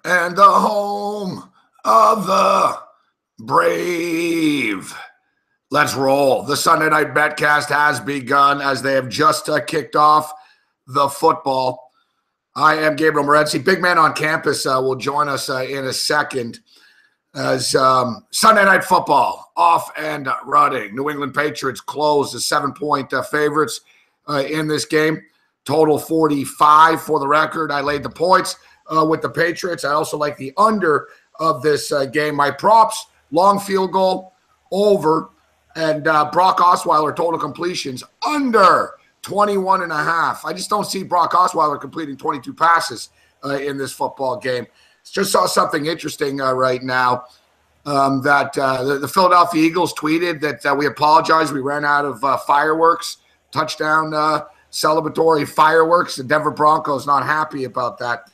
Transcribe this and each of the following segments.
and the home of the brave. Let's roll. The Sunday Night Betcast has begun as they have just kicked off the football. I am Gabriel Morency. Big man on campus will join us in a second as Sunday Night Football off and running. New England Patriots close the 7-point favorites in this game. Total 45 for the record. I laid the points with the Patriots. I also like the under of this game. My props, long field goal, over, and Brock Osweiler total completions under 21.5. I just don't see Brock Osweiler completing 22 passes in this football game. Just saw something interesting right now that the Philadelphia Eagles tweeted that we apologize. We ran out of fireworks, touchdown celebratory fireworks. The Denver Broncos not happy about that.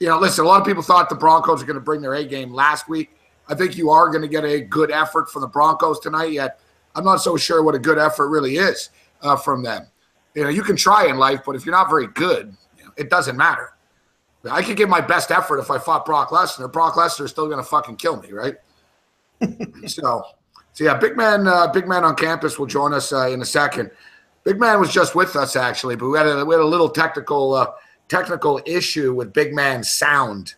You know, listen, a lot of people thought the Broncos were going to bring their A game last week. I think you are going to get a good effort from the Broncos tonight, yet I'm not so sure what a good effort really is from them. You know, you can try in life, but if you're not very good, it doesn't matter. I could give my best effort if I fought Brock Lesnar. Brock Lesnar is still going to fucking kill me, right? So yeah, big man on campus will join us in a second. Big man was just with us actually, but we had a little technical issue with Big Man's sound.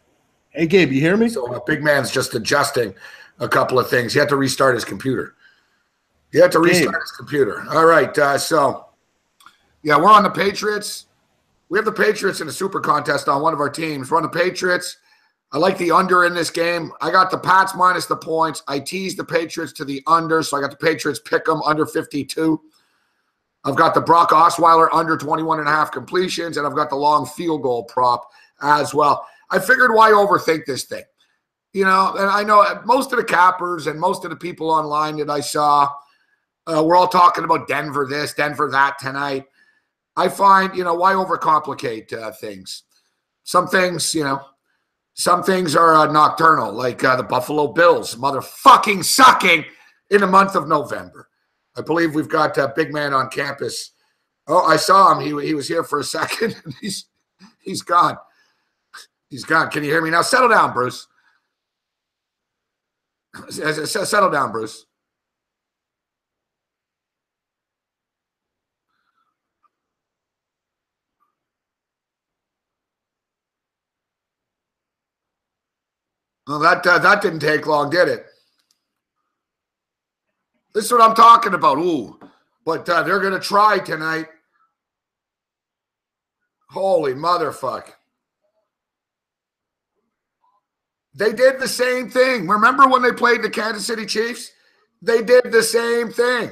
Hey Gabe, you hear me? So Big Man's just adjusting a couple of things. He had to restart his computer. All right, so yeah, we're on the Patriots. We have the Patriots in a super contest on one of our teams. We're on the Patriots. I like the under in this game. I got the Pats minus the points. I teased the Patriots to the under, so I got the Patriots pick them under 52. I've got the Brock Osweiler under 21.5 completions, and I've got the long field goal prop as well. I figured why overthink this thing? You know, and I know most of the cappers and most of the people online that I saw, we're all talking about Denver this, Denver that tonight. I find, why overcomplicate things? Some things are nocturnal, like the Buffalo Bills, motherfucking sucking in the month of November. I believe we've got a big man on campus. Oh, I saw him. He was here for a second. He's gone. He's gone. Can you hear me now? Settle down, Bruce. Settle down, Bruce. Well, that didn't take long, did it? This is what I'm talking about. Ooh, but they're going to try tonight. Holy motherfuck. They did the same thing. Remember when they played the Kansas City Chiefs? They did the same thing.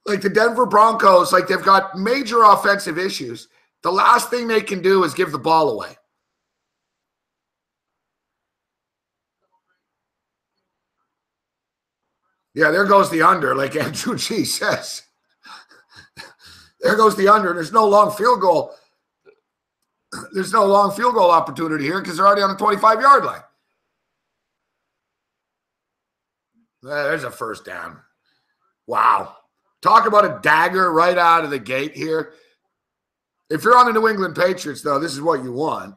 Like the Denver Broncos, like they've got major offensive issues. The last thing they can do is give the ball away. Yeah, there goes the under, like Andrew G says. There goes the under. There's no long field goal. There's no long field goal opportunity here because they're already on the 25-yard line. There's a first down. Wow. Talk about a dagger right out of the gate here. If you're on the New England Patriots, though, this is what you want.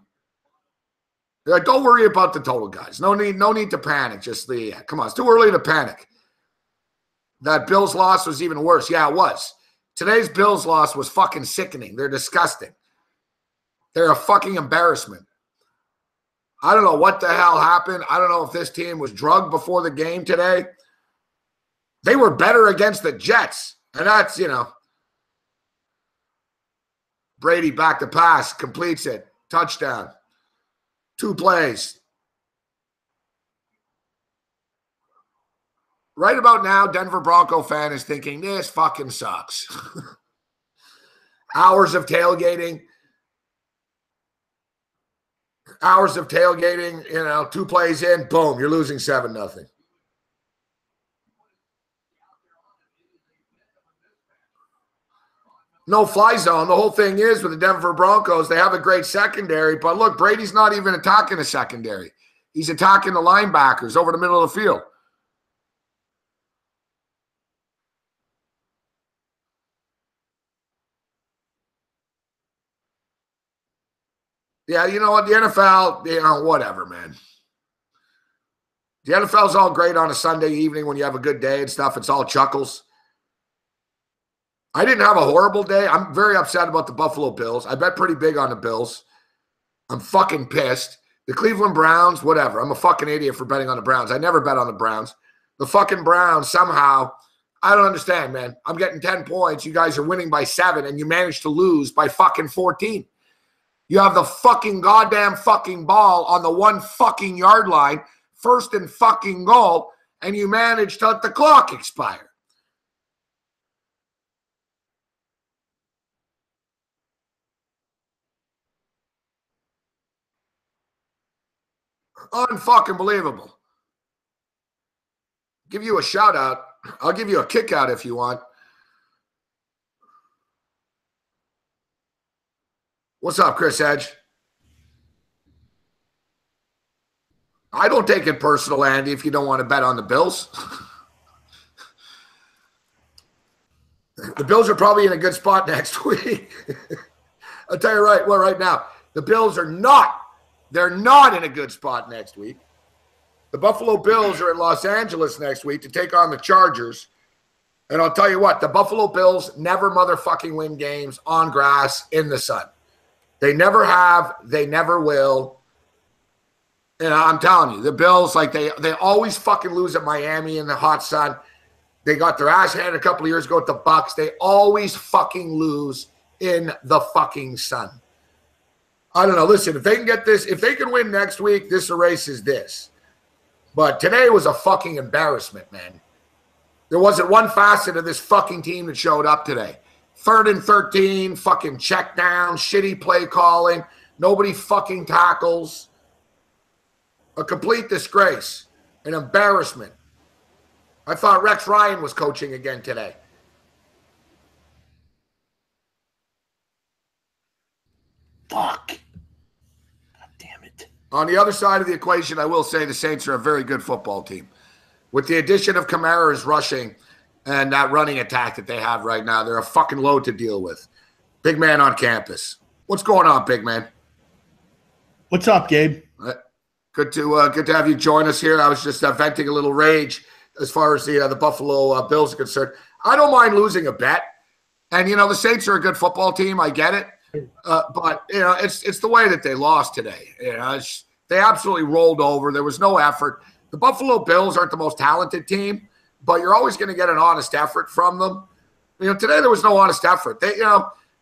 Don't worry about the total, guys. No need to panic. Just come on, it's too early to panic. That Bills loss was even worse. Yeah, it was. Today's Bills loss was fucking sickening. They're disgusting. They're a fucking embarrassment. I don't know what the hell happened. I don't know if this team was drugged before the game today. They were better against the Jets. And that's, Brady back to pass, completes it. Touchdown. 2 plays. Right about now, Denver Bronco fan is thinking, this fucking sucks. Hours of tailgating. 2 plays in, boom, you're losing 7-0. No fly zone. The whole thing is with the Denver Broncos, they have a great secondary, but look, Brady's not even attacking the secondary. He's attacking the linebackers over the middle of the field. Yeah, you know what? The NFL, whatever, man. The NFL's all great on a Sunday evening when you have a good day and stuff. It's all chuckles. I didn't have a horrible day. I'm very upset about the Buffalo Bills. I bet pretty big on the Bills. I'm fucking pissed. The Cleveland Browns, whatever. I'm a fucking idiot for betting on the Browns. I never bet on the Browns. The fucking Browns, somehow, I don't understand, man. I'm getting 10 points. You guys are winning by 7, and you managed to lose by fucking 14. You have the fucking goddamn fucking ball on the 1 fucking yard line, first and fucking goal, and you managed to let the clock expire. Unfucking believable. Give you a shout out. I'll give you a kick out if you want. What's up, Chris Edge? I don't take it personal, Andy, if you don't want to bet on the Bills. The Bills are probably in a good spot next week. I'll tell you right now, the Bills are not. They're not in a good spot next week. The Buffalo Bills are in Los Angeles next week to take on the Chargers. And I'll tell you what, the Buffalo Bills never motherfucking win games on grass in the sun. They never have. They never will. And I'm telling you, the Bills, like they always fucking lose at Miami in the hot sun. They got their ass handed a couple of years ago at the Bucks. They always fucking lose in the fucking sun. I don't know. Listen, if they can get this, if they can win next week, this erases this. But today was a fucking embarrassment, man. There wasn't one facet of this fucking team that showed up today. 3rd and 13, fucking check down, shitty play calling, nobody fucking tackles. A complete disgrace, an embarrassment. I thought Rex Ryan was coaching again today. Fuck. God damn it. On the other side of the equation, I will say the Saints are a very good football team. With the addition of Kamara's rushing and that running attack that they have right now, they're a fucking load to deal with. Big man on campus. What's going on, big man? What's up, Gabe? Good to have you join us here. I was just venting a little rage as far as the Buffalo Bills are concerned. I don't mind losing a bet. And, the Saints are a good football team. I get it. But, it's the way that they lost today. They absolutely rolled over. There was no effort. The Buffalo Bills aren't the most talented team, but you're always going to get an honest effort from them. Today there was no honest effort. They,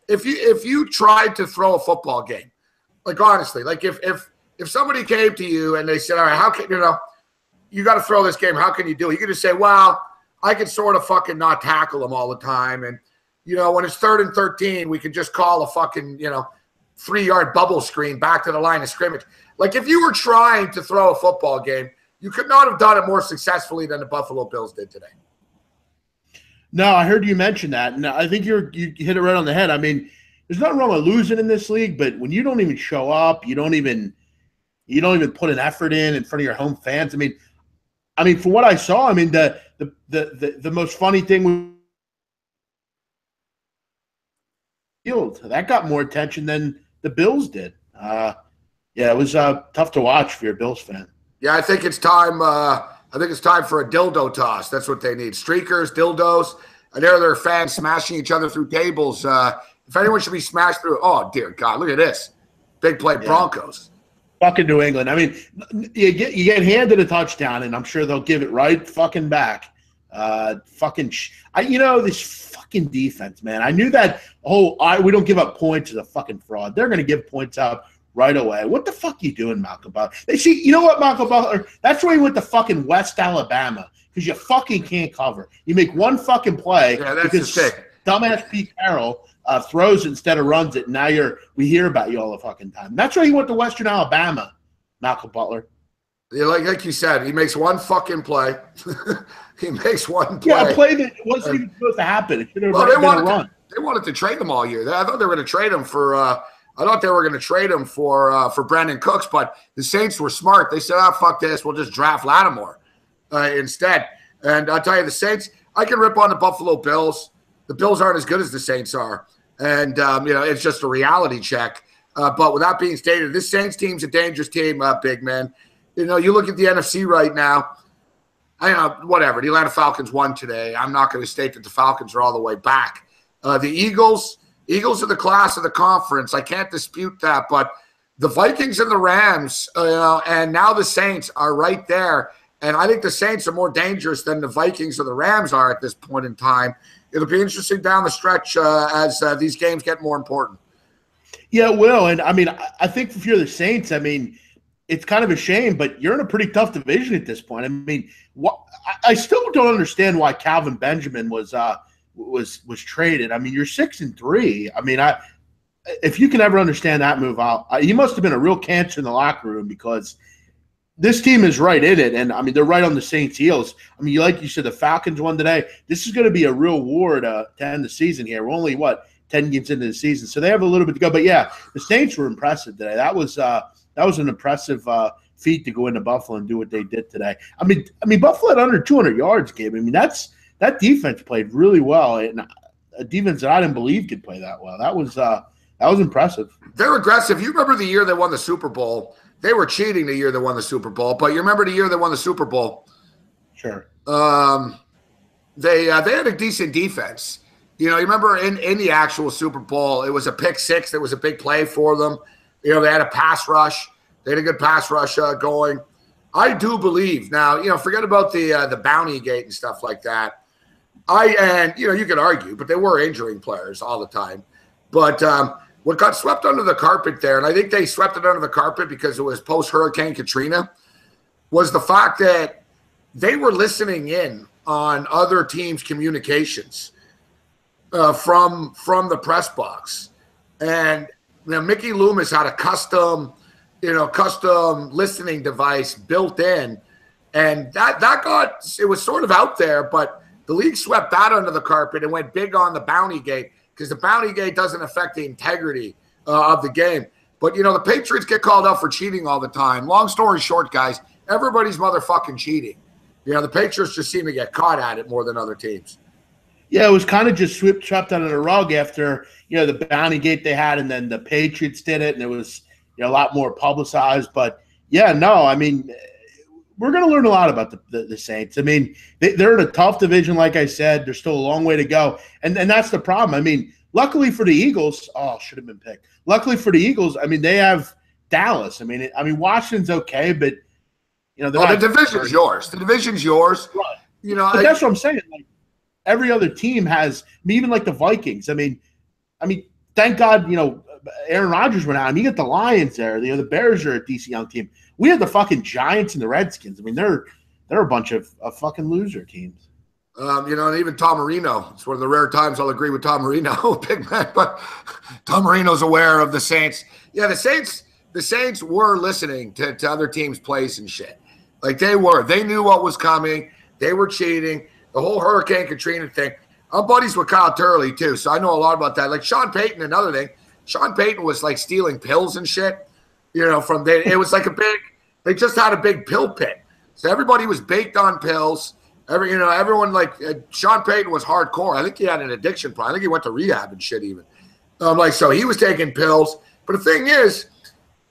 if you tried to throw a football game, like honestly, like if somebody came to you and they said, all right, how can, you got to throw this game. How can you do it? You can just say, well, I can sort of fucking not tackle them all the time. And, when it's 3rd and 13, we can just call a fucking, 3-yard bubble screen back to the line of scrimmage. Like if you were trying to throw a football game, you could not have done it more successfully than the Buffalo Bills did today. No, I heard you mention that, and I think you hit it right on the head. I mean, there's nothing wrong with losing in this league, but when you don't even show up, you don't even put an effort in front of your home fans. I mean, from what I saw, the most funny thing was that got more attention than the Bills did. It was tough to watch for your Bills fan. Yeah, I think it's time. I think it's time for a dildo toss. That's what they need. Streakers, dildos. And there are their fans smashing each other through tables. If anyone should be smashed through, oh dear God, look at this. Big play Broncos. Fucking New England. I mean, you get handed a touchdown, and I'm sure they'll give it right fucking back. This fucking defense, man. I knew that we don't give up points is a fucking fraud. They're going to give points up right away. What the fuck are you doing, Malcolm Butler? You know what, Malcolm Butler? That's why you went to fucking West Alabama, because you fucking can't cover. You make one fucking play because dumbass Pete Carroll throws it instead of runs it. And now we hear about you all the fucking time. That's why he went to Western Alabama, Malcolm Butler. Yeah, like you said, he makes one fucking play. He makes one play. Yeah, a play that wasn't even supposed to happen. It should have been a run. They wanted to trade him all year. I thought they were going to trade him for Brandon Cooks, but the Saints were smart. They said, fuck this. We'll just draft Lattimore instead. And I'll tell you, the Saints, I can rip on the Buffalo Bills. The Bills aren't as good as the Saints are. And, it's just a reality check. But with that being stated, this Saints team's a dangerous team, big man. You know, you look at the NFC right now. I know, whatever. The Atlanta Falcons won today. I'm not going to state that the Falcons are all the way back. The Eagles are the class of the conference. I can't dispute that. But the Vikings and the Rams, and now the Saints are right there. And I think the Saints are more dangerous than the Vikings or the Rams are at this point in time. It'll be interesting down the stretch as these games get more important. Yeah, it will. And, I mean, I think if you're the Saints, I mean, it's kind of a shame, but you're in a pretty tough division at this point. I mean, I still don't understand why Calvin Benjamin was traded. I mean, you're 6-3. I mean, if you can ever understand that move, he must have been a real cancer in the locker room because this team is right in it, and I mean they're right on the Saints' heels. I mean, like you said, the Falcons won today. This is going to be a real war to end the season here. We're only 10 games into the season, so they have a little bit to go. But yeah, the Saints were impressive today. That was an impressive feat to go into Buffalo and do what they did today. I mean, Buffalo had under 200 yards, Gabe. I mean, that defense played really well, and a defense that I didn't believe could play that well. That was impressive. They're aggressive. You remember the year they won the Super Bowl? They were cheating the year they won the Super Bowl, but you remember the year they won the Super Bowl? Sure. They had a decent defense. You know, you remember in the actual Super Bowl, it was a pick six. That was a big play for them. You know, they had a pass rush. They had a good pass rush going. I do believe now. You know, forget about the bounty gate and stuff like that. You could argue, but they were injuring players all the time. But what got swept under the carpet there, and I think they swept it under the carpet because it was post-Hurricane Katrina, was the fact that they were listening in on other teams' communications from the press box. And Mickey Loomis had a custom listening device built in, and it was sort of out there, but the league swept that under the carpet and went big on the bounty gate. Because the bounty gate doesn't affect the integrity of the game. But, the Patriots get called out for cheating all the time. Long story short, guys, everybody's motherfucking cheating. The Patriots just seem to get caught at it more than other teams. Yeah, it was kind of just swept under the rug after, the bounty gate they had, and then the Patriots did it, and it was a lot more publicized. But, yeah, no, I mean, we're going to learn a lot about the Saints. I mean, they're in a tough division, like I said. There's still a long way to go. And that's the problem. I mean, luckily for the Eagles – should have been picked. Luckily for the Eagles, I mean, they have Dallas. I mean, Washington's okay, but, the division's yours. The division's yours. Right. But that's what I'm saying. Like, every other team has – even like the Vikings. I mean, thank God, Aaron Rodgers went out. I mean, you get the Lions there. The Bears are a decent young team. We have the fucking Giants and the Redskins. I mean, they're a bunch of fucking loser teams. And even Tom Marino. It's one of the rare times I'll agree with Tom Marino, big man. But Tom Marino's aware of the Saints. Yeah, the Saints were listening to other teams' plays and shit. Like they were. They knew what was coming. They were cheating. The whole Hurricane Katrina thing. I'm buddies with Kyle Turley too, so I know a lot about that. Like Sean Payton, another thing. Sean Payton was like stealing pills and shit. It was like they just had a big pill pit. So everybody was baked on pills. Everyone Sean Payton was hardcore. I think he had an addiction problem. I think he went to rehab and shit even. So he was taking pills. But the thing is,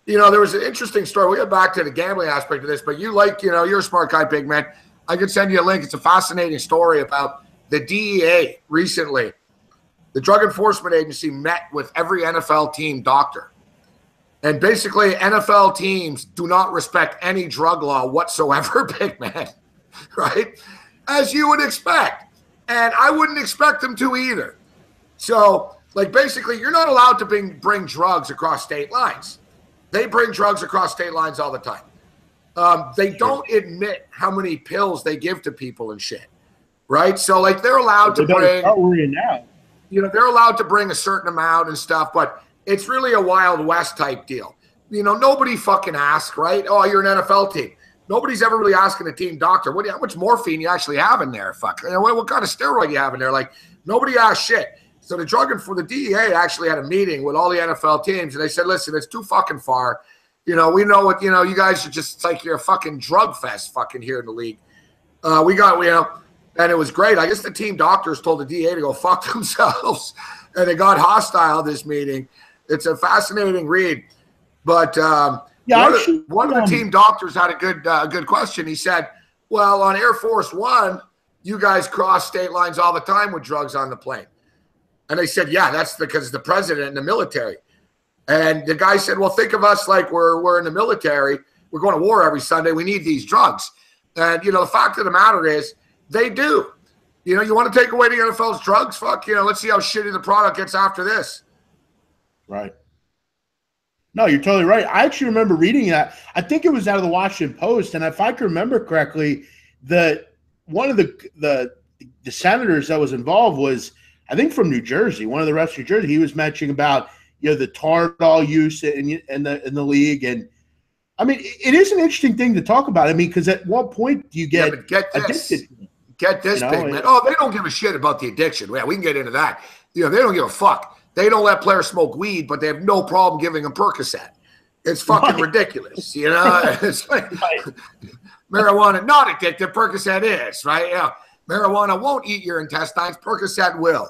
there was an interesting story. We'll get back to the gambling aspect of this, but you're a smart guy, big man. I could send you a link. It's a fascinating story about the DEA recently. The Drug Enforcement Agency met with every NFL team doctor. And basically, NFL teams do not respect any drug law whatsoever, big man, right? As you would expect. And I wouldn't expect them to either. So, basically, you're not allowed to bring drugs across state lines. They bring drugs across state lines all the time. They don't admit how many pills they give to people and shit, right? So, they're allowed to bring – they're allowed to bring a certain amount and stuff, but – it's really a Wild West type deal. Nobody fucking asks, right? Oh, you're an NFL team. Nobody's ever really asking a team doctor, how much morphine you actually have in there? Fuck. What kind of steroid you have in there? Nobody asked shit. So the DEA actually had a meeting with all the NFL teams, and they said, listen, it's too fucking far. We know what, you guys are just, you're a fucking drug fest fucking here in the league. And it was great. I guess the team doctors told the DEA to go fuck themselves, and it got hostile, this meeting. It's a fascinating read. But one of the team doctors had a good question. He said, well, on Air Force One, you guys cross state lines all the time with drugs on the plane. And they said, yeah, that's because the president and the military. And the guy said, well, think of us like we're in the military. We're going to war every Sunday. We need these drugs. And, the fact of the matter is they do. You want to take away the NFL's drugs? Fuck, let's see how shitty the product gets after this. Right. No, you're totally right. I actually remember reading that. I think it was out of the Washington Post. And if I can remember correctly, one of the senators that was involved was, I think, from New Jersey, one of the refs from New Jersey. He was mentioning about, the Toradol use in the league. And I mean, it is an interesting thing to talk about. I mean, because at what point do you get addicted? Get this, big man. Oh, they don't give a shit about the addiction. Yeah, we can get into that. They don't give a fuck. They don't let players smoke weed, but they have no problem giving them Percocet. It's fucking ridiculous, It's like marijuana not addictive. Percocet is, right? Marijuana won't eat your intestines. Percocet will.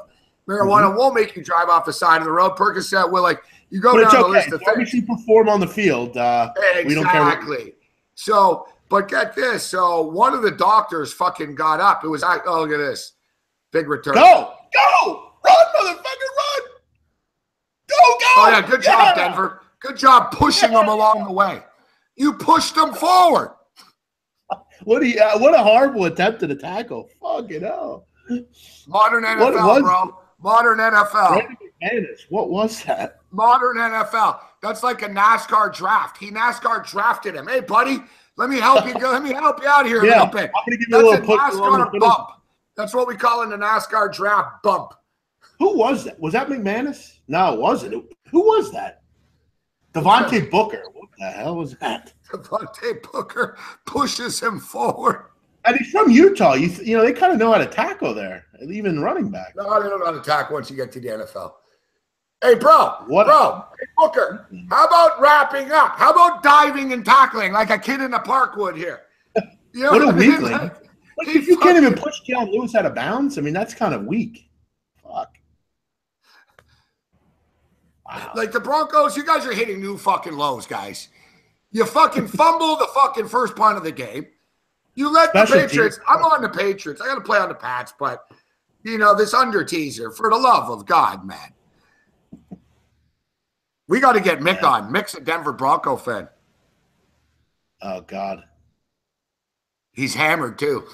Marijuana won't make you drive off the side of the road. Percocet will. Like, you go down the list of things. Obviously, perform on the field. Exactly. We don't care. So, but get this. So, one of the doctors fucking got up. It was, look at this. Big return. Go! Run, motherfucker, run! Go! Oh, yeah, good job, Denver. Good job pushing them along the way. You pushed them forward. What a horrible attempt at a tackle. Fucking hell. Modern NFL, bro. Modern NFL. What was that? Modern NFL. That's like a NASCAR draft. He NASCAR drafted him. Hey, buddy, let me help you. Let me help you out here a little bit. I'm gonna give you a little NASCAR bump. That's what we call in the NASCAR draft bump. Who was that? Was that McManus? No, it wasn't. Who was that? Devontae Booker. What the hell was that? Devontae Booker pushes him forward. And he's from Utah. They kind of know how to tackle there, even running back. No, they don't know how to tackle once you get to the NFL. Hey, bro. Hey, Booker, how about wrapping up? How about diving and tackling like a kid in the park would here? What a weakling. If you can't even push Keon Lewis out of bounds, I mean, that's kind of weak. Fuck. Wow. Like the Broncos, you guys are hitting new fucking lows, guys. You fucking fumble the fucking first punt of the game. You let the Patriots. I'm on the Patriots. I got to play on the Pats, but this under teaser, for the love of God, man. We got to get Mick on. Mick's a Denver Bronco fan. Oh God. He's hammered too.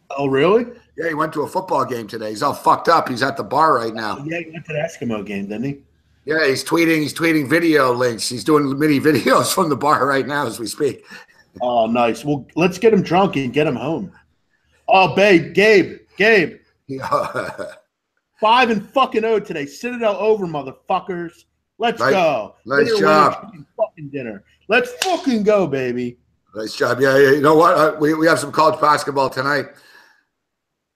Oh really? Yeah, he went to a football game today. He's all fucked up. He's at the bar right now. Yeah, he went to the Eskimo game, didn't he? Yeah, he's tweeting video links. He's doing mini videos from the bar right now as we speak. Oh, nice. Well, let's get him drunk and get him home. Oh, Gabe. Yeah. 5-0 today. Citadel over, motherfuckers. Let's go. Nice job. Fucking dinner. Let's fucking go, baby. Nice job. Yeah. You know what? We have some college basketball tonight.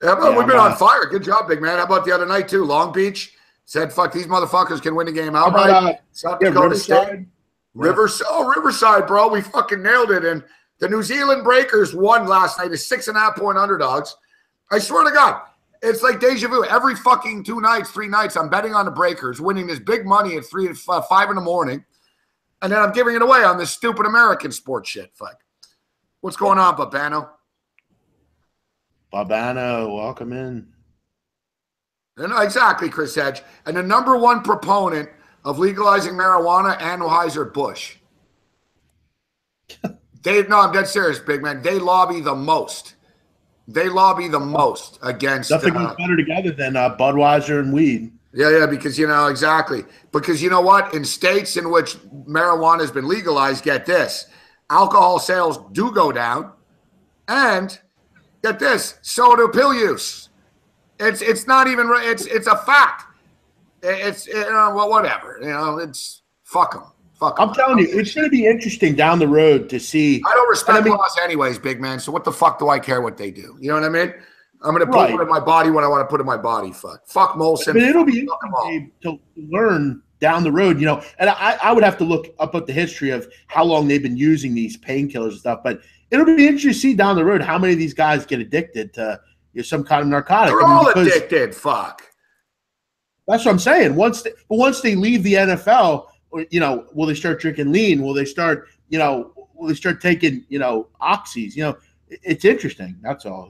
We've been on fire. Good job, big man. How about the other night, too? Long Beach said, fuck, these motherfuckers can win the game outright. South Dakota State. Riverside, bro. We fucking nailed it. And the New Zealand Breakers won last night as 6.5-point underdogs. I swear to God, it's like deja vu. Every fucking 3 nights, I'm betting on the Breakers, winning this big money at 5 in the morning. And then I'm giving it away on this stupid American sports shit. Fuck. What's going on, Babano? Welcome in. No, exactly, Chris Edge. And the number one proponent of legalizing marijuana, Anheuser-Busch. I'm dead serious, big man. They lobby the most. Against. Nothing goes better together than Budweiser and weed. Yeah, because, exactly. Because you know what? In states in which marijuana has been legalized, get this, alcohol sales do go down. And get this, so do pill use. It's not even, it's a fact. It's whatever. It's fuck them. I'm telling you, it's going to be interesting down the road to see. I don't respect laws anyways, big man. So what the fuck do I care what they do? You know what I mean? I'm going to put it in my body when I want to put in my body. Fuck Molson. But it'll be interesting to learn down the road, And I would have to look up at the history of how long they've been using these painkillers and stuff. But it'll be interesting to see down the road how many of these guys get addicted to some kind of narcotic. They're all addicted. Fuck. That's what I'm saying. Once they leave the NFL, will they start drinking lean? Will they start taking, oxys? It's interesting. That's all,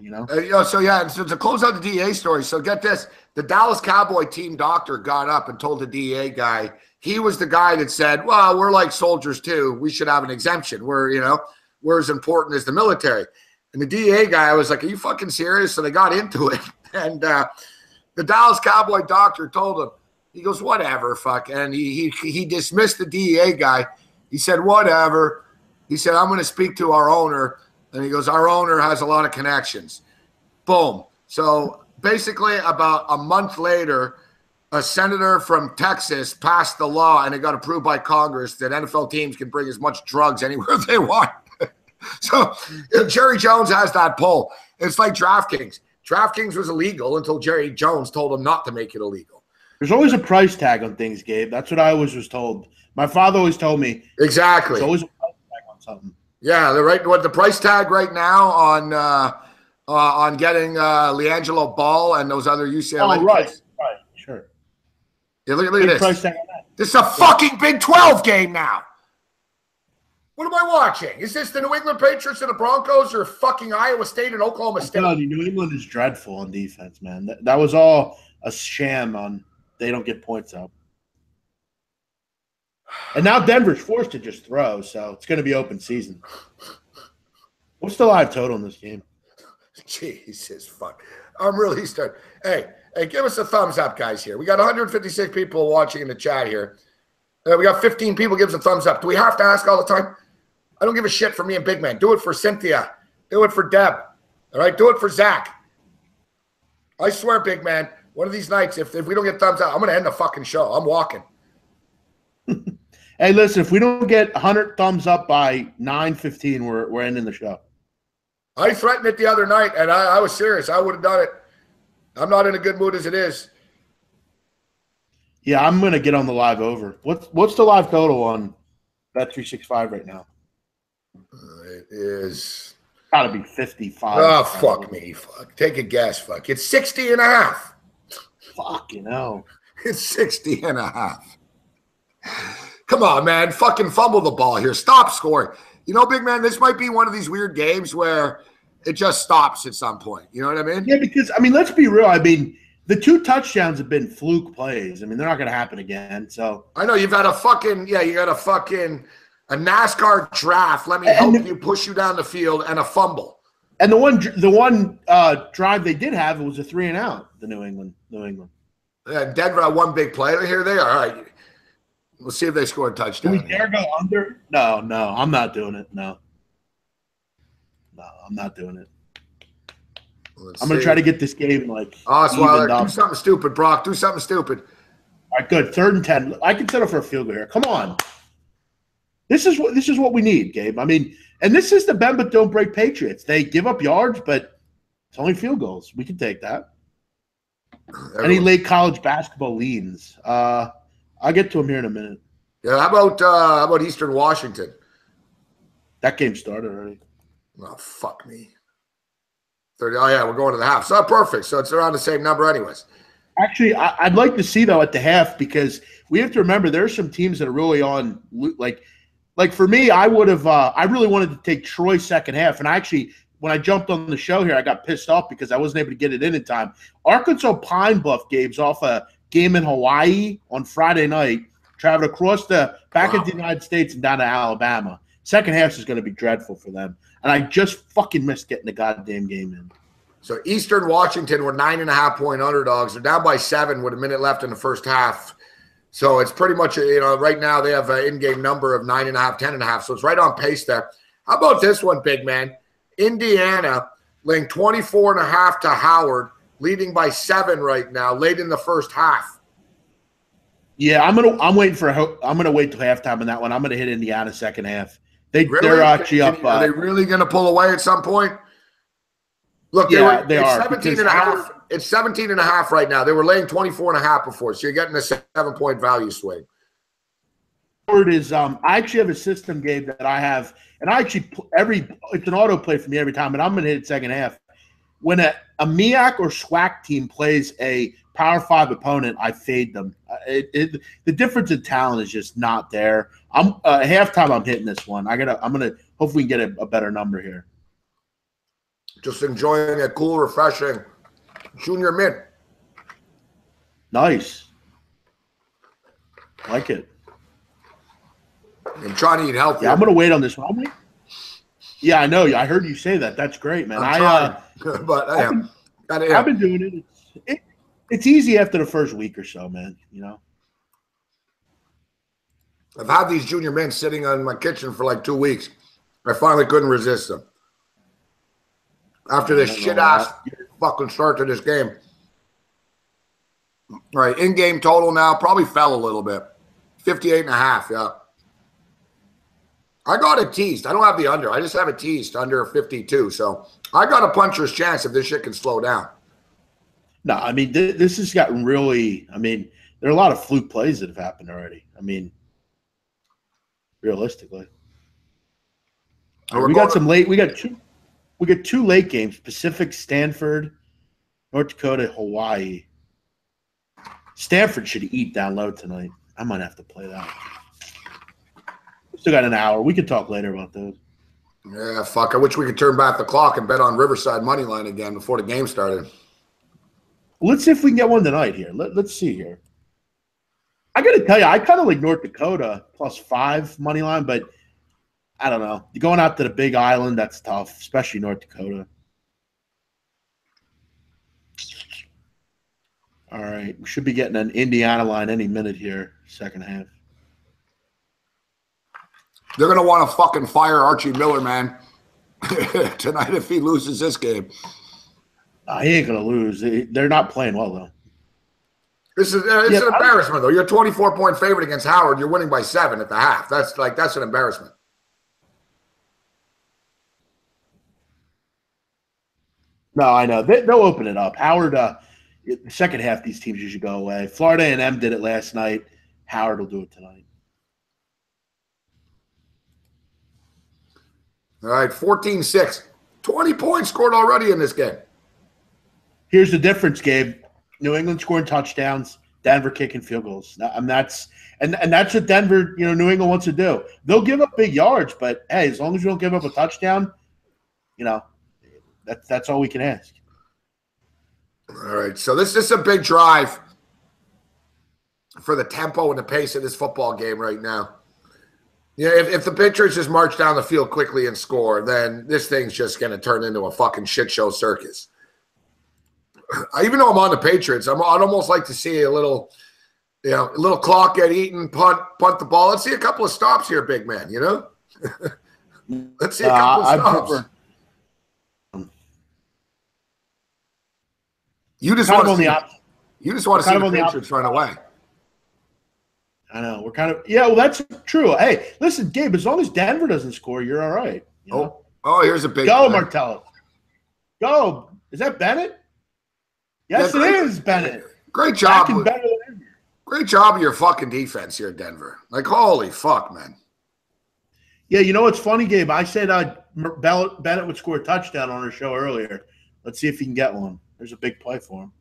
So to close out the DEA story, so get this. The Dallas Cowboy team doctor got up and told the DEA guy, he was the guy that said, well, we're like soldiers too. We should have an exemption. We're as important as the military. And the DEA guy was like, are you fucking serious? So they got into it. And the Dallas Cowboy doctor told him, he goes, whatever, fuck. And he dismissed the DEA guy. He said, whatever. He said, I'm going to speak to our owner. And he goes, our owner has a lot of connections. Boom. So basically about a month later, a senator from Texas passed the law, and it got approved by Congress, that NFL teams can bring as much drugs anywhere they want. So Jerry Jones has that pull. It's like DraftKings. DraftKings was illegal until Jerry Jones told him not to make it illegal. There's always a price tag on things, Gabe. That's what I always was told. My father always told me. Exactly. There's always a price tag on something. Yeah, they're right. What the price tag right now on getting LiAngelo Ball and those other UCLA? Oh, right, sure. Yeah, look at this. Price tag on that. This is a fucking Big 12 game now. What am I watching? Is this the New England Patriots and the Broncos, or fucking Iowa State and Oklahoma State? No, New England is dreadful on defense, man. That was all a sham on they don't get points up. And now Denver's forced to just throw, so it's going to be open season. What's the live total in this game? Jesus, fuck. I'm really starting. Hey, give us a thumbs up, guys, here. We got 156 people watching in the chat here. We got 15 people give us a thumbs up. Do we have to ask all the time? I don't give a shit for me and Big Man. Do it for Cynthia. Do it for Deb. All right? Do it for Zach. I swear, Big Man, one of these nights, if we don't get thumbs up, I'm going to end the fucking show. I'm walking. Hey, listen, if we don't get 100 thumbs up by 9:15, we're ending the show. I threatened it the other night, and I was serious. I would have done it. I'm not in a good mood as it is. Yeah, I'm going to get on the live over. What's the live total on Bet365 right now? It is. Got to be 55. Oh, fuck me. Fuck. Take a guess. Fuck. It's 60 and a half. Fucking hell. It's 60 and a half. Come on, man. Fucking fumble the ball here. Stop scoring. Big Man, this might be one of these weird games where it just stops at some point. You know what I mean? Yeah, because, let's be real. The 2 touchdowns have been fluke plays. They're not going to happen again. So I know you've had a NASCAR draft. Let me help you, push you down the field, and a fumble. And the one drive they did have, it was a 3-and-out. The New England. Yeah, Denver had one big play. Here they are. All right. We'll see if they score a touchdown. Do we dare go under? No, I'm not doing it. No, I'm not doing it. I'm going to try to get this game Osweiler, do something stupid, Brock. Do something stupid. All right, good. 3rd and 10. I can settle for a field goal here. Come on. This is what we need, Gabe. And this is the bend but don't break Patriots. They give up yards, but it's only field goals. We can take that. Any late college basketball leans? I'll get to him here in a minute. Yeah, how about Eastern Washington? That game started already. Oh, fuck me. 30. Oh, yeah, we're going to the half. So perfect. So it's around the same number anyways. Actually, I'd like to see, though, at the half, because we have to remember there are some teams that are really on like for me, I would have I really wanted to take Troy second half. And actually, when I jumped on the show here, I got pissed off because I wasn't able to get it in time. Arkansas Pine Bluff Gabe's off a game in Hawaii on Friday night, traveled across back into the United States and down to Alabama. Second half is going to be dreadful for them. And I just fucking missed getting the goddamn game in. So Eastern Washington were 9.5-point underdogs. They're down by 7 with a minute left in the first half. So it's pretty much, right now they have an in-game number of 9.5, 10.5. So it's right on pace there. How about this one, Big Man? Indiana laying 24.5 to Howard, leading by 7 right now, late in the first half. Yeah, I'm gonna wait till halftime on that one. I'm gonna hit Indiana second half. They're actually up. Are they really gonna pull away at some point? Look, they are. 17.5. It's 17.5 right now. They were laying 24.5 before, so you're getting a 7-point value swing. Is I actually have a system, Gabe, that I have, and I actually it's an autoplay for me every time, and I'm gonna hit it second half. When a MEAC or SWAC team plays a Power 5 opponent, I fade them. The difference in talent is just not there. I'm halftime. I'm hitting this one. I'm gonna hopefully get a better number here. Just enjoying a cool, refreshing junior mint. Nice. Like it. I'm trying to eat healthy. Yeah, I'm gonna wait on this one. Yeah, I know. I heard you say that. That's great, man. But I've been doing it. It's easy after the first week or so, man. You know. I've had these junior mints sitting in my kitchen for like 2 weeks. I finally couldn't resist them. After this shit-ass fucking start to this game. All right, in-game total now probably fell a little bit. 58.5, yeah. I got it teased. I don't have the under. I just have it teased under 52. So I got a puncher's chance if this shit can slow down. No, I mean, this has gotten really – I mean, there are a lot of fluke plays that have happened already. I mean, realistically. We got some late – we got two late games, Pacific, Stanford, North Dakota, Hawaii. Stanford should eat down low tonight. I might have to play that. Still got an hour. We can talk later about those. Yeah, fuck. I wish we could turn back the clock and bet on Riverside money line again before the game started. Let's see if we can get one tonight here. Let's see here. I got to tell you, I kind of like North Dakota +5 money line, but I don't know. Going out to the Big Island, that's tough, especially North Dakota. All right. We should be getting an Indiana line any minute here, second half. They're going to want to fucking fire Archie Miller, man, tonight if he loses this game. He ain't going to lose. They're not playing well, though. This is it's an embarrassment, though. You're a 24-point favorite against Howard. You're winning by 7 at the half. That's an embarrassment. No, I know. They'll open it up. Howard, the second half, these teams usually go away. Florida A&M did it last night. Howard will do it tonight. All right, 14-6. 20 points scored already in this game. Here's the difference, Gabe. New England scoring touchdowns, Denver kicking field goals. And that's what Denver, New England wants to do. They'll give up big yards, but hey, as long as you don't give up a touchdown, that's all we can ask. All right, so this is a big drive for the tempo and the pace of this football game right now. Yeah, if the Patriots just march down the field quickly and score, then this thing's just going to turn into a fucking shit show circus. Even though I'm on the Patriots, I'd almost like to see a little clock get eaten, punt the ball. Let's see a couple of stops here, big man. Let's see a couple of stops. You just want to see the Patriots run away. I know. We're kind of – yeah, well, that's true. Hey, listen, Gabe, as long as Denver doesn't score, you're all right. Oh, here's a big Go, Martellus. Go. Is that Bennett? Yes, it is Bennett. Great job. Great job of your fucking defense here, Denver. Like, holy fuck, man. Yeah, you know what's funny, Gabe? I said Bennett would score a touchdown on our show earlier. Let's see if he can get one. There's a big play for him.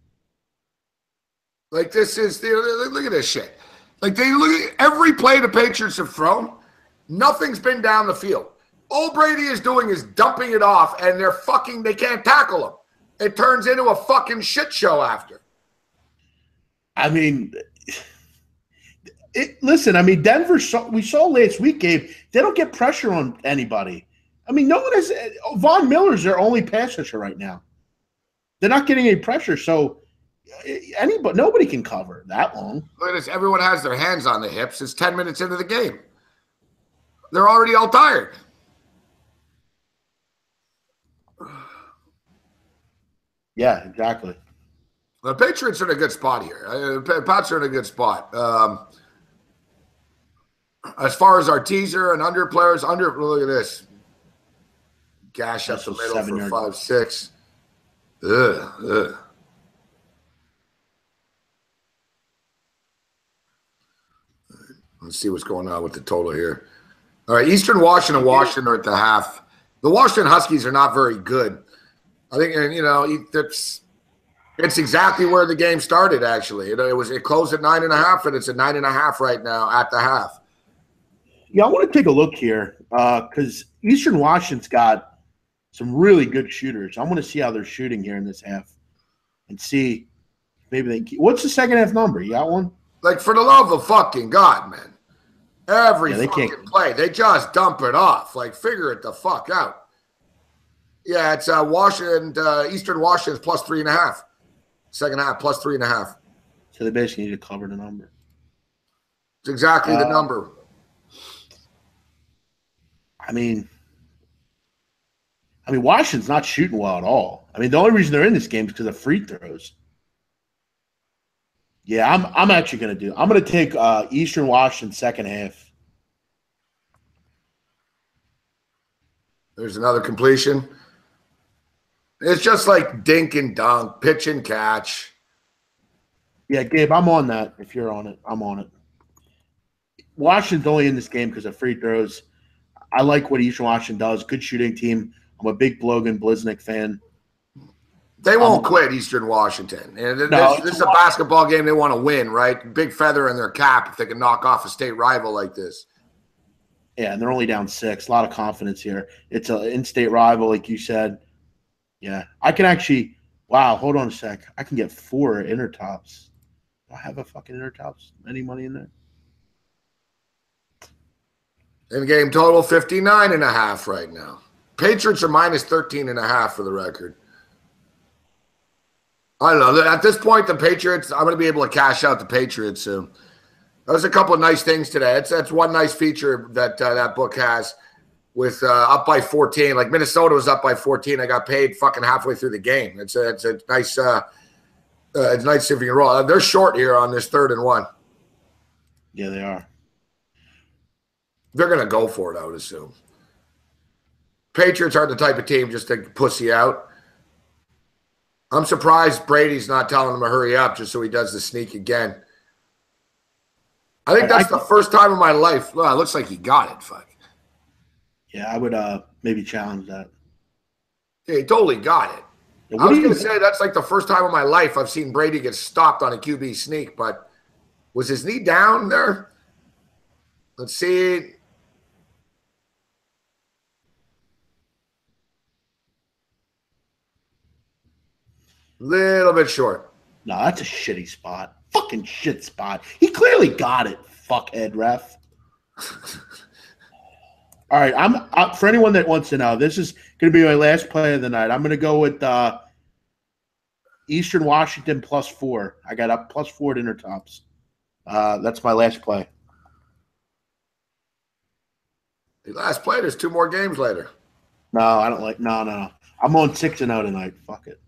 Like, this is – look at this shit. Like, they look at every play the Patriots have thrown, nothing's been down the field. All Brady is doing is dumping it off, and they can't tackle him. It turns into a fucking shit show after. I mean, Denver, we saw last week, Gabe, they don't get pressure on anybody. I mean, no one has – Von Miller's their only pass rusher right now. They're not getting any pressure, so – nobody can cover that long. Look at this. Everyone has their hands on the hips. It's 10 minutes into the game. They're already all tired. Yeah, exactly. The Patriots are in a good spot here. Pats are in a good spot. As far as our teaser and under players, look at this. Gash up the middle for 5-6. Ugh. Let's see what's going on with the total here. All right, Eastern Washington are at the half. The Washington Huskies are not very good. I think, It's exactly where the game started, actually. It closed at 9.5, and it's at 9.5 right now at the half. Yeah, I want to take a look here because Eastern Washington's got some really good shooters. I want to see how they're shooting here in this half and see maybe they – what's the second half number? You got one? Like, for the love of fucking God, man. Every fucking play, they just dump it off. Like, figure it the fuck out. Yeah, it's Washington, Eastern Washington's plus 3.5. Second half, plus 3.5. So they basically need to cover the number. It's exactly the number. I mean, Washington's not shooting well at all. I mean, the only reason they're in this game is because of free throws. Yeah, I'm actually going to do – I'm going to take Eastern Washington second half. There's another completion. It's just like dink and dunk, pitch and catch. Yeah, Gabe, I'm on that. If you're on it, I'm on it. Washington's only in this game because of free throws. I like what Eastern Washington does. Good shooting team. I'm a big Blogan Bliznik fan. They won't quit, Eastern Washington. And this is a basketball game they want to win, right? Big feather in their cap if they can knock off a state rival like this. Yeah, and they're only down 6. A lot of confidence here. It's an in-state rival, like you said. Yeah, I can actually – wow, hold on a sec. I can get 4 intertops. Do I have a fucking intertops? Any money in there? In game total, 59.5 right now. Patriots are minus 13.5 for the record. I don't know. At this point, the Patriots, I'm going to be able to cash out the Patriots soon. There's a couple of nice things today. That's one nice feature that that book has with up by 14. Like Minnesota was up by 14. I got paid fucking halfway through the game. It's a nice it's nice if you can roll. They're short here on this 3rd and 1. Yeah, they are. They're going to go for it, I would assume. Patriots aren't the type of team just to pussy out. I'm surprised Brady's not telling him to hurry up just so he does the sneak again. I think that's the first time in my life. Well, it looks like he got it. Fuck. Yeah, I would maybe challenge that. Yeah, he totally got it. Yeah, I was going to say that's like the first time in my life I've seen Brady get stopped on a QB sneak, but was his knee down there? Let's see. Little bit short. No, that's a shitty spot. Fucking shit spot. He clearly got it, fuckhead ref. All right, I'm for anyone that wants to know, this is going to be my last play of the night. I'm going to go with Eastern Washington plus 4. I got up plus 4 at intertops. That's my last play. The last play, there's 2 more games later. No, I don't like – no. I'm on 6-0 tonight. Fuck it.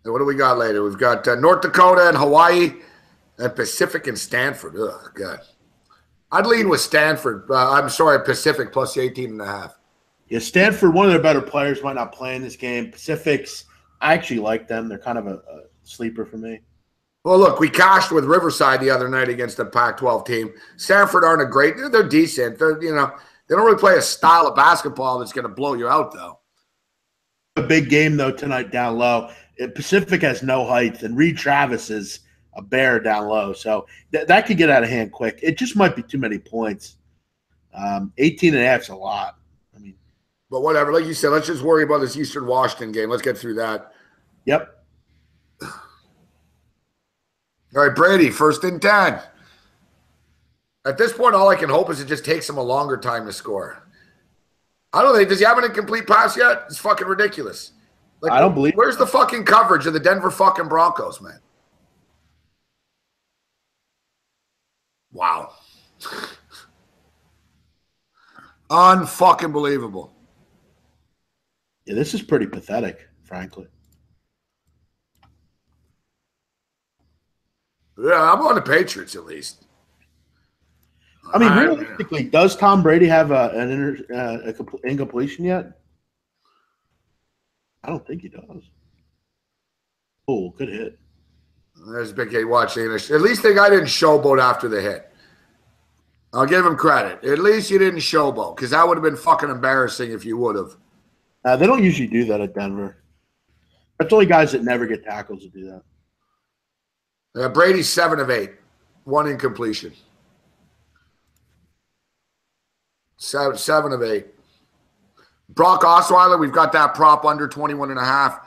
And what do we got later? We've got North Dakota and Hawaii and Pacific and Stanford. Ugh, God. I'd lean with Stanford. I'm sorry, Pacific plus 18.5. Yeah, Stanford, one of their better players, might not play in this game. Pacific's, I actually like them. They're kind of a sleeper for me. Well, look, we cashed with Riverside the other night against a Pac-12 team. Stanford aren't a great. They're decent. They don't really play a style of basketball that's going to blow you out, though. A big game, though, tonight down low. Pacific has no height, and Reed Travis is a bear down low. So that could get out of hand quick. It just might be too many points. 18.5 is a lot. I mean, but whatever. Like you said, let's just worry about this Eastern Washington game. Let's get through that. Yep. All right, Brady, 1st and 10. At this point, all I can hope is it just takes him a longer time to score. I don't think – does he have an incomplete pass yet? It's fucking ridiculous. Like, I don't believe – where's the fucking coverage of the Denver fucking Broncos, man? Wow. Unfucking believable. Yeah, this is pretty pathetic, frankly. Yeah, I'm on the Patriots at least. I mean, realistically, does Tom Brady have an incompletion yet? I don't think he does. Oh, good hit. There's Big K watching. At least the guy didn't showboat after the hit. I'll give him credit. At least you didn't showboat, because that would have been fucking embarrassing if you would have. They don't usually do that at Denver. That's only guys that never get tackles that do that. Brady's 7 of 8. 1 incompletion. 7 of 8. Brock Osweiler, we've got that prop under 21.5.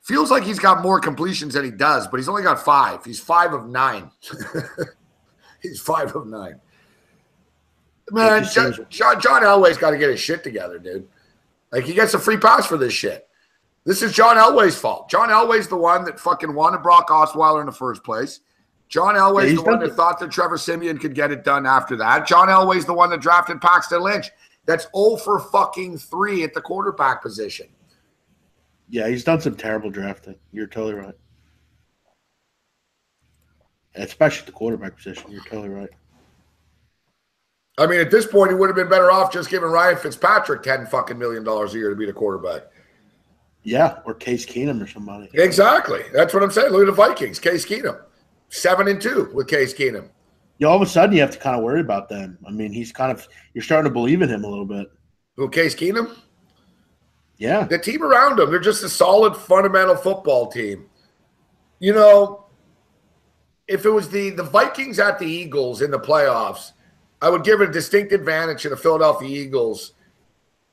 Feels like he's got more completions than he does, but he's only got 5. He's 5 of 9. He's 5 of 9. Man, John Elway's got to get his shit together, dude. Like, he gets a free pass for this shit. This is John Elway's fault. John Elway's the one that fucking wanted Brock Osweiler in the first place. John Elway's the one that thought that Trevor Siemian could get it done after that. John Elway's the one that drafted Paxton Lynch. That's 0 for fucking 3 at the quarterback position. Yeah, he's done some terrible drafting. You're totally right. Especially the quarterback position. You're totally right. I mean, at this point, he would have been better off just giving Ryan Fitzpatrick $10 million a year to be the quarterback. Yeah, or Case Keenum or somebody. Exactly. That's what I'm saying. Look at the Vikings. Case Keenum. 7-2 with Case Keenum. Yeah, all of a sudden you have to kind of worry about them. I mean, you're starting to believe in him a little bit. Who, Case Keenum? Yeah. The team around him, they're just a solid, fundamental football team. You know, if it was the Vikings at the Eagles in the playoffs, I would give it a distinct advantage to the Philadelphia Eagles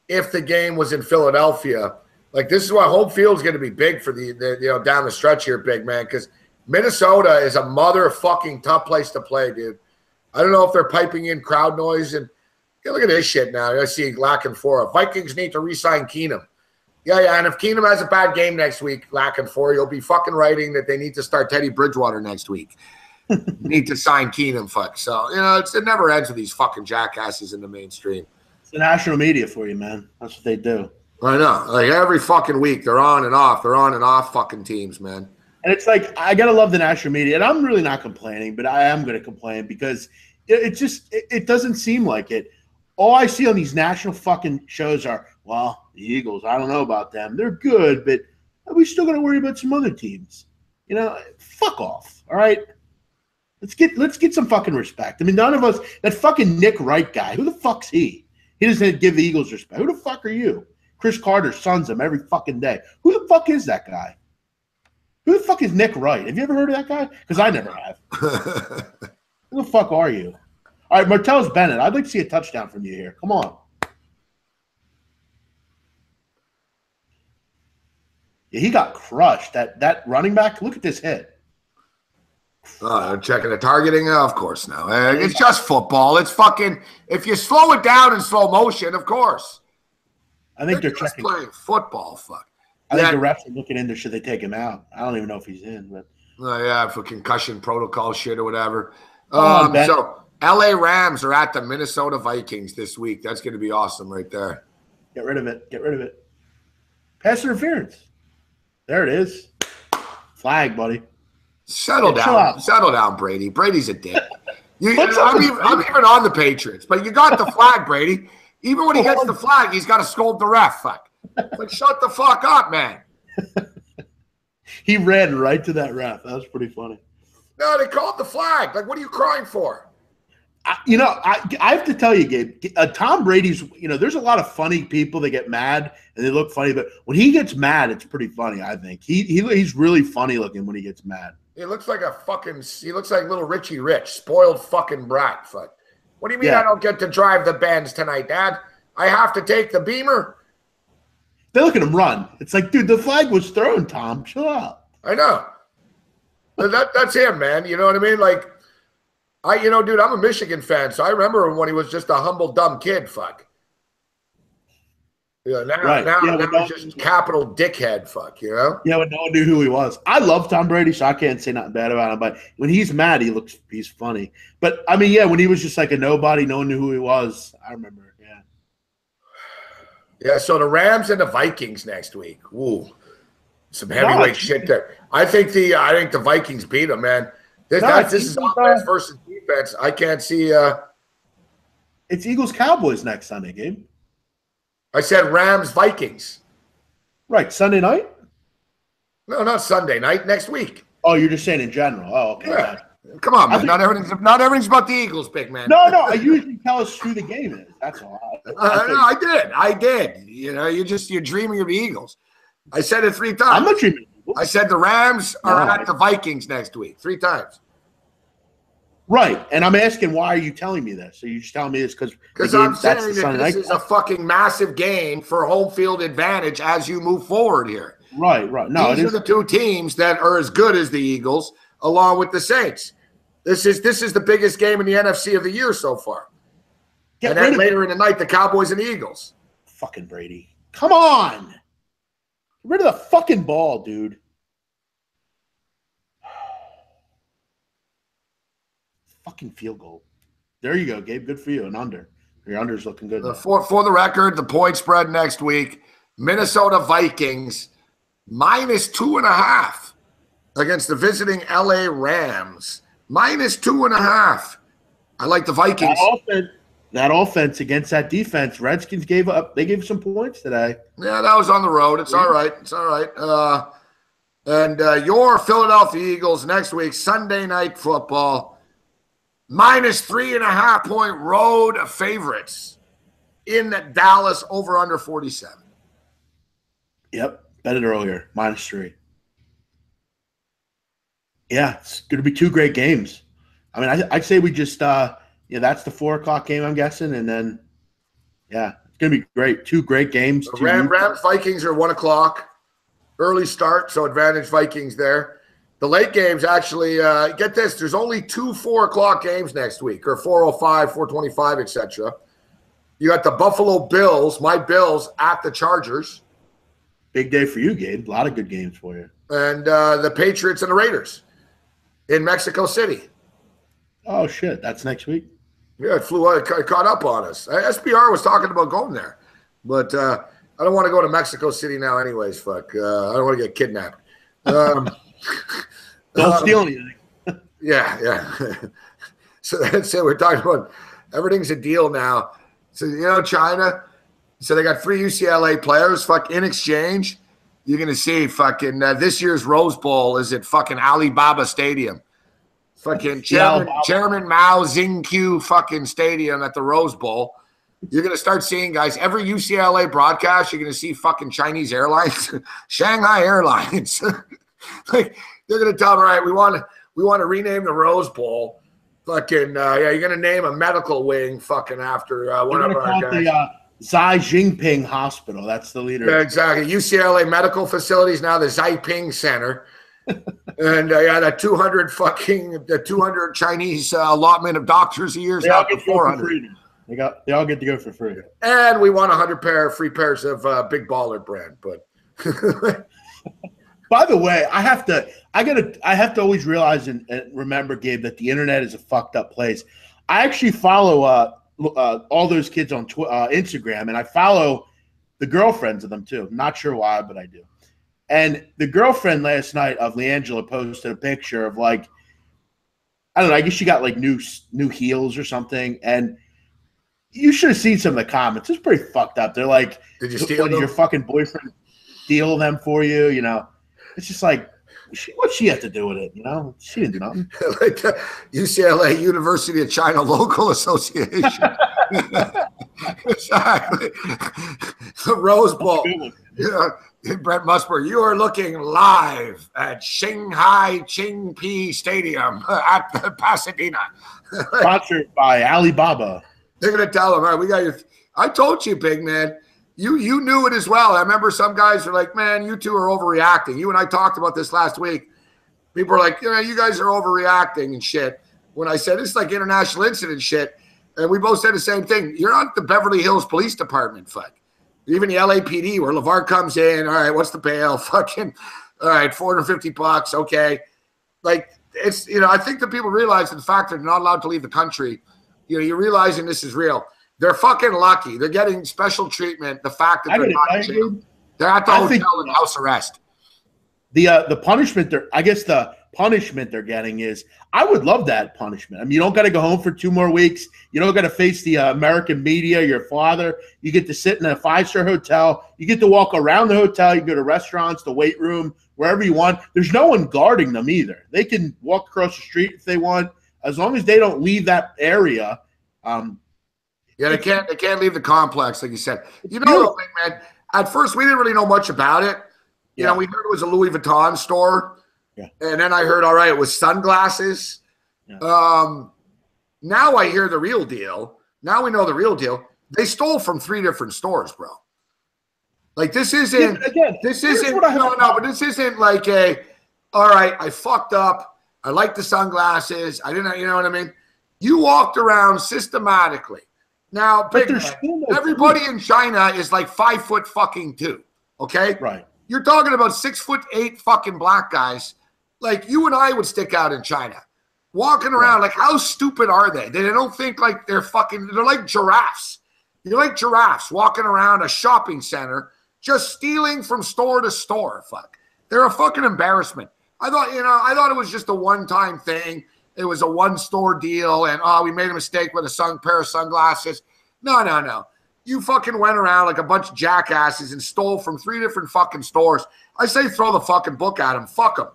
if the game was in Philadelphia. Like, this is why home field is going to be big for the down the stretch here, big man, because Minnesota is a motherfucking tough place to play, dude. I don't know if they're piping in crowd noise. And look at this shit now. I see Lackenfora. Vikings need to re-sign Keenum. Yeah, and if Keenum has a bad game next week, Lackenfora, you'll be fucking writing that they need to start Teddy Bridgewater next week. Need to sign Keenum, fuck. So, it never ends with these fucking jackasses in the mainstream. It's the national media for you, man. That's what they do. I know. Like, every fucking week, they're on and off. They're on and off fucking teams, man. And it's like, I got to love the national media. And I'm really not complaining, but I am going to complain because it doesn't seem like it. All I see on these national fucking shows are, well, the Eagles, I don't know about them. They're good, but we still got to worry about some other teams. Fuck off, all right? Let's get some fucking respect. I mean, none of us – that fucking Nick Wright guy, who the fuck's he? He doesn't give the Eagles respect. Who the fuck are you? Chris Carter sons him every fucking day. Who the fuck is that guy? Who the fuck is Nick Wright? Have you ever heard of that guy? Because I never have. Who the fuck are you? All right, Martellus Bennett, I'd like to see a touchdown from you here. Come on. Yeah, he got crushed. That running back, look at this hit. Checking the targeting? Of course now. It's just football. It's fucking – if you slow it down in slow motion, of course. I think they're just checking. Playing football, fuck. I think the refs are looking into should they take him out. I don't even know if he's in. But for concussion protocol shit or whatever. So LA Rams are at the Minnesota Vikings this week. That's going to be awesome right there. Get rid of it. Pass interference. There it is. Flag, buddy. Settle down, Brady. Brady's a dick. I'm even on the Patriots, but you got the flag, Brady. Even when he gets the flag, he's got to scold the ref. Fuck. Like, shut the fuck up, man. He ran right to that ref. That was pretty funny. No, they called the flag. Like, what are you crying for? I have to tell you, Gabe, Tom Brady's, there's a lot of funny people that get mad and they look funny, but when he gets mad, it's pretty funny, I think. He's really funny looking when he gets mad. He looks like little Richie Rich, spoiled fucking brat. Fuck. What do you mean I don't get to drive the Benz tonight, Dad? I have to take the Beamer? They look at him run. It's like, dude, the flag was thrown, Tom. Chill out. I know. That's him, man. You know what I mean? Like, dude, I'm a Michigan fan, so I remember when he was just a humble, dumb kid. Fuck. Now he's just capital dickhead. Fuck, Yeah, when no one knew who he was. I love Tom Brady, so I can't say nothing bad about him. But when he's mad, he's funny. But I mean, when he was just like a nobody, no one knew who he was. I remember. Yeah, so the Rams and the Vikings next week. Ooh, some heavyweight shit there. I think the Vikings beat them, man. This is offense versus defense. I can't see. It's Eagles Cowboys next Sunday, Gabe. I said Rams Vikings. Right, Sunday night? No, not Sunday night. Next week. Oh, you're just saying in general. Oh, okay. Yeah. Come on, man. Not everything's about the Eagles, big man. No. I usually tell us who the game is. That's all. I did. You're dreaming of the Eagles. I said it 3 times. I'm not dreaming of I said the Rams are at the Vikings next week 3 times. Right, and I'm asking, why are you telling me this? So you just telling me this because I'm saying that this is a fucking massive game for home field advantage as you move forward here. Right. No, these are the 2 teams that are as good as the Eagles, along with the Saints. This is the biggest game in the NFC of the year so far. And then later in the night, the Cowboys and the Eagles. Fucking Brady, come on, get rid of the fucking ball, dude. Fucking field goal. There you go, Gabe. Good for you. An under. Your under's looking good. For the record, the point spread next week, Minnesota Vikings -2.5 against the visiting LA Rams. -2.5. I like the Vikings. That offense against that defense, Redskins gave up. They gave some points today. Yeah, that was on the road. It's all right. It's all right. And your Philadelphia Eagles next week, Sunday Night Football. -3.5 point road favorites in Dallas, over under 47. Yep, bet it earlier. -3. Yeah, it's going to be 2 great games. I mean, I'd say we just that's the 4 o'clock game, I'm guessing, and then it's going to be great. 2 great games. Rams Vikings are 1 o'clock, early start, so advantage Vikings there. The late games actually, get this, there's only 2 4 o'clock games next week, or 4:05, 4:25, etc. You got the Buffalo Bills, my Bills, at the Chargers. Big day for you, Gabe. A lot of good games for you. And the Patriots and the Raiders in Mexico City. Oh, shit. That's next week? Yeah, it caught up on us. SBR was talking about going there. But I don't want to go to Mexico City now anyways. Fuck. I don't want to get kidnapped. Don't steal anything. Yeah. So that's it. We're talking about everything's a deal now. So, China. So they got 3 UCLA players. In exchange, you're going to see this year's Rose Bowl is at fucking Alibaba Stadium. Chairman Mao Zedong stadium at the Rose Bowl. You're going to start seeing, guys, every UCLA broadcast, you're going to see fucking Chinese Airlines, Shanghai Airlines. They're going to tell them, all right, we want to rename the Rose Bowl. You're going to name a medical wing after one of our guys. The Xi Jinping Hospital. That's the leader. Yeah, exactly. UCLA Medical Facilities, now the Xi Ping Center. And that 200 Chinese allotment of doctors a year is now 400. They all get to go for free. And we want 100 free pairs of Big Baller brand. But by the way, I have to always realize and remember, Gabe, that the internet is a fucked up place. I actually follow all those kids on Instagram, and I follow the girlfriends of them too. Not sure why, but I do. And the girlfriend last night of LeAngela posted a picture of I don't know, I guess she got new heels or something. And you should have seen some of the comments. It's pretty fucked up. They're like, did you steal them? Did your fucking boyfriend steal them for you? It's just what's she have to do with it? She didn't do nothing. UCLA University of China Local Association. Exactly. The Rose Bowl. Brett Musburg, you are looking live at Shanghai Qingpi Stadium at Pasadena. Sponsored by Alibaba. They're going to tell them, all right, we got your – I told you, big man. You knew it as well. I remember some guys were like, man, you two are overreacting. You and I talked about this last week. People are like, you guys are overreacting and shit. When I said it's like international incident shit, and we both said the same thing. You're not the Beverly Hills Police Department, fuck. Even the LAPD, where LeVar comes in, all right, what's the bail? Fucking, all right, $450, okay. It's, I think that people realize the fact that they're not allowed to leave the country, you're realizing this is real. They're fucking lucky. They're getting special treatment. The fact that they're not in jail. They're at the hotel in house arrest. The punishment the punishment they're getting is, I would love that punishment. I mean, you don't got to go home for 2 more weeks. You don't got to face the American media, your father. You get to sit in a 5-star hotel. You get to walk around the hotel. You go to restaurants, the weight room, wherever you want. There's no one guarding them either. They can walk across the street if they want, as long as they don't leave that area. Yeah, they can't leave the complex, like you said. Man, at first we didn't really know much about it. You know, we heard it was a Louis Vuitton store. Yeah. And then I heard, all right, it was sunglasses. Yeah. Now I hear the real deal. Now we know the real deal. They stole from 3 different stores, bro. Like this isn't, but this isn't like all right, I fucked up. I like the sunglasses. I didn't, you know what I mean? You walked around systematically. Now, big man, everybody in China is like 5 foot fucking 2. Okay? Right. You're talking about 6'8" fucking black guys. Like you and I would stick out in China. Walking around, like how stupid are they? They don't think like they're like giraffes. You're like giraffes walking around a shopping center, just stealing from store to store. Fuck. They're a fucking embarrassment. I thought it was just a one-time thing. It was a one-store deal, and we made a mistake with a pair of sunglasses. No. You fucking went around like a bunch of jackasses and stole from 3 different fucking stores. I say throw the fucking book at them. Fuck them.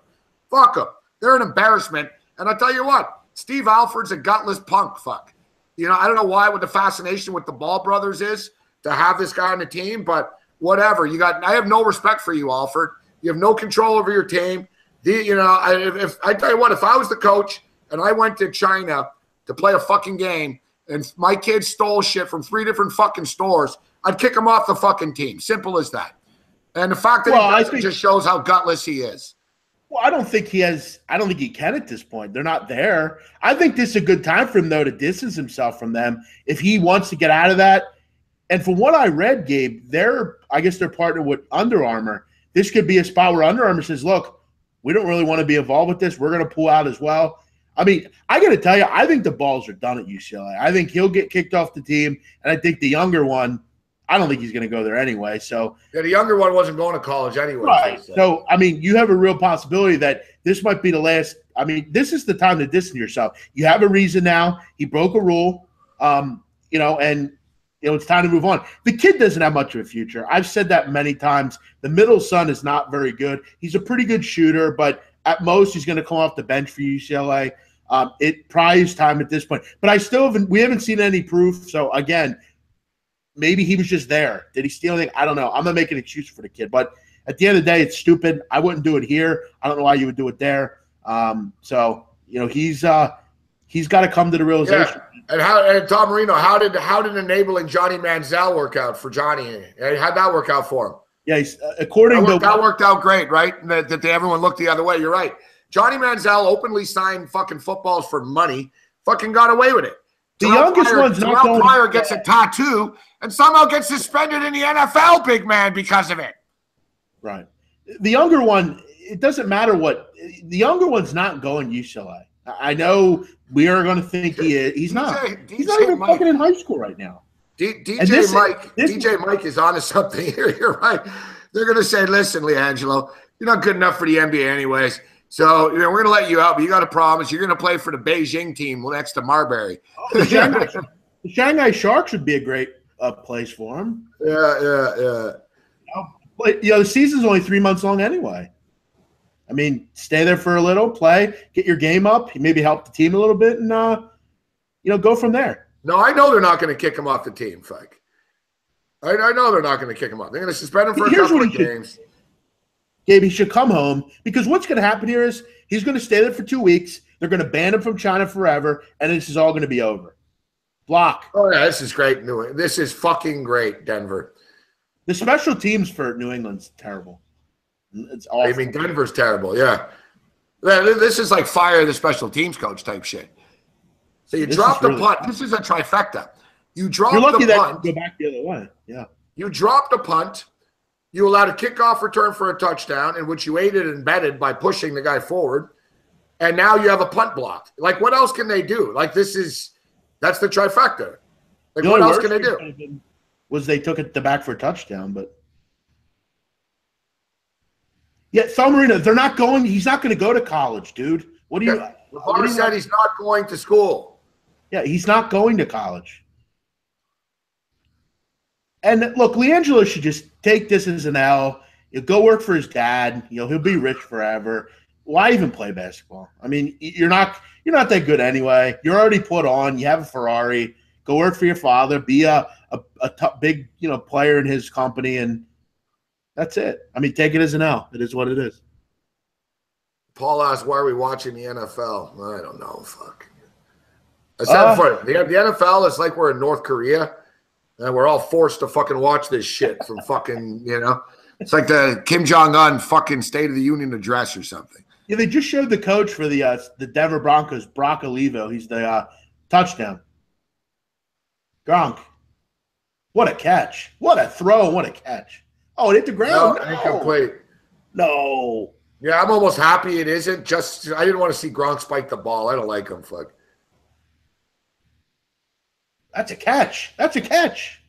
Fuck them. They're an embarrassment. And I'll tell you what, Steve Alford's a gutless punk. Fuck. You know, I don't know what the fascination with the Ball brothers is to have this guy on the team, but whatever. I have no respect for you, Alford. You have no control over your team. If I tell you what, if I was the coach and I went to China to play a fucking game and my kids stole shit from 3 different fucking stores, I'd kick him off the fucking team. Simple as that. And the fact that he just shows how gutless he is. Well, I don't think he can at this point. They're not there. I think this is a good time for him, though, to distance himself from them if he wants to get out of that. And from what I read, Gabe, I guess they're partnered with Under Armour. This could be a spot where Under Armour says, look, we don't really want to be involved with this. We're going to pull out as well. I mean, I got to tell you, I think the Balls are done at UCLA. I think he'll get kicked off the team, and I think the younger one, I don't think he's going to go there anyway. So the younger one wasn't going to college anyway. Right. So, I mean, you have a real possibility that this might be the last. I mean, this is the time to distance yourself. You have a reason now. He broke a rule, and it's time to move on. The kid doesn't have much of a future. I've said that many times. The middle son is not very good. He's a pretty good shooter, but at most he's going to come off the bench for UCLA. It probably is time at this point. But we haven't seen any proof. So, again, maybe he was just there. Did he steal anything? I don't know. I'm not making an excuse for the kid. But at the end of the day, it's stupid. I wouldn't do it here. I don't know why you would do it there. He's got to come to the realization. Yeah. And Tom Marino, how did enabling Johnny Manziel work out for Johnny? How'd that work out for him? Yeah, that worked out great, right? That everyone looked the other way. You're right. Johnny Manziel openly signed fucking footballs for money. Fucking got away with it. The youngest one's not going. Pryor gets a tattoo and somehow gets suspended in the NFL, big man, because of it. Right. The younger one, it doesn't matter what. The younger one's not going UCLA. I know we are going to think he is. He's not. He's not even fucking in high school right now. DJ Mike is onto something here. You're right. They're going to say, listen, LiAngelo, you're not good enough for the NBA anyways. So, we're going to let you out, but you got to promise you're going to play for the Beijing team next to Marbury. The Shanghai Sharks would be a great place for him. Yeah. But, the season's only 3 months long anyway. I mean, stay there for a little, play, get your game up, maybe help the team a little bit, and, go from there. No, I know they're not going to kick him off the team, Fike. I know they're not going to kick him off. They're going to suspend him for a couple of games. Gabe, he should come home because what's going to happen here is he's going to stay there for 2 weeks. They're going to ban him from China forever, and this is all going to be over. Block. Oh, yeah, this is great. This is fucking great, Denver. The special teams for New England's terrible. It's awful. I mean, Denver's terrible, yeah. This is like fire the special teams coach type shit. So you drop the punt. This is a trifecta. You drop the punt. You're lucky that you go back the other way. Yeah. You drop the punt. You allowed a kickoff return for a touchdown, in which you aided and abetted by pushing the guy forward. And now you have a punt blocked. Like, what else can they do? Like, that's the trifecta. Like, what else can they do? Was they took it back for a touchdown, but. Yeah, Tom Marino, he's not going to go to college, dude. What do you. LeVar said he's not going to school. Yeah, he's not going to college. And look, LiAngelo should just take this as an L. He'll go work for his dad. He'll be rich forever. Why even play basketball? I mean, you're not that good anyway. You're already put on. You have a Ferrari. Go work for your father. Be a big player in his company, and That's it. I mean, take it as an L. It is what it is. Paul asked, why are we watching the NFL? I don't know. Fuck. I said before, the NFL is like we're in North Korea, and we're all forced to fucking watch this shit from fucking, It's like the Kim Jong-un fucking State of the Union address or something. Yeah, they just showed the coach for the Denver Broncos, Brock Olivo. He's the touchdown. Gronk. What a catch. What a throw. What a catch. Oh, it hit the ground. No, incomplete. No. Yeah, I'm almost happy it isn't. I didn't want to see Gronk spike the ball. I don't like him. Fuck. That's a catch. That's a catch.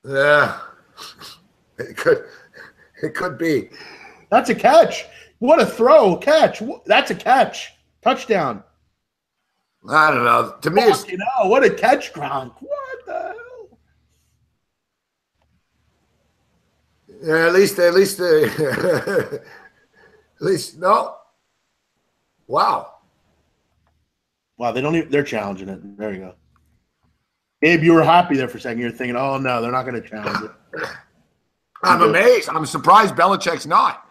Yeah. It could be. That's a catch. What a throw. Catch. That's a catch. Touchdown. I don't know. To me, it's what a catch, Gronk. What the hell? Yeah, at least no. Wow. Wow, they're challenging it. There you go. Gabe, you were happy there for a second. You're thinking, oh no, they're not going to challenge it. I'm amazed. I'm surprised Belichick's not.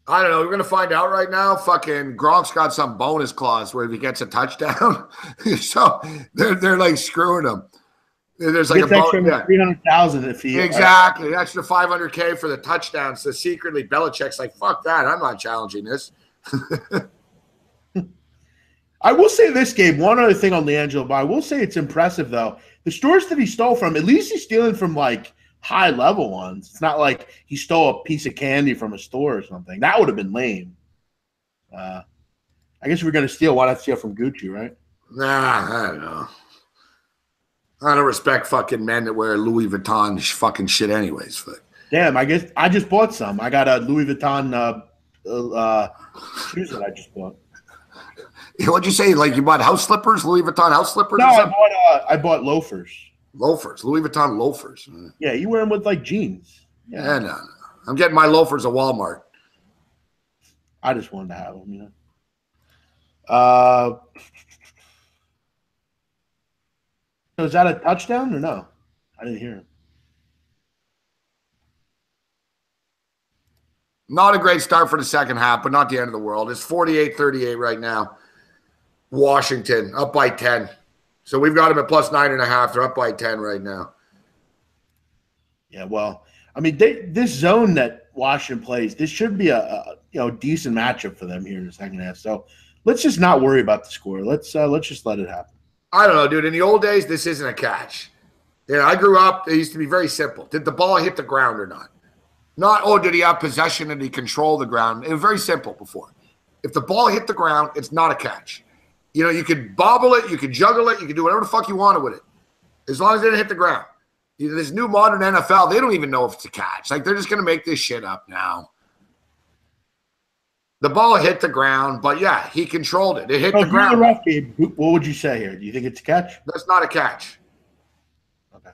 I don't know. We're going to find out right now. Fucking Gronk's got some bonus clause where if he gets a touchdown, so they're like screwing him. There's like a bonus, 300,000 if he exactly extra $500K for the touchdown. So secretly, Belichick's like, fuck that. I'm not challenging this. I will say this, Gabe. One other thing on LiAngelo Ball. I will say it's impressive though. The stores that he stole from, at least he's stealing from like high level ones. It's not like he stole a piece of candy from a store or something. That would have been lame. I guess if we're going to steal, why not steal from Gucci, right? Nah, I don't know. I don't respect fucking men that wear Louis Vuitton fucking shit anyways. Fuck. Damn, I guess I just bought some. I got a Louis Vuitton shoes that I just bought. What'd you say? Like you bought house slippers, Louis Vuitton house slippers? No, I bought loafers. Loafers, Louis Vuitton loafers. Yeah, you wear them with like jeans. Yeah, no. I'm getting my loafers at Walmart. I just wanted to have them, So is that a touchdown or no? I didn't hear him. Not a great start for the second half, but not the end of the world. It's 48-38 right now. Washington up by 10. So we've got them at plus 9.5. They're up by 10 right now. Yeah, well, I mean, this zone that Washington plays, this should be a decent matchup for them here in the second half. So let's just not worry about the score. Let's just let it happen. I don't know, dude. In the old days, this isn't a catch. I grew up. It used to be very simple. Did the ball hit the ground or not? Not, did he have possession and he control the ground? It was very simple before. If the ball hit the ground, it's not a catch. You could bobble it, you could juggle it, you could do whatever the fuck you wanted with it. As long as it didn't hit the ground. This new modern NFL, they don't even know if it's a catch. Like, they're just going to make this shit up now. The ball hit the ground, but yeah, he controlled it. It hit the ground. The ref, Gabe, what would you say here? Do you think it's a catch? That's not a catch. Okay.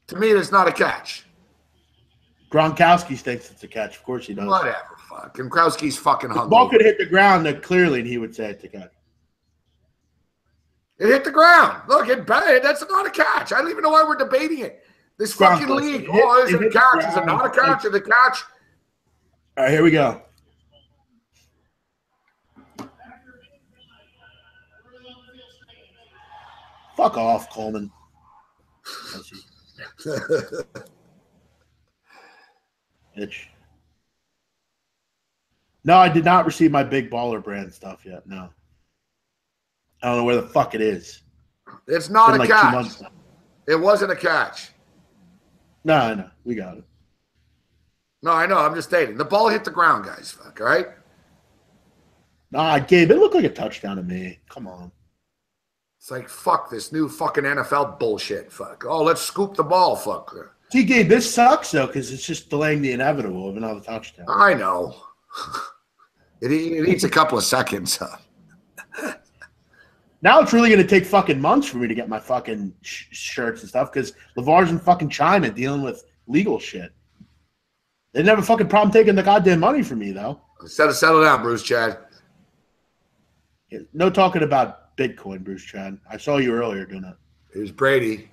To me, it's not a catch. Gronkowski thinks it's a catch. Of course he does. Whatever, fuck. And Gronkowski's fucking hung. The ball could hit the ground clearly, and he would say it's a catch. It hit the ground. Look, that's not a catch. I don't even know why we're debating it. This fucking league. Is it a catch? Is it not a catch? Is it a catch? All right, here we go. Fuck off, Coleman. Bitch. No, I did not receive my big baller brand stuff yet. No. I don't know where the fuck it is. It's not a catch. It wasn't a catch. No, we got it. No, I know. I'm just stating. The ball hit the ground, guys. Fuck, all right? Nah, Gabe, it looked like a touchdown to me. Come on. It's like, fuck this new fucking NFL bullshit. Fuck. Oh, let's scoop the ball. Fuck. See, Gabe, this sucks, though, because it's just delaying the inevitable of another touchdown. I know. It needs a couple of seconds. Now it's really going to take fucking months for me to get my fucking shirts and stuff because LeVar's in fucking China dealing with legal shit. They didn't have a fucking problem taking the goddamn money from me, though. Settle down, Bruce Chad. No talking about Bitcoin, Bruce Chad. I saw you earlier doing that. Here's Brady.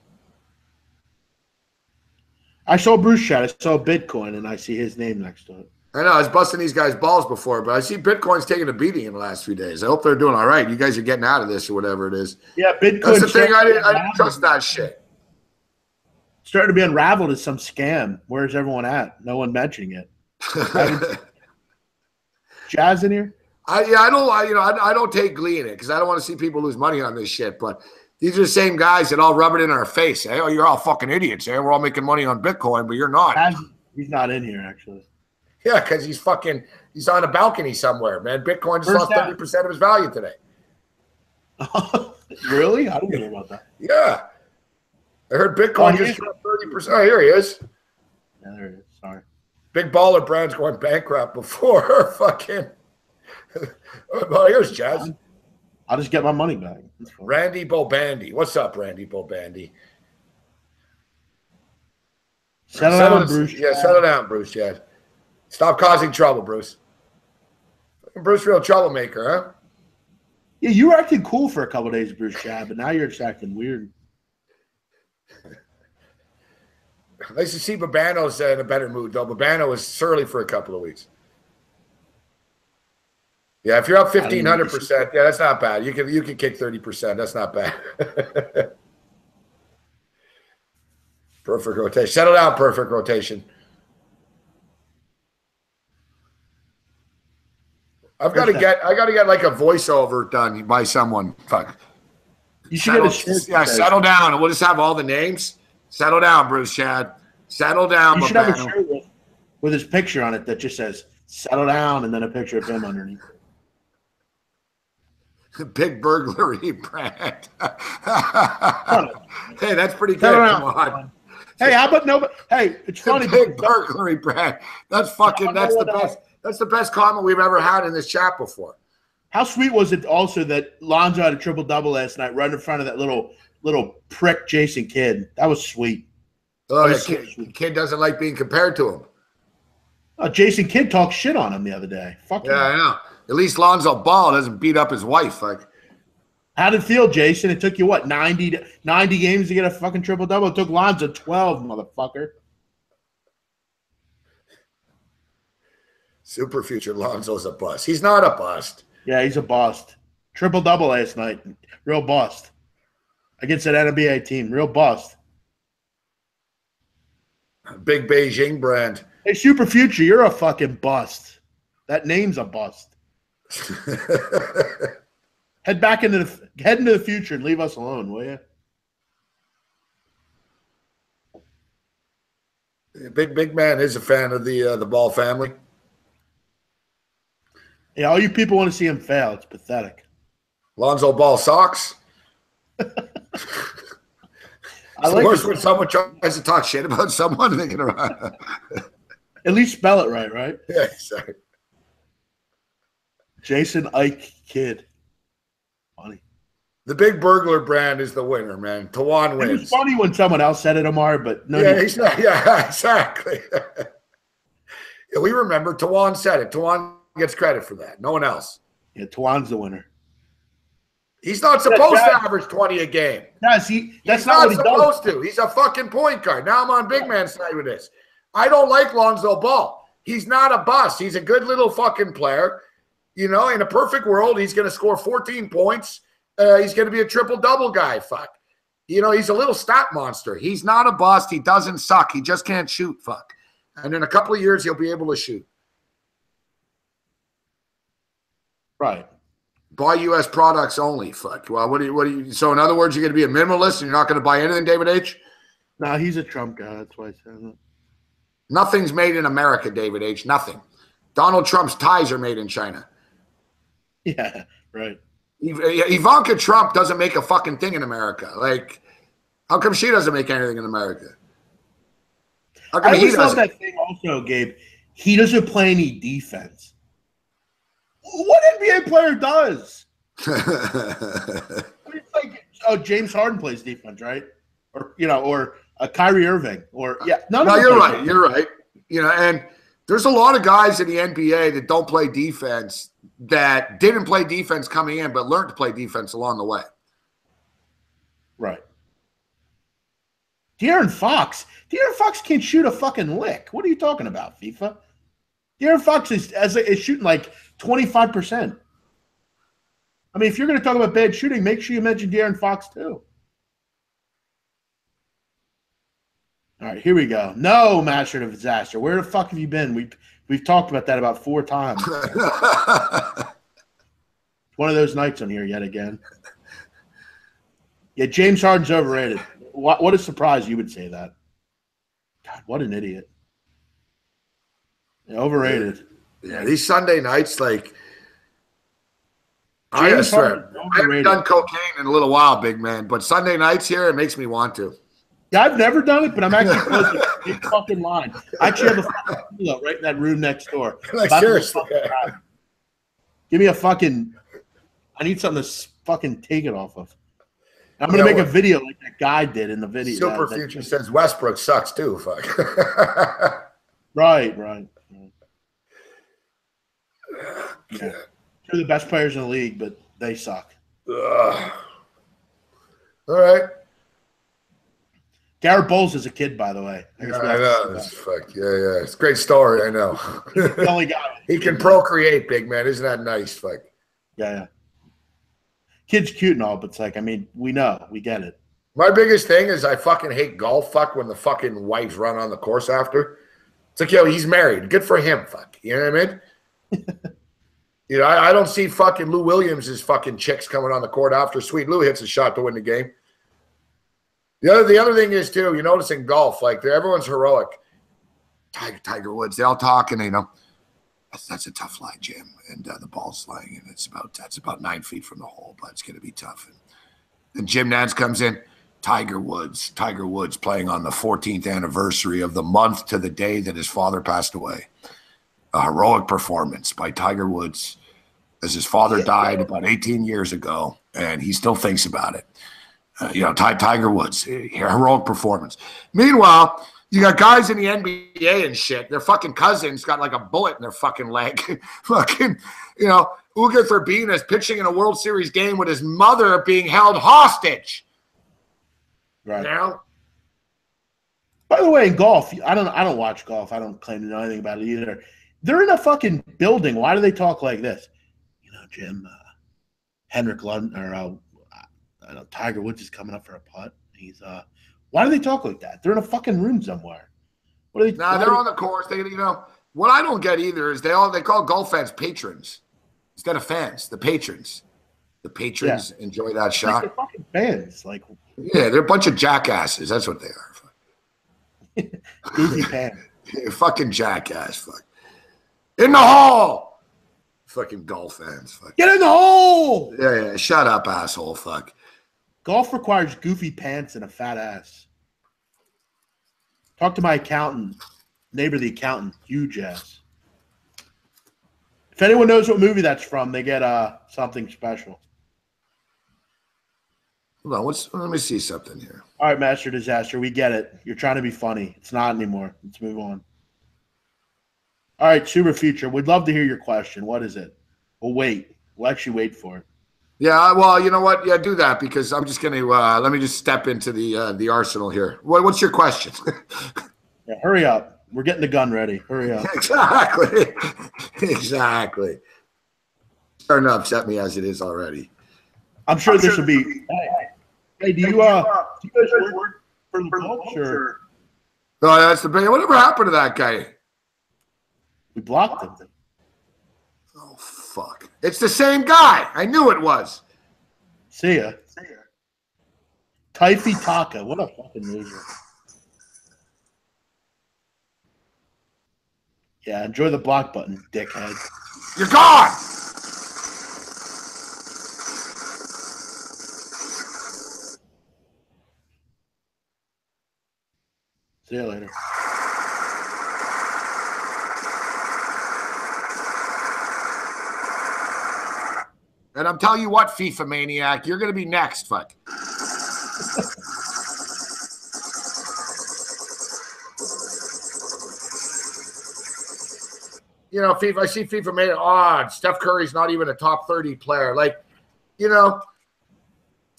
I saw Bruce chat. I saw Bitcoin, and I see his name next to it. I know I was busting these guys' balls before, but I see Bitcoin's taking a beating in the last few days. I hope they're doing all right. You guys are getting out of this or whatever it is. Yeah, Bitcoin. That's the thing. I didn't trust that shit. Starting to be unraveled as some scam. Where's everyone at? No one mentioning it. Jazz in here? I don't take glee in it because I don't want to see people lose money on this shit. But these are the same guys that all rub it in our face. Eh? Oh, you're all fucking idiots. Eh? We're all making money on Bitcoin, but you're not. He's not in here, actually. Yeah, because he's on a balcony somewhere, man. Bitcoin just lost 30% of his value today. Really? I don't know about that. Yeah. I heard Bitcoin just dropped 30%. Oh, here he is. Yeah, there he is. Sorry. Big baller brands going bankrupt before fucking. Oh, here's Jazz. I'll just get my money back. Randy Bobandy. What's up, Randy Bobandy? Settle down, Bruce. Yeah, settle down, Bruce, Jazz. Stop causing trouble, Bruce. Bruce, real troublemaker, huh? Yeah, you were acting cool for a couple of days, Bruce Chad, but now you're just acting weird. Nice to see Babano's in a better mood, though. Babano was surly for a couple of weeks. Yeah, if you're up 1,500%, yeah, that's not bad. You can kick 30%. That's not bad. Perfect rotation. Settle down, perfect rotation. I got to get like a voiceover done by someone. Fuck. You should get a shirt. Yeah, settle down, and we'll just have all the names. Settle down, Bruce Chad. Settle down. You should have a shirt with his picture on it that just says "settle down" and then a picture of him underneath. Big burglary, Brad. Hey, that's pretty good. Come on. Hey, how about no? Hey, it's funny. Big burglary, Brad. That's fucking. That's the best. That's the best comment we've ever had in this chat before. How sweet was it also that Lonzo had a triple-double last night right in front of that little prick Jason Kidd? That was sweet. Oh, yeah, Kidd doesn't like being compared to him. Oh, Jason Kidd talked shit on him the other day. Fuck yeah, I know. At least Lonzo Ball doesn't beat up his wife. Like, how did it feel, Jason? It took you, what, 90 games to get a fucking triple-double? It took Lonzo 12, motherfucker. Super future Lonzo's a bust. He's not a bust. Yeah, he's a bust. Triple-double last night. Real bust. Against an NBA team. Real bust. Big Beijing brand. Hey, Super Future, you're a fucking bust. That name's a bust. Head into the future and leave us alone, will you? Big man is a fan of the Ball family. Yeah, all you people want to see him fail. It's pathetic. Lonzo Ball socks. It's the worst when someone tries to talk shit about someone. At least spell it right? Yeah, sorry. Jason Ike Kidd. Funny. The big burglar brand is the winner, man. Tawan wins. It was funny when someone else said it, Amar, but no. Yeah, yeah, exactly. Yeah, we remember Tawan said it. Tawan gets credit for that. No one else. Yeah, Tawan's the winner. He's not supposed to average 20 a game. That's not what he supposed to. He's a fucking point guard. Now I'm on big man side with this. I don't like Lonzo Ball. He's not a bust. He's a good little fucking player. You know, in a perfect world, he's going to score 14 points. He's going to be a triple-double guy. Fuck. You know, he's a little stat monster. He's not a bust. He doesn't suck. He just can't shoot. Fuck. And in a couple of years, he'll be able to shoot. Right. Buy U.S. products only. Fuck. Well, what do you? So, in other words, you're going to be a minimalist and you're not going to buy anything, David H? No, he's a Trump guy. That's why I said that. Nothing's made in America, David H. Nothing. Donald Trump's ties are made in China. Yeah, right. Ivanka Trump doesn't make a fucking thing in America. Like, how come she doesn't make anything in America? How come he doesn't? That thing also, Gabe. He doesn't play any defense. What NBA player does? It's like, James Harden plays defense, right? Or Kyrie Irving, or No, you're right. You're right. You know, and there's a lot of guys in the NBA that don't play defense, that didn't play defense coming in, but learned to play defense along the way. Right. De'Aaron Fox. De'Aaron Fox can't shoot a fucking lick. What are you talking about, FIFA? De'Aaron Fox is shooting like 25%. I mean, if you're going to talk about bad shooting, make sure you mention De'Aaron Fox too. All right, here we go. No, Master of Disaster. Where the fuck have you been? We've talked about that about 4 times. One of those nights on here yet again. Yeah, James Harden's overrated. What a surprise you would say that. God, what an idiot. Yeah, overrated. Yeah, these Sunday nights, like, I swear, I haven't done cocaine in a little while, big man, but Sunday nights here, it makes me want to. Yeah, I've never done it, but I'm actually close to a big fucking line. I actually have a fucking kilo right in that room next door. Like, seriously. Give me a fucking – I need something to fucking take it off of. I'm going to make a video like that guy did in the video. Super Future says Westbrook sucks too. Fuck. Right. Yeah. They're the best players in the league, but they suck. All right. Garrett Bowles is a kid, by the way. I know. Fuck. Yeah. It's a great story. I know. The only guy. He can procreate, big man. Isn't that nice? Fuck. Yeah. Kid's cute and all, but it's like, I mean, we know. We get it. My biggest thing is I fucking hate golf. Fuck when the fucking wives run on the course after. It's like, yo, he's married. Good for him. Fuck. You know what I mean? You know, I don't see fucking Lou Williams' fucking chicks coming on the court after Sweet Lou hits a shot to win the game. The other thing is, too, you notice in golf, like, everyone's heroic. Tiger Woods, they all talk, and, you know, that's a tough lie, Jim. And the ball's flying, and that's about 9 feet from the hole, but it's going to be tough. And Jim Nantz comes in, Tiger Woods playing on the 14th anniversary of the month to the day that his father passed away. A heroic performance by Tiger Woods as his father died about 18 years ago, and he still thinks about it. You know, Tiger Woods, heroic performance. Meanwhile, you got guys in the NBA and shit. Their fucking cousins got like a bullet in their fucking leg. Fucking, you know, Uga Urbina pitching in a World Series game with his mother being held hostage. Right. You know? By the way, in golf, I don't watch golf. I don't claim to know anything about it either. They're in a fucking building. Why do they talk like this? You know, Jim, Henrik Lund or I know Tiger Woods is coming up for a putt. He's why do they talk like that? They're in a fucking room somewhere. What are they? They're on the course. They, you know, what I don't get either is they call golf fans patrons instead of fans. The patrons enjoy that shot. Like they're fucking fans. Like, yeah, they're a bunch of jackasses. That's what they are. Goofy pants. You're fucking jackass. Fuck. In the hole. Fucking golf fans. Fuck. Get in the hole. Yeah. Shut up, asshole. Fuck. Golf requires goofy pants and a fat ass. Talk to my accountant, neighbor the accountant, huge ass. If anyone knows what movie that's from, they get something special. Hold on, let me see something here. All right, Master Disaster, we get it. You're trying to be funny. It's not anymore. Let's move on. All right, Super Future, we'd love to hear your question. What is it? We'll wait. We'll actually wait for it. Yeah, well, you know what? Yeah, do that because I'm just going to let me just step into the arsenal here. What's your question? Yeah, hurry up. We're getting the gun ready. Hurry up. Exactly. Starting to upset me as it is already. I'm sure this will be. Hey, do you guys work for the Bucks or? No, that's the big. Whatever happened to that guy? We blocked him. Oh fuck! It's the same guy. I knew it was. See ya. Taifi Taka. What a fucking loser. Yeah, enjoy the block button, dickhead. You're gone. See you later. And I'm telling you what, FIFA maniac, you're going to be next, fuck. You know, FIFA, I see FIFA made it odd. Steph Curry's not even a top 30 player. Like, you know,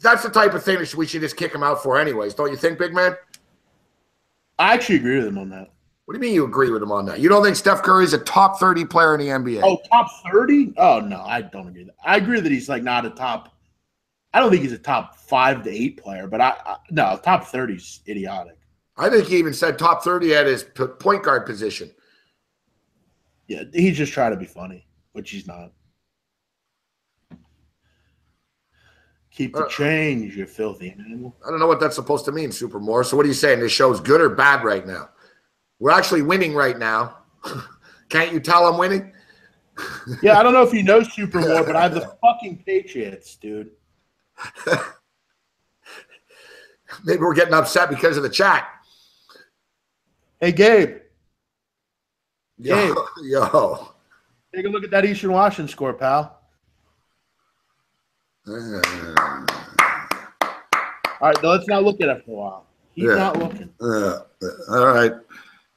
that's the type of thing that we should just kick him out for anyways. Don't you think, big man? I actually agree with him on that. What do you mean you agree with him on that? You don't think Steph Curry is a top 30 player in the NBA? Oh, top 30? Oh, no, I don't agree with that. I agree that he's like not a top – I don't think he's a top 5 to 8 player, but no, top 30 is idiotic. I think he even said top 30 at his point guard position. Yeah, he's just trying to be funny, which he's not. Keep the change, you filthy animal. I don't know what that's supposed to mean, Supermore. So what are you saying? This show's good or bad right now? We're actually winning right now. Can't you tell I'm winning? Yeah, I don't know if you know Supermore, but I have the fucking Patriots, dude. Maybe we're getting upset because of the chat. Hey, Gabe. Yo. Take a look at that Eastern Washington score, pal. All right, let's not look at it for a while. He's not looking. All right.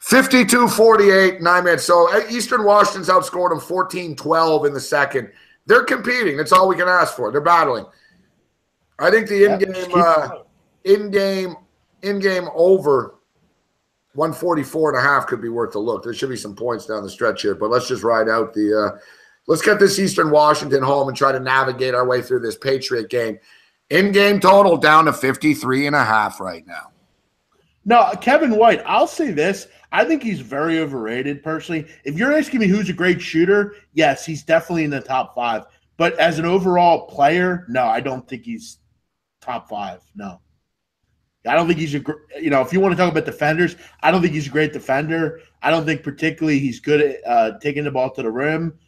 52-48, 9 minutes. So Eastern Washington's outscored them 14-12 in the second. They're competing. That's all we can ask for. They're battling. I think the in-game over 144.5 could be worth a look. There should be some points down the stretch here, but let's just ride out the let's get this Eastern Washington home and try to navigate our way through this Patriot game. In-game total down to 53.5 right now. No, Kevin White, I'll say this. I think he's very overrated, personally. If you're asking me who's a great shooter, yes, he's definitely in the top 5. But as an overall player, no, I don't think he's top 5. No. I don't think he's if you want to talk about defenders, I don't think he's a great defender. I don't think particularly he's good at taking the ball to the rim.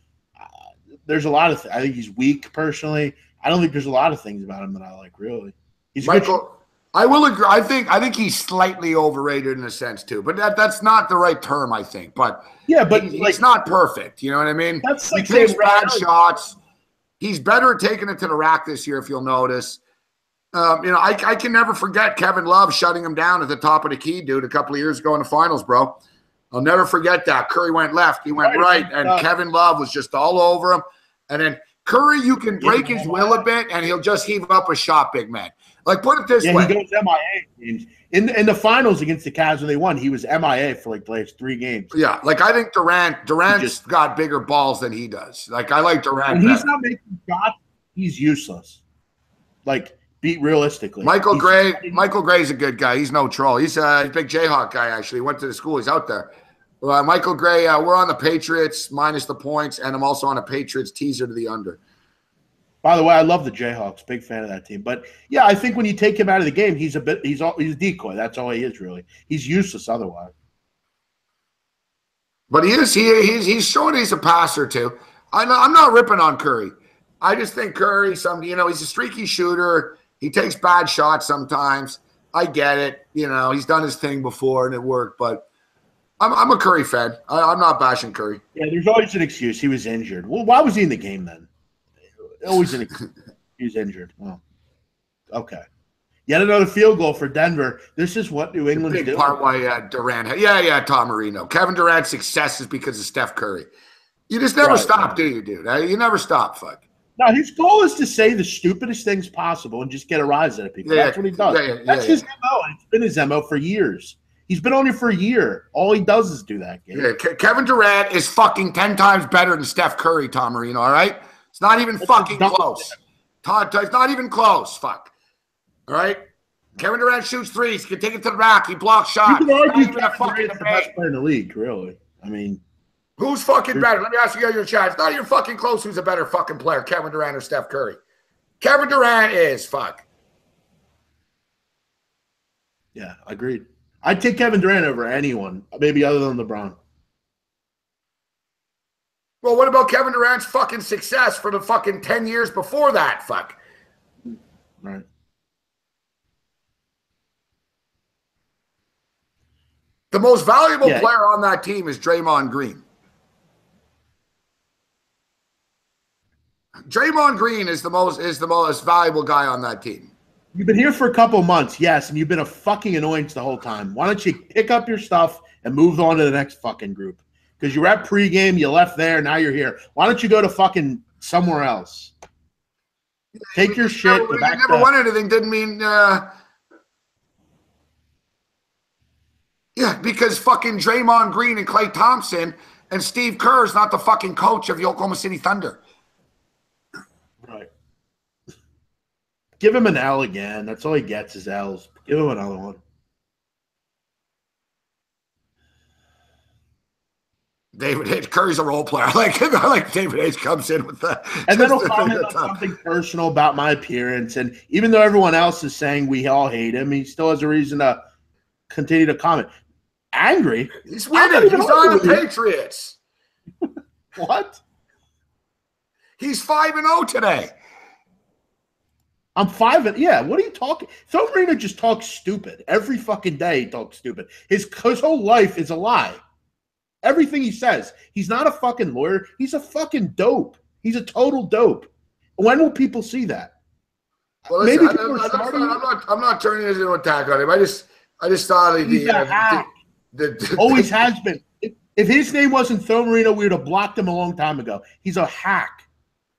There's a lot of I think he's weak, personally. I don't think there's a lot of things about him that I like, really. He's Michael, I will agree. I think he's slightly overrated in a sense too, but that's not the right term, I think. But yeah, but he's not perfect. You know what I mean? That's like he takes bad shots. He's better at taking it to the rack this year, if you'll notice. I can never forget Kevin Love shutting him down at the top of the key, dude, a couple of years ago in the finals, bro. I'll never forget that. Curry went left, he went right, and Kevin Love was just all over him. And then Curry, you can break his will a bit, and he'll just heave up a shot, big man. Like, put it this way. He goes MIA. In the finals against the Cavs when they won, he was MIA for like the last 3 games. Yeah, like I think Durant's got bigger balls than he does. Like, I like Durant. When he's not making shots, he's useless. Like, beat realistically. Michael Gray's a good guy. He's no troll. He's a big Jayhawk guy, actually. He went to the school. He's out there. Michael Gray, we're on the Patriots minus the points, and I'm also on a Patriots teaser to the under. By the way, I love the Jayhawks. Big fan of that team. But yeah, I think when you take him out of the game, he's a decoy. That's all he is, really. He's useless otherwise. But he's showing he's a passer too. I'm not ripping on Curry. I just think Curry, he's a streaky shooter. He takes bad shots sometimes. I get it. He's done his thing before and it worked. But I'm a Curry fan. I'm not bashing Curry. Yeah, there's always an excuse. He was injured. Well, why was he in the game then? Always he was injured. Oh, okay. Yet another field goal for Denver. This is what New England's doing. Big part why Durant. Yeah, Tom Marino. Kevin Durant's success is because of Steph Curry. You just never stop, do you, dude? You never stop, fuck. No, his goal is to say the stupidest things possible and just get a rise out of people. That's what he does. That's his MO, and it's been his MO for years. He's been on it for a year. All he does is do that. Gabe. Yeah, Kevin Durant is fucking 10 times better than Steph Curry, Tom Marino, all right? It's not even fucking close. It's not even close, fuck. All right? Kevin Durant shoots threes. He can take it to the rack. He blocks shots. You can argue Kevin Durant's the best player in the league, really. I mean. Who's fucking better? Let me ask you your chat. It's not even fucking close who's a better fucking player, Kevin Durant or Steph Curry. Kevin Durant is, fuck. Yeah, agreed. I'd take Kevin Durant over anyone, maybe other than LeBron. Well, what about Kevin Durant's fucking success for the fucking 10 years before that? Fuck. Right. The most valuable player on that team is Draymond Green. Draymond Green is the most valuable guy on that team. You've been here for a couple months, yes, and you've been a fucking annoyance the whole time. Why don't you pick up your stuff and move on to the next fucking group? Because you were at pregame, you left there, now you're here. Why don't you go to fucking somewhere else? Take your shit. You never won anything didn't mean Yeah, because fucking Draymond Green and Klay Thompson and Steve Kerr is not the fucking coach of the Oklahoma City Thunder. Right. Give him an L again. That's all he gets is L's. Give him another one. David H. Curry's a role player. I like David H. comes in with the and then he'll comment on something personal about my appearance. And even though everyone else is saying we all hate him, he still has a reason to continue to comment. Angry? He's winning. He's on the Patriots. What? He's 5-0 today. I'm 5. Yeah, what are you talking? Phil Marino just talks stupid. Every fucking day he talks stupid. His whole life is a lie. Everything he says. He's not a fucking lawyer. He's a fucking dope. He's a total dope. When will people see that? Well, listen, I'm not turning this into an attack on him. I just thought he's a hack. Always has been. If his name wasn't Phil Marino, we would have blocked him a long time ago. He's a hack.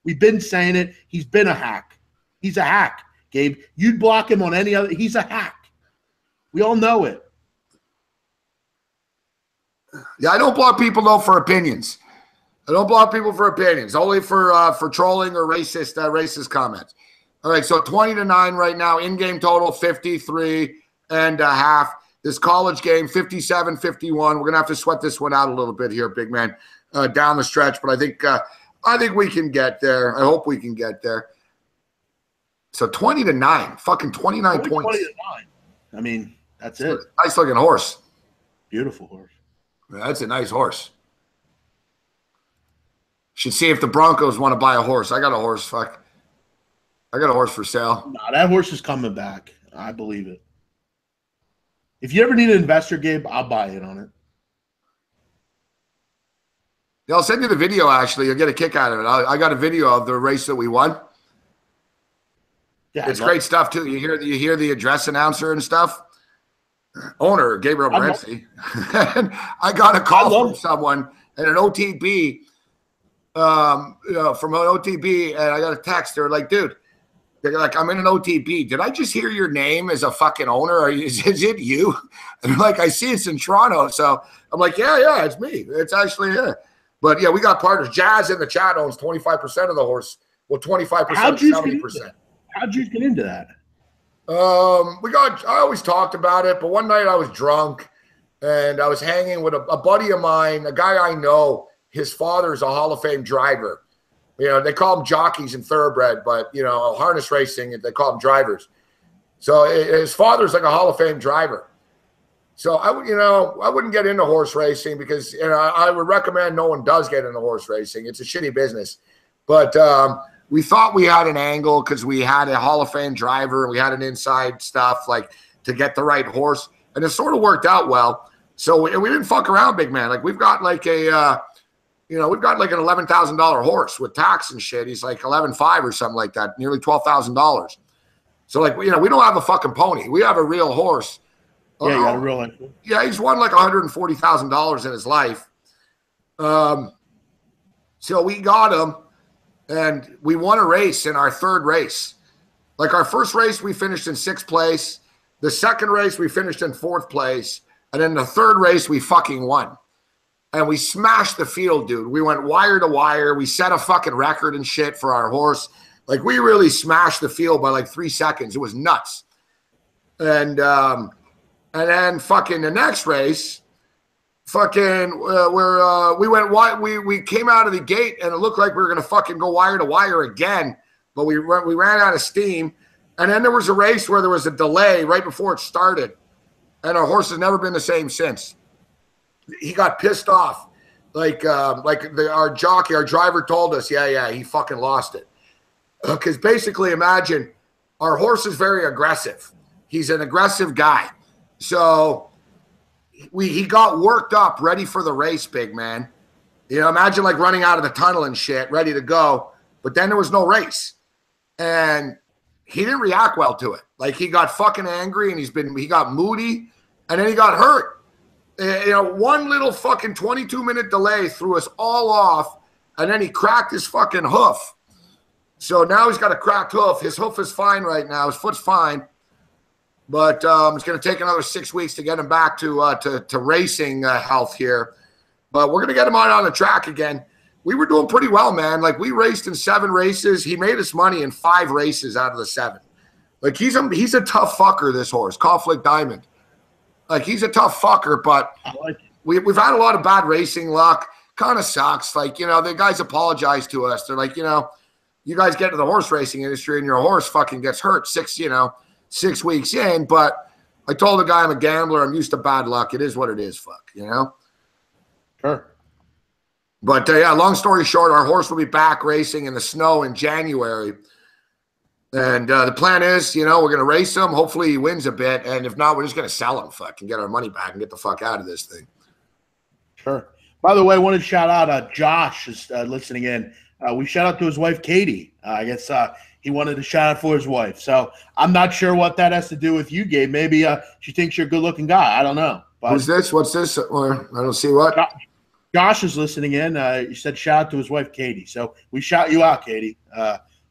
We've been saying it. He's been a hack. He's a hack, Gabe. You'd block him on any other. He's a hack. We all know it. Yeah, I don't block people though for opinions. I don't block people for opinions, only for trolling or racist comments. All right, so 20-9 right now. In-game total 53.5. This college game 57-51. We're gonna have to sweat this one out a little bit here, big man, down the stretch. But I think we can get there. I hope we can get there. So 20-9, fucking 29 points. 20-9. I mean, that's it. Nice looking horse. Beautiful horse. That's a nice horse. Should see if the Broncos want to buy a horse. I got a horse. Fuck. I got a horse for sale. Nah, that horse is coming back. I believe it. If you ever need an investor, Gabe, I'll buy it on it. Yeah, I'll send you the video, actually. You'll get a kick out of it. I got a video of the race that we won. Yeah, it's great stuff, too. You hear the address announcer and stuff. Owner, Gabriel Morency. And I got a call from someone at an OTB, from an OTB, and I got a text. They're like, dude, they're like, I'm in an OTB. Did I just hear your name as a fucking owner? Is it you? And they're like, I see it's in Toronto. So I'm like, yeah, it's me. It's actually, yeah. But yeah, we got partners. Jazz in the chat owns 25% of the horse. Well, 25%, 70%. How'd you get into that? I always talked about it, but one night I was drunk and I was hanging with a buddy of mine, a guy I know. His father is a Hall of Fame driver. You know, they call them jockeys in thoroughbred, but, you know, harness racing, they call them drivers. So his father's like a Hall of Fame driver. So I wouldn't get into horse racing because, you know, I would recommend no one does get into horse racing. It's a shitty business. But we thought we had an angle because we had a Hall of Fame driver and we had an inside stuff like to get the right horse, and it sort of worked out well. So we didn't fuck around, big man. Like we've got like an $11,000 horse with tax and shit. He's like 11.5 or something like that, nearly $12,000. So like, you know, we don't have a fucking pony. We have a real horse. Yeah, you got a real one. Yeah, he's won like $140,000 in his life. So we got him. And we won a race in our third race. Like our first race, we finished in 6th place. The second race, we finished in 4th place. And then the third race, we fucking won. And we smashed the field, dude. We went wire to wire. We set a fucking record and shit for our horse. Like we really smashed the field by like 3 seconds. It was nuts. And then fucking the next race, fucking we went wide. We came out of the gate and it looked like we were gonna fucking go wire to wire again, but we ran out of steam. And then there was a race where there was a delay right before it started, and our horse has never been the same since. He got pissed off, our driver told us, yeah, he fucking lost it, because basically imagine our horse is very aggressive. He's an aggressive guy, so. He got worked up, ready for the race, big man. You know, imagine like running out of the tunnel and shit, ready to go. But then there was no race. And he didn't react well to it. Like he got fucking angry and he got moody and then he got hurt. You know, one little fucking 22-minute delay threw us all off, and then he cracked his fucking hoof. So now he's got a cracked hoof. His hoof is fine right now. His foot's fine. But it's going to take another 6 weeks to get him back to racing health here. But we're going to get him on the track again. We were doing pretty well, man. Like, we raced in 7 races. He made us money in 5 races out of the 7. Like, he's a tough fucker, this horse, Conflict Diamond. Like, he's a tough fucker, but we've had a lot of bad racing luck. Kind of sucks. Like, the guys apologize to us. They're like, you guys get into the horse racing industry and your horse fucking gets hurt 6 weeks in. But I told the guy I'm a gambler. I'm used to bad luck. It is what it is, Sure. But, long story short, our horse will be back racing in the snow in January. And the plan is, we're going to race him. Hopefully he wins a bit. And if not, we're just going to sell him, and get our money back and get the fuck out of this thing. Sure. By the way, I wanted to shout out Josh is listening in. We shout out to his wife, Katie. I guess he wanted to shout out for his wife. So I'm not sure what that has to do with you, Gabe. Maybe she thinks you're a good-looking guy. I don't know. But who's this? What's this? Or I don't see what. Josh is listening in. He said shout out to his wife, Katie. So we shout you out, Katie.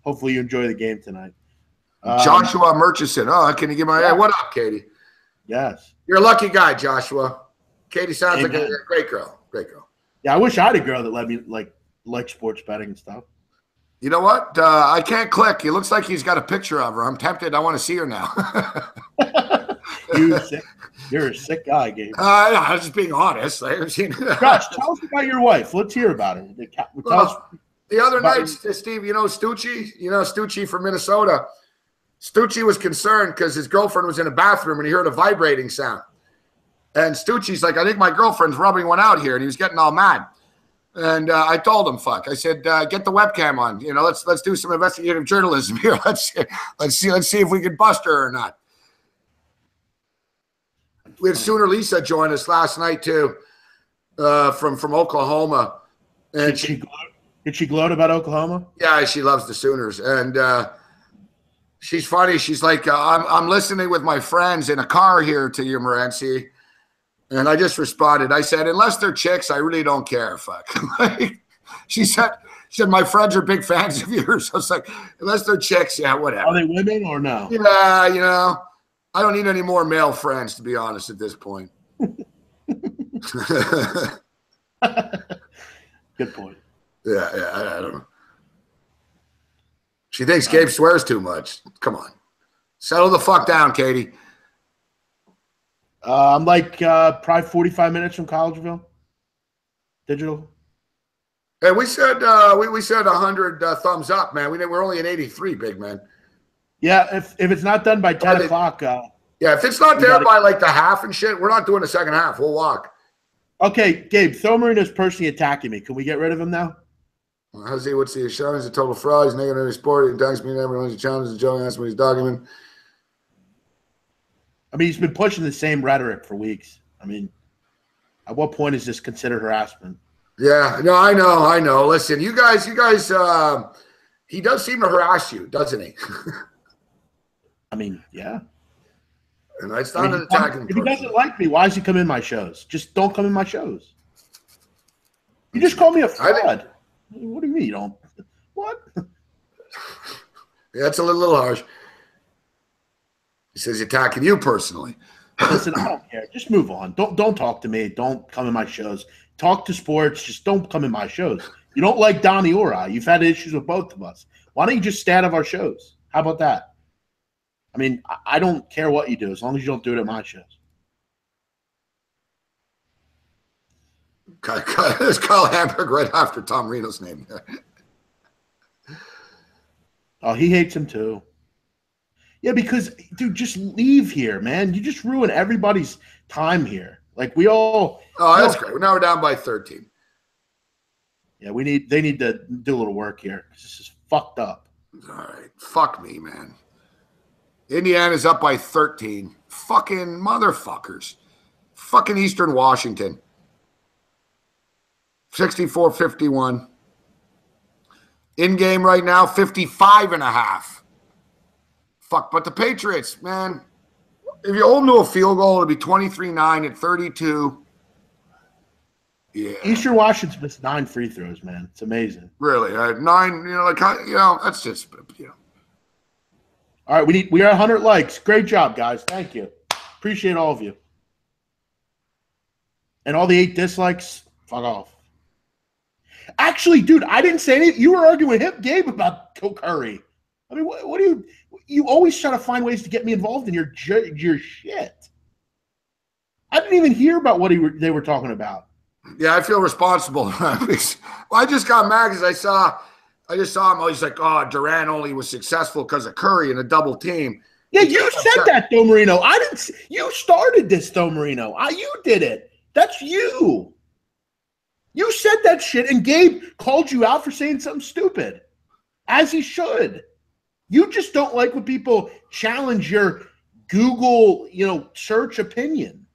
Hopefully you enjoy the game tonight. Joshua Murchison. Oh, can you give my yeah. What up, Katie? Yes. You're a lucky guy, Joshua. Katie sounds like a great girl. Great girl. Yeah, I wish I had a girl that let me like sports betting and stuff. You know what? I can't click. It looks like he's got a picture of her. I'm tempted. I want to see her now. You're a sick guy, Gabe. I was just being honest. Josh, tell us about your wife. Let's hear about her. The other night, Steve, Stucci? Stucci from Minnesota. Stucci was concerned because his girlfriend was in a bathroom and he heard a vibrating sound. And Stucci's like, I think my girlfriend's rubbing one out here. And he was getting all mad. And I told him, I said, get the webcam on. Let's do some investigative journalism here. Let's see if we can bust her or not. We had Sooner Lisa join us last night too, from Oklahoma. And did she gloat about Oklahoma? Yeah, she loves the Sooners, and she's funny. She's like, I'm listening with my friends in a car here to you, Morency. And I just responded. I said, unless they're chicks, I really don't care. She said, my friends are big fans of yours. I was like, unless they're chicks, yeah, whatever. Are they women or no? Yeah, I don't need any more male friends, to be honest, at this point. Good point. Yeah, I don't know. She thinks Gabe swears too much. Come on. Settle the fuck down, Katie. I'm probably 45 minutes from Collegeville. Digital. Hey, we said 100 thumbs up, man. We're only at 83, big man. Yeah, if it's not done by 10 o'clock. Yeah, if it's not there by the half and shit, we're not doing the second half. We'll walk. Okay, Gabe, Thomarino's personally attacking me. Can we get rid of him now? How's he? What's he showing? He's a total fraud. He's negative in every sport. He attacks me and everyone's a challenge. He's joking. That's what he's dogging him. I mean, he's been pushing the same rhetoric for weeks. I mean, at what point is this considered harassment? Yeah, no, I know. Listen, you guys, he does seem to harass you, doesn't he? I mean, yeah. And it's not an attacking. If he doesn't like me, why does he come in my shows? Just don't come in my shows. You just call me a fraud. What do you mean you don't? What? Yeah, that's a little harsh. He says he's attacking you personally. Listen, I don't care. Just move on. Don't talk to me. Don't come in my shows. Talk to sports. Just don't come in my shows. You don't like Donnie or I. You've had issues with both of us. Why don't you just stay out of our shows? How about that? I mean, I don't care what you do as long as you don't do it at my shows. There's Kyle Hamburg right after Tom Reno's name. Oh, he hates him too. Yeah, because, dude, just leave here, man. You just ruin everybody's time here. We all. Oh, that's great. Now we're down by 13. Yeah, they need to do a little work here. This is fucked up. All right. Fuck me, man. Indiana's up by 13. Fucking motherfuckers. Fucking Eastern Washington. 64-51. In game right now, 55.5. Fuck, but the Patriots, man, if you hold them to a field goal, it'll be 23-9 at 32. Yeah. Eastern Washington's missed 9 free throws, man. It's amazing. Really? 9, that's just, All right, we are 100 likes. Great job, guys. Thank you. Appreciate all of you. And all the 8 dislikes, fuck off. Actually, dude, I didn't say anything. You were arguing with him, Gabe, about Curry. I mean, what do you always try to find ways to get me involved in your shit. I didn't even hear about what they were talking about. Yeah, I feel responsible. Well, I just got mad because I just saw him. Oh, he's like, oh, Durant only was successful because of Curry and a double team. Yeah, you said that, though, Marino. I didn't. You started this, though, Marino. You did it. That's you. You said that shit, and Gabe called you out for saying something stupid, as he should. You just don't like when people challenge your Google, search opinion.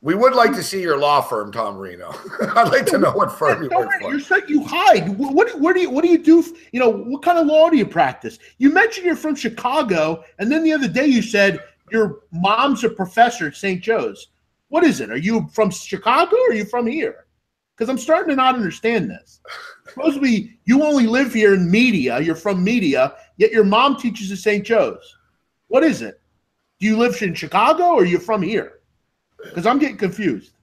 We would like to see your law firm, Tom Marino. I'd like to know what firm you work for. You're saying you hide. What do you do? What kind of law do you practice? You mentioned you're from Chicago, and then the other day you said your mom's a professor at St. Joe's. What is it? Are you from Chicago or are you from here? Because I'm starting to not understand this. Supposedly, you only live here in media. You're from media, yet your mom teaches at St. Joe's. What is it? Do you live in Chicago or are you from here? Because I'm getting confused.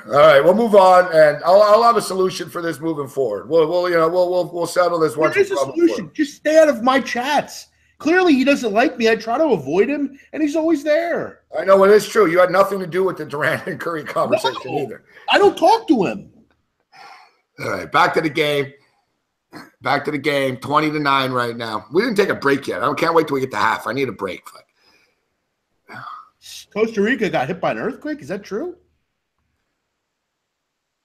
All right, we'll move on, and I'll have a solution for this moving forward. We'll settle this once. There is a solution. Just stay out of my chats. Clearly, he doesn't like me. I try to avoid him, and he's always there. I know it is true. You had nothing to do with the Durant and Curry conversation either. I don't talk to him. All right, back to the game. 20-9 right now. We didn't take a break yet. I can't wait till we get to half. I need a break. Costa Rica got hit by an earthquake. Is that true?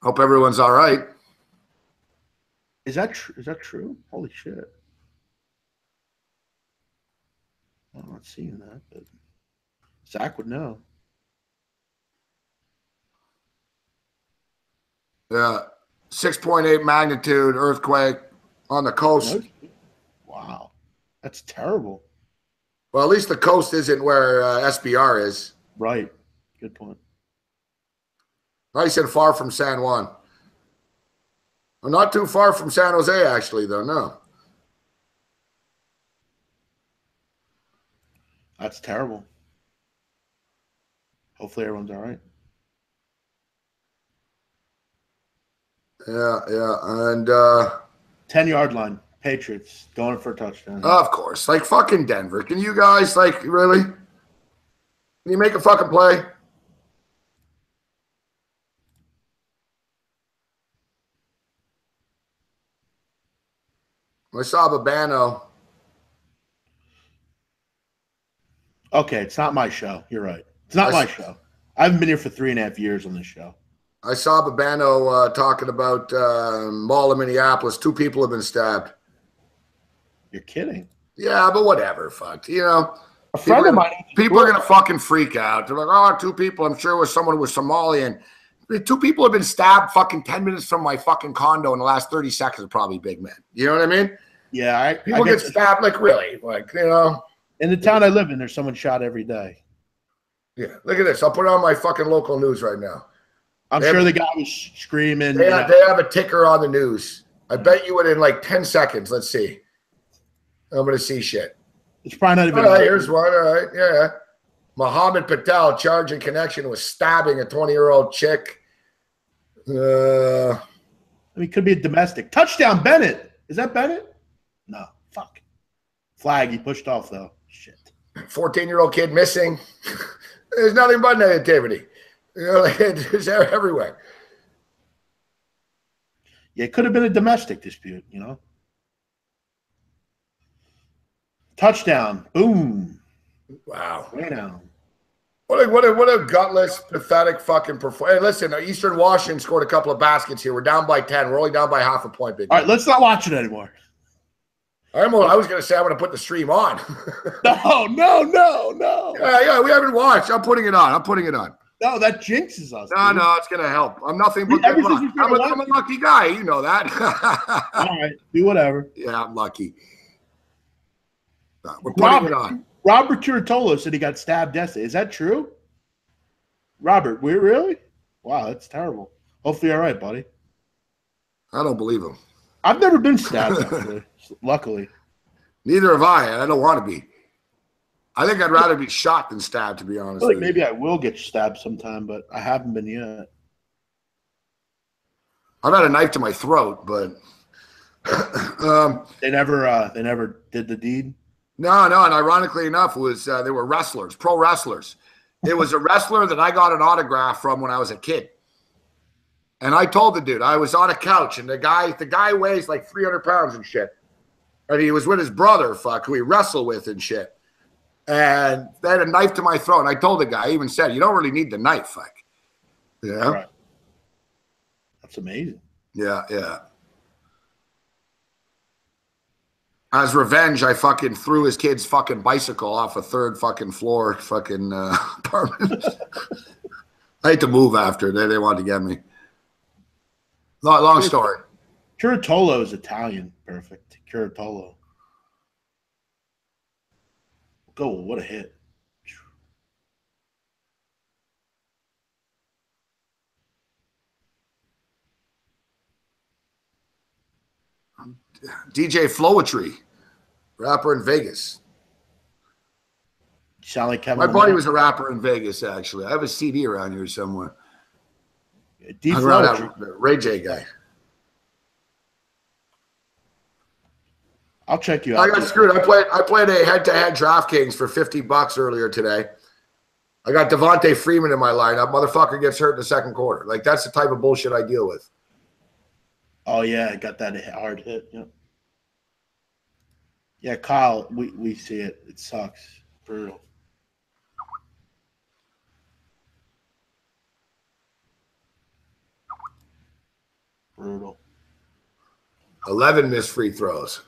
Hope everyone's all right. Is that true? Holy shit. I'm not seeing that, but Zach would know. Yeah, 6.8 magnitude earthquake on the coast. Wow, that's terrible. Well, at least the coast isn't where SBR is. Right. Good point. I said far from San Juan. I'm not too far from San Jose, actually, though. No. That's terrible. Hopefully everyone's all right. Yeah. And 10-yard line. Patriots going for a touchdown. Of course. Like fucking Denver. Can you guys, really? Can you make a fucking play? I saw Babano. Okay, it's not my show. You're right. It's not my show. I haven't been here for 3.5 years on this show. I saw Babano talking about Mall of Minneapolis. 2 people have been stabbed. You're kidding. Yeah, but whatever. Fuck. A friend of mine. People are going to fucking freak out. They're like, oh, 2 people. I'm sure it was someone who was Somalian. 2 people have been stabbed fucking 10 minutes from my fucking condo in the last 30 seconds are probably big men. You know what I mean? Yeah. People get stabbed, really. In the town I live in, there's someone shot every day. Yeah. Look at this. I'll put it on my fucking local news right now. I'm sure the guy was screaming. They have a ticker on the news. I bet you within 10 seconds. Let's see. I'm going to see shit. It's probably not even. All right, here's one. All right. Yeah. Mohammed Patel charged in connection with stabbing a 20-year-old chick. It could be a domestic. Touchdown, Bennett. Is that Bennett? No. Fuck. Flag. He pushed off, though. Shit. 14-year-old kid missing. There's nothing but negativity. It's everywhere. Yeah, it could have been a domestic dispute, Touchdown. Boom. Wow. Touchdown. What a gutless, pathetic fucking performance. Hey, listen, Eastern Washington scored a couple of baskets here. We're down by 10. We're only down by half a point, big. All right, let's not watch it anymore. I was going to say I'm going to put the stream on. No. Yeah, we haven't watched. I'm putting it on. No, that jinxes us. No, it's going to help. I'm nothing but good luck. I'm a lucky guy. You know that. All right, do whatever. Yeah, I'm lucky. We're putting it on. Robert Turtolo said he got stabbed yesterday. Is that true? Robert, really? Wow, that's terrible. Hopefully you're all right, buddy. I don't believe him. I've never been stabbed, actually, luckily. Neither have I. I don't want to be. I think I'd rather be shot than stabbed, to be honest I feel like with maybe you. I will get stabbed sometime, but I haven't been yet. I've had a knife to my throat, but They never did the deed. no. And ironically enough, they were wrestlers, pro wrestlers. It was a wrestler that I got an autograph from when I was a kid. And I told the dude, I was on a couch, and the guy weighs like 300 pounds and shit. And he was with his brother, who he wrestled with and shit. And they had a knife to my throat. And I told the guy, I even said, you don't really need the knife, Yeah. Right. That's amazing. Yeah. As revenge, I fucking threw his kid's fucking bicycle off a third fucking floor apartment. I had to move after. They wanted to get me. Long story. Curatolo is Italian. Perfect. Curatolo. Go. What a hit. DJ Flowetry, rapper in Vegas. You sound like Kevin. My buddy was a rapper in Vegas, actually. I have a CD around here somewhere. Around that Ray J guy. I'll check you out. I got screwed. I played a head-to-head DraftKings for $50 earlier today. I got Devontae Freeman in my lineup. Motherfucker gets hurt in the second quarter. Like, that's the type of bullshit I deal with. Oh, yeah. I got that hard hit. Yep. Yeah, Kyle, we see it. It sucks. Brutal. Brutal. 11 missed free throws.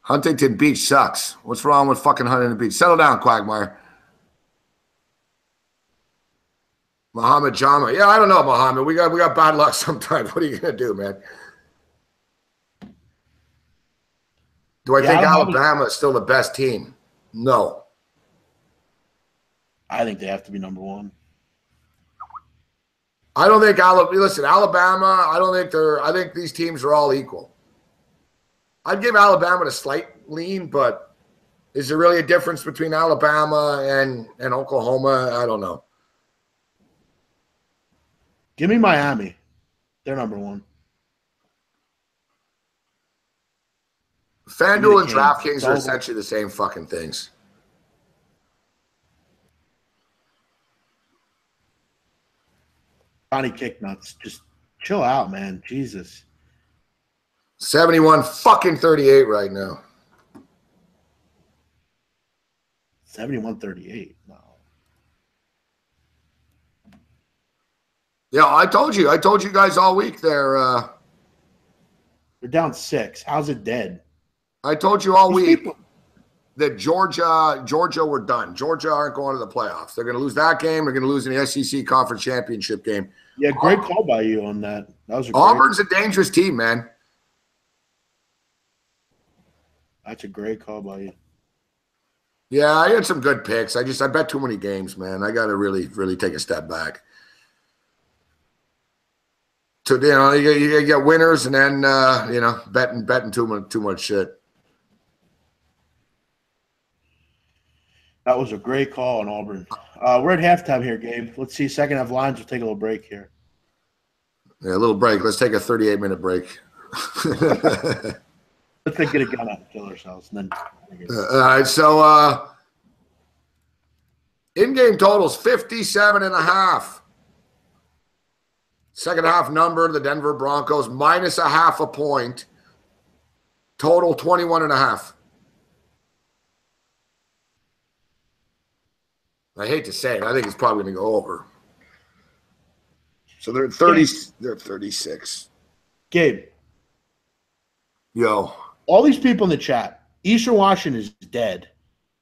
Huntington Beach sucks. What's wrong with fucking Huntington Beach? Settle down, Quagmire. Muhammad Jama. Yeah, I don't know, Muhammad. We got bad luck sometimes. What are you gonna do, man? Do I think Alabama is still the best team? No. I think they have to be number one. I don't think Alabama, I think these teams are all equal. I'd give Alabama a slight lean, but is there really a difference between Alabama and Oklahoma? I don't know. Give me Miami. They're number one. FanDuel and DraftKings are essentially the same fucking things. Johnny Kicknuts. Just chill out, man. Jesus. 71-38 right now. 71-38. No. Yeah, I told you guys all week they're down 6. How's it dead? I told you all week that Georgia were done. Georgia aren't going to the playoffs. They're going to lose that game. They're going to lose in the SEC Conference Championship game. Yeah, great call by you on that. Auburn's a dangerous team, man. That's a great call by you. Yeah, I had some good picks. I bet too many games, man. I got to really, really take a step back. So, you get winners and then, betting too much shit. That was a great call on Auburn. We're at halftime here, Gabe. Let's see second half lines. We'll take a little break here. Yeah, a little break. Let's take a 38-minute break. Let's get a gun out and kill ourselves. And then all right, so in-game totals 57.5. Second half number, the Denver Broncos minus a half a point. Total 21.5. I hate to say it. I think it's probably going to go over. So they're at 30. They're at 36. Gabe. Yo. All these people in the chat, Eastern Washington is dead.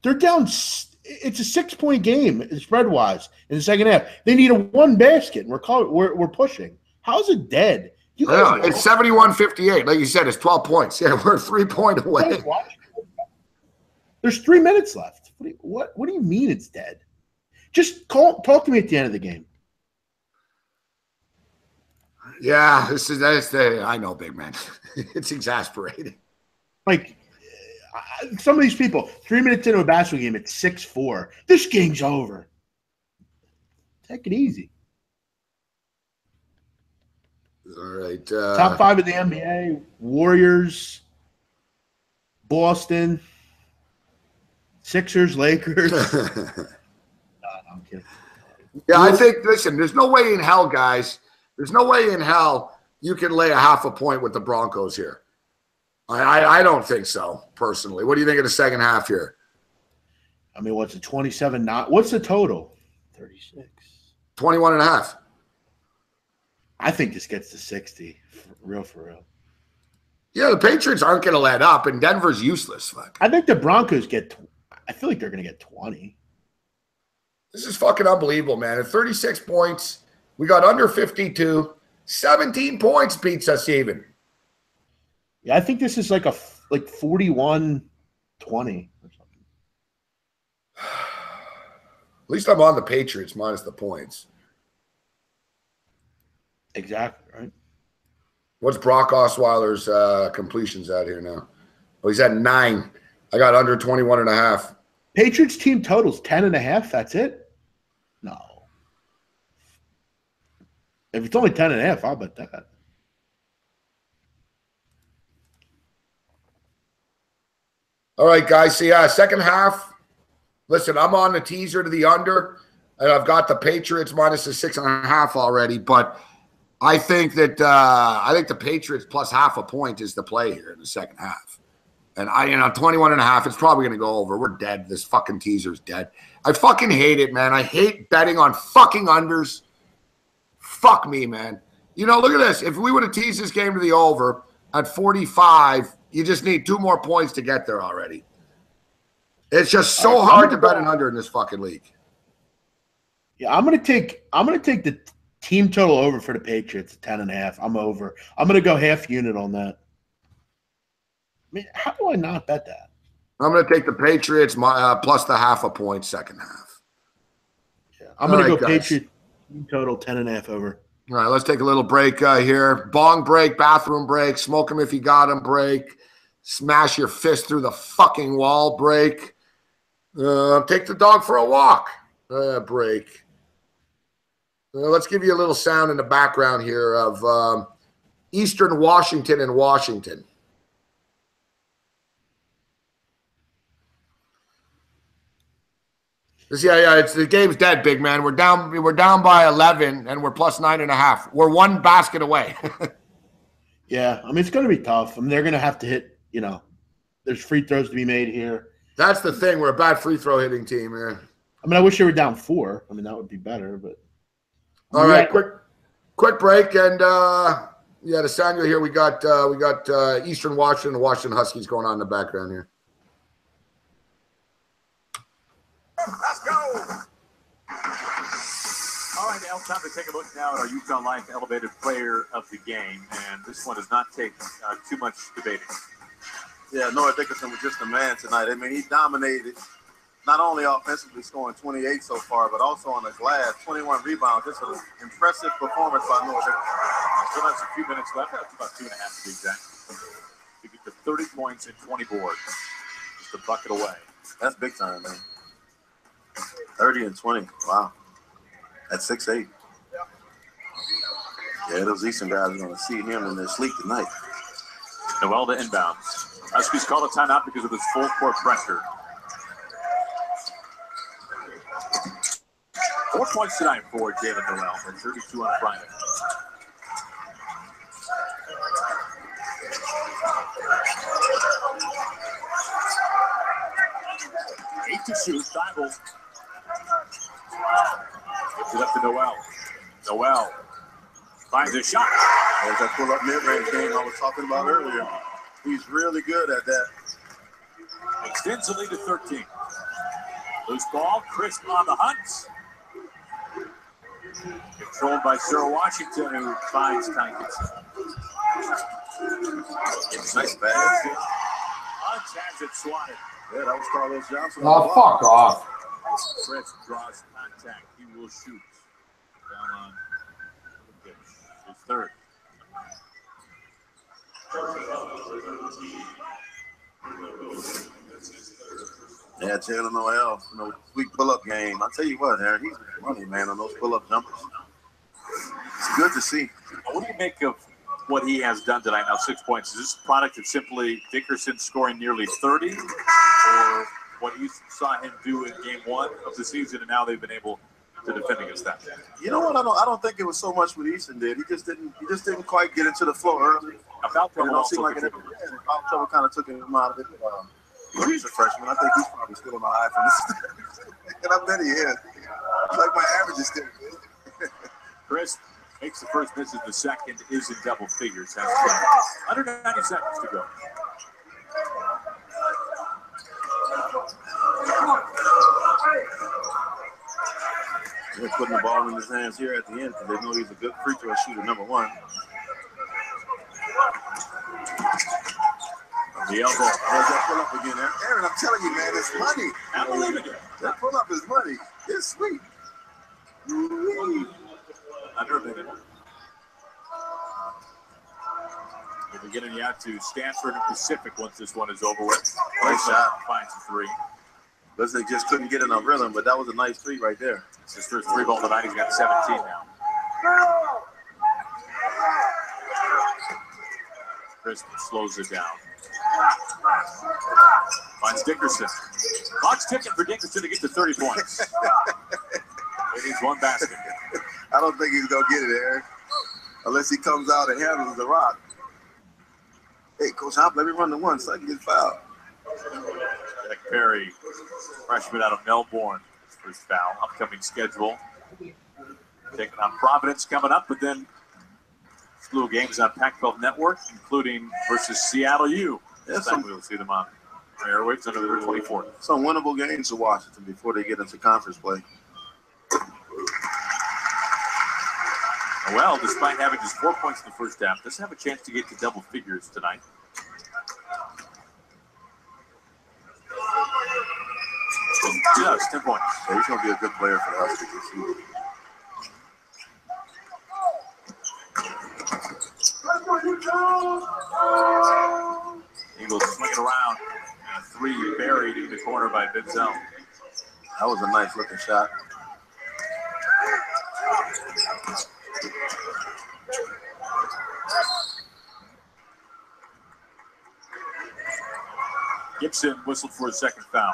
They're down. It's a 6-point game spread-wise in the second half. They need a one basket, and we're pushing. How's it dead? It's 71-58. Like you said, it's 12 points. Yeah, we're 3 point away. There's 3 minutes left. What do you mean it's dead? Just talk to me at the end of the game. Yeah, I know, big man. It's exasperating. Like, Some of these people, 3 minutes into a basketball game, it's 6-4. This game's over. Take it easy. All right. Top 5 in the NBA: Warriors, Boston, Sixers, Lakers. No, I'm kidding. Yeah, I think, listen, there's no way in hell, guys. There's no way in hell you can lay a half a point with the Broncos here. I don't think so, personally. What do you think of the second half here? I mean, what's it, 27? What's the total? 36. 21 and a half. I think this gets to 60, for real. Yeah, the Patriots aren't going to let up, and Denver's useless. Fuck. I think the Broncos I feel like they're going to get 20. This is fucking unbelievable, man. At 36 points, we got under 52. 17 points beats us even. Yeah, I think this is like 41-20 or something. At least I'm on the Patriots minus the points. Exactly, right? What's Brock Osweiler's completions at here now? Oh, he's at 9. I got under 21 and a half. Patriots team totals 10.5. That's it? No. If it's only 10.5, I'll bet that. All right, guys. So, yeah, second half. Listen, I'm on the teaser to the under, and I've got the Patriots minus the 6.5 already. But I think that the Patriots plus half a point is the play here in the second half. And 21 and a half, it's probably going to go over. We're dead. This fucking teaser's dead. I fucking hate it, man. I hate betting on fucking unders. Fuck me, man. Look at this. If we would have teased this game to the over at 45, you just need 2 more points to get there already. It's just so hard to bet an under in this fucking league. Yeah, I'm gonna take the team total over for the Patriots at 10.5. I'm over. I'm gonna go half unit on that. I mean, how do I not bet that? I'm going to take the Patriots plus the half a point second half. Yeah, I'm going to go guys. Patriots team total 10.5 over. All right, let's take a little break here. Bong break, bathroom break, smoke them if you got them break, smash your fist through the fucking wall break, take the dog for a walk break. Let's give you a little sound in the background here of Eastern Washington and Washington. Yeah, it's the game's dead, big man. We're down by 11, and we're plus 9.5. We're 1 basket away. Yeah, I mean it's going to be tough. I mean they're going to have to hit. There's free throws to be made here. That's the thing. We're a bad free throw hitting team here. I mean I wish they were down 4. I mean that would be better, but. All right, quick break, and the Samuel here. We got Eastern Washington and Washington Huskies going on in the background here. Let's go. All right, now time to take a look now at our Utah Life Elevated Player of the Game, and this one does not take too much debating. Yeah, Noah Dickerson was just a man tonight. I mean, he dominated, not only offensively scoring 28 so far, but also on the glass, 21 rebounds. Just an impressive performance by Noah Dickerson. Still has a few minutes left. That's about 2.5 to be exact. To get to 30 points and 20 boards. Just a bucket away. That's big time, man. 30 and 20. Wow. At 6'8". Yeah, those Eastern guys are going to see him in their sleep tonight. Noel to inbounds. Huskies call a timeout because of his full court pressure. 4 points tonight for Jalen Noel, and 32 on Friday. Eight to shoot. Thibault. Gives it up to Noel. Noel finds a shot. There's that pull-up mid-range game I was talking about earlier. He's really good at that. Extends the lead to 13. Loose ball. Crisp on the hunt. Controlled by Sir Washington, who finds Tompkins. Nice pass. Hunt has it swatted. Yeah, that was Carlos Johnson. Oh, fuck off. Chris draws contact. He will shoot. Down on the pitch. His third. Yeah, Jalen Noel, quick pull-up game. I tell you what, Aaron, he's money, man, on those pull-up jumpers. It's good to see. What do you make of what he has done tonight? Now 6 points. Is this a product of simply Dickerson scoring nearly 30, or what you saw him do in game 1 of the season, and now they've been able to defend against that? You know what? I don't think it was so much what Easton did. He just didn't quite get into the flow early. Foul trouble It don't seem like foul trouble kind of took him out of it. He's a freshman. I think he's probably still on the high from this. And I bet he is. It's like my average is still good. Chris makes the first, misses the second, is in double figures. Has under 90 seconds to go. They're putting the ball in his hands here at the end because they know he's a good free throw shooter, number one. The elbow. There's that pull up again, Aaron. I'm telling you, man, it's money. I believe it. That pull up is money. It's sweet. Under a minute. We'll be getting you out to Stanford and Pacific once this one is over with. Nice shot. Finds a three. Looks like they just couldn't get in a rhythm, but that was a nice three right there. It's his first three ball tonight. He's got 17 now. Chris slows it down. Finds Dickerson. Clock's ticking for Dickerson to get to 30 points. He needs one basket. I don't think he's going to get it, Eric. Unless he comes out and handles the rock. Hey, Coach Hop, let me run the one so I can get fouled. Jack Perry, freshman out of Melbourne. His first foul. Upcoming schedule. Taking on Providence coming up, but then a slew of games on Pac-12 Network, including versus Seattle U. This time we'll see them on airwaves under the 24th. Some winnable games to Washington before they get into conference play. Well, despite having just 4 points in the first half, does have a chance to get to double figures tonight. Just 10 points. So he's going to be a good player for the Huskies this year. Eagles swinging around. And a three buried in the corner by Benzel. That was a nice looking shot. Gibson whistled for his second foul.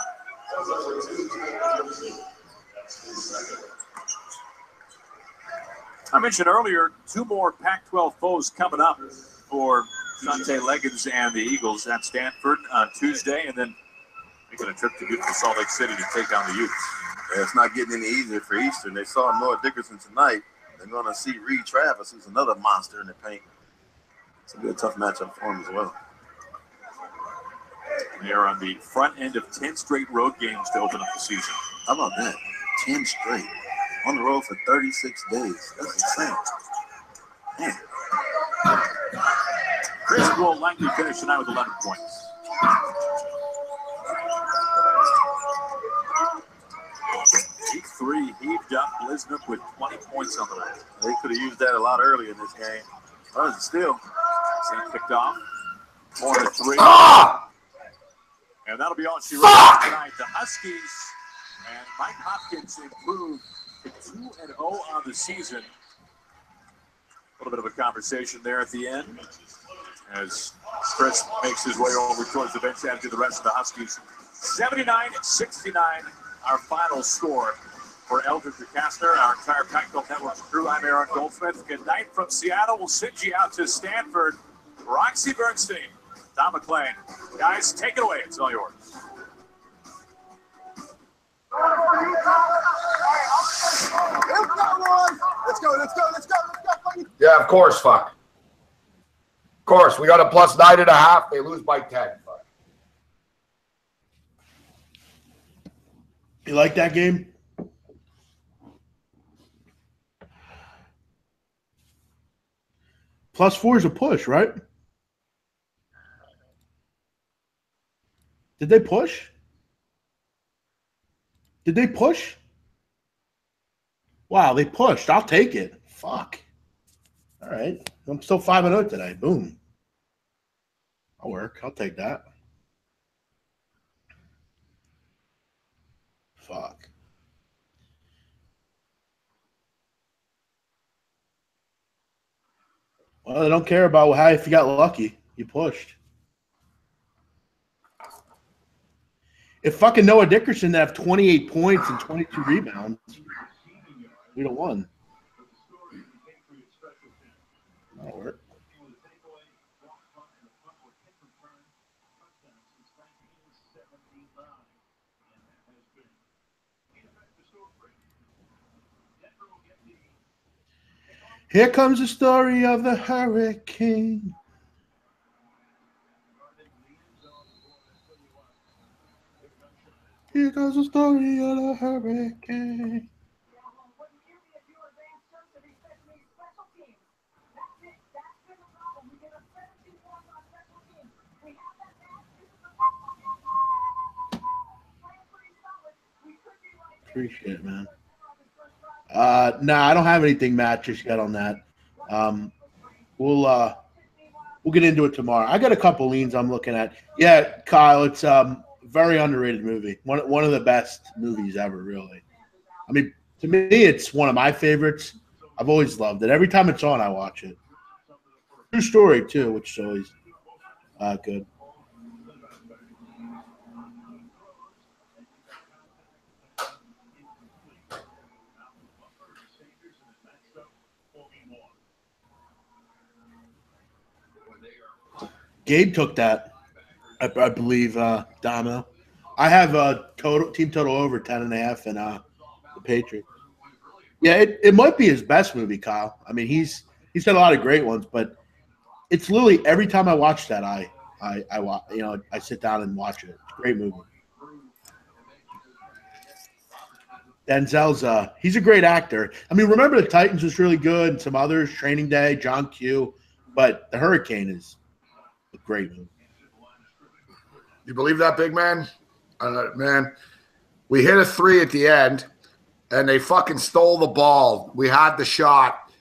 I mentioned earlier, two more Pac-12 foes coming up for Shante Leggins and the Eagles at Stanford on Tuesday, and then making a trip to beautiful Salt Lake City to take down the Utes. Yeah, it's not getting any easier for Eastern. They saw Noah Dickerson tonight. They're going to see Reed Travis, who's another monster in the paint. It's going to be a tough matchup for him as well. They are on the front end of 10 straight road games to open up the season. How about that? 10 straight. On the road for 36 days. That's insane. Man. Chris will likely finish tonight with 11 points. Deep three heaved up. Lisnup with 20 points on the night. They could have used that a lot earlier in this game. Oh, it's still. Sam picked off. 4-3. And that'll be all she wrote tonight. The Huskies and Mike Hopkins improved to 2-0 on the season. A little bit of a conversation there at the end as Chris makes his way over towards the bench after the rest of the Huskies. 79-69, our final score for Eldridge Kastner, our entire Pac-12 Network crew. I'm Aaron Goldsmith. Good night from Seattle. We'll send you out to Stanford. Roxy Bernstein, Tom McClain. Guys, take it away. It's all yours. Let's go. Yeah, of course, fuck. Of course, we got a plus 9.5. They lose by 10. Fuck. You like that game? +4 is a push, right? Did they push? Did they push? Wow, they pushed. I'll take it. Fuck. All right. I'm still 5-0 today. Boom. I'll work. I'll take that. Fuck. Well, they don't care about how if you got lucky. You pushed. If fucking Noah Dickerson have 28 points and 22 rebounds, we'd have won. That'll work. Here comes the story of the hurricane. Here goes the story of the hurricane. Appreciate it, man. Nah, I don't have anything, Matt, just yet on that. We'll get into it tomorrow. I got a couple leans I'm looking at. Yeah, Kyle, it's very underrated movie. One of the best movies ever, really. I mean, to me, it's one of my favorites. I've always loved it. Every time it's on, I watch it. True story, too, which is always good. Gabe took that, I believe, Damo. I have a team total over 10.5 and the Patriots. Yeah, it might be his best movie, Kyle. I mean, he's had a lot of great ones, but it's literally every time I watch that, I sit down and watch it. It's a great movie. Denzel's he's a great actor. I mean, remember the Titans was really good, and some others, Training Day, John Q, but The Hurricane is a great movie. You believe that, big man? Man, we hit a 3 at the end, and they fucking stole the ball. We had the shot.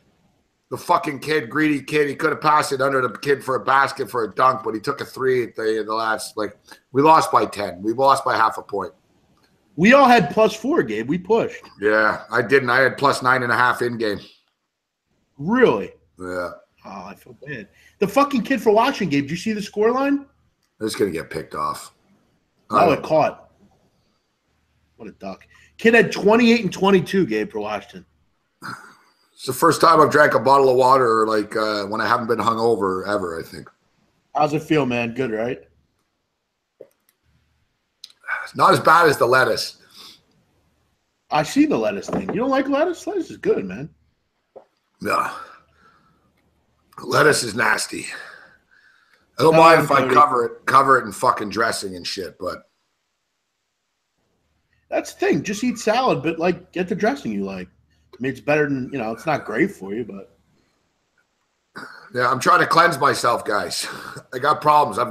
The fucking kid, greedy kid, he could have passed it under the kid for a basket for a dunk, but he took a 3 at the last. Like, we lost by 10. We lost by half a point. We all had +4, Gabe. We pushed. Yeah, I didn't. I had +9.5 in game. Really? Yeah. Oh, I feel bad. The fucking kid for watching, Gabe, did you see the scoreline? It's going to get picked off. Oh, it caught. What a duck. Kid had 28 and 22, Gabe, for Washington. It's the first time I've drank a bottle of water like when I haven't been hungover ever, I think. How's it feel, man? Good, right? It's not as bad as the lettuce. I see the lettuce thing. You don't like lettuce? Lettuce is good, man. No. Lettuce is nasty. I don't mind if I cover it in fucking dressing and shit, but that's the thing. Just eat salad, but like get the dressing you like. I mean, it's better than, it's not great for you, but yeah, I'm trying to cleanse myself, guys. I got problems. I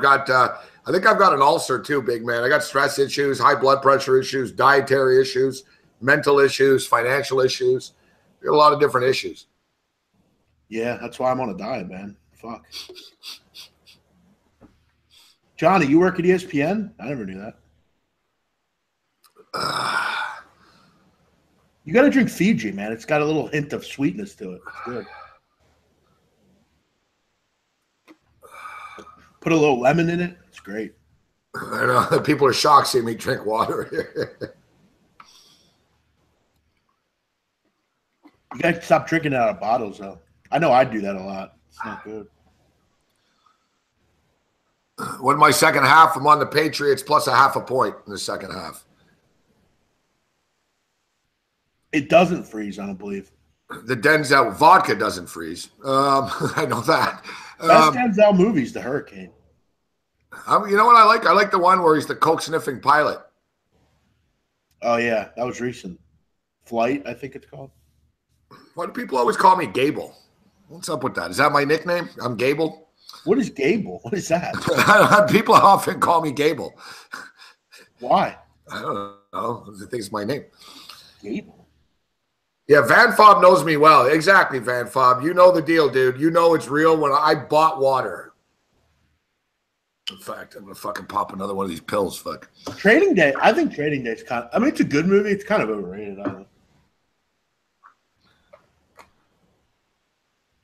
think I've got an ulcer too, big man. I got stress issues, high blood pressure issues, dietary issues, mental issues, financial issues. We got a lot of different issues. Yeah, that's why I'm on a diet, man. Fuck. Johnny, you work at ESPN? I never knew that. You got to drink Fiji, man. It's got a little hint of sweetness to it. It's good. Put a little lemon in it. It's great. I know. People are shocked seeing me drink water. You got to stop drinking it out of bottles, though. I know I do that a lot. It's not good. When my second half, I'm on the Patriots plus a half a point in the second half. It doesn't freeze, I don't believe. The Denzel vodka doesn't freeze. I know that. Best Denzel movies, The Hurricane. You know what I like? I like the one where he's the coke-sniffing pilot. Oh, yeah. That was recent. Flight, I think it's called. Why do people always call me Gable? What's up with that? Is that my nickname? I'm Gable? What is Gable? What is that? People often call me Gable. Why? I don't know. I think it's my name. Gable. Yeah, Van Fob knows me well. Exactly, Van Fob. You know the deal, dude. You know it's real when I bought water. In fact, I'm gonna fucking pop another one of these pills. Fuck. Trading Day. I think Trading Day is kind of. I mean, it's a good movie. It's kind of overrated. I don't know.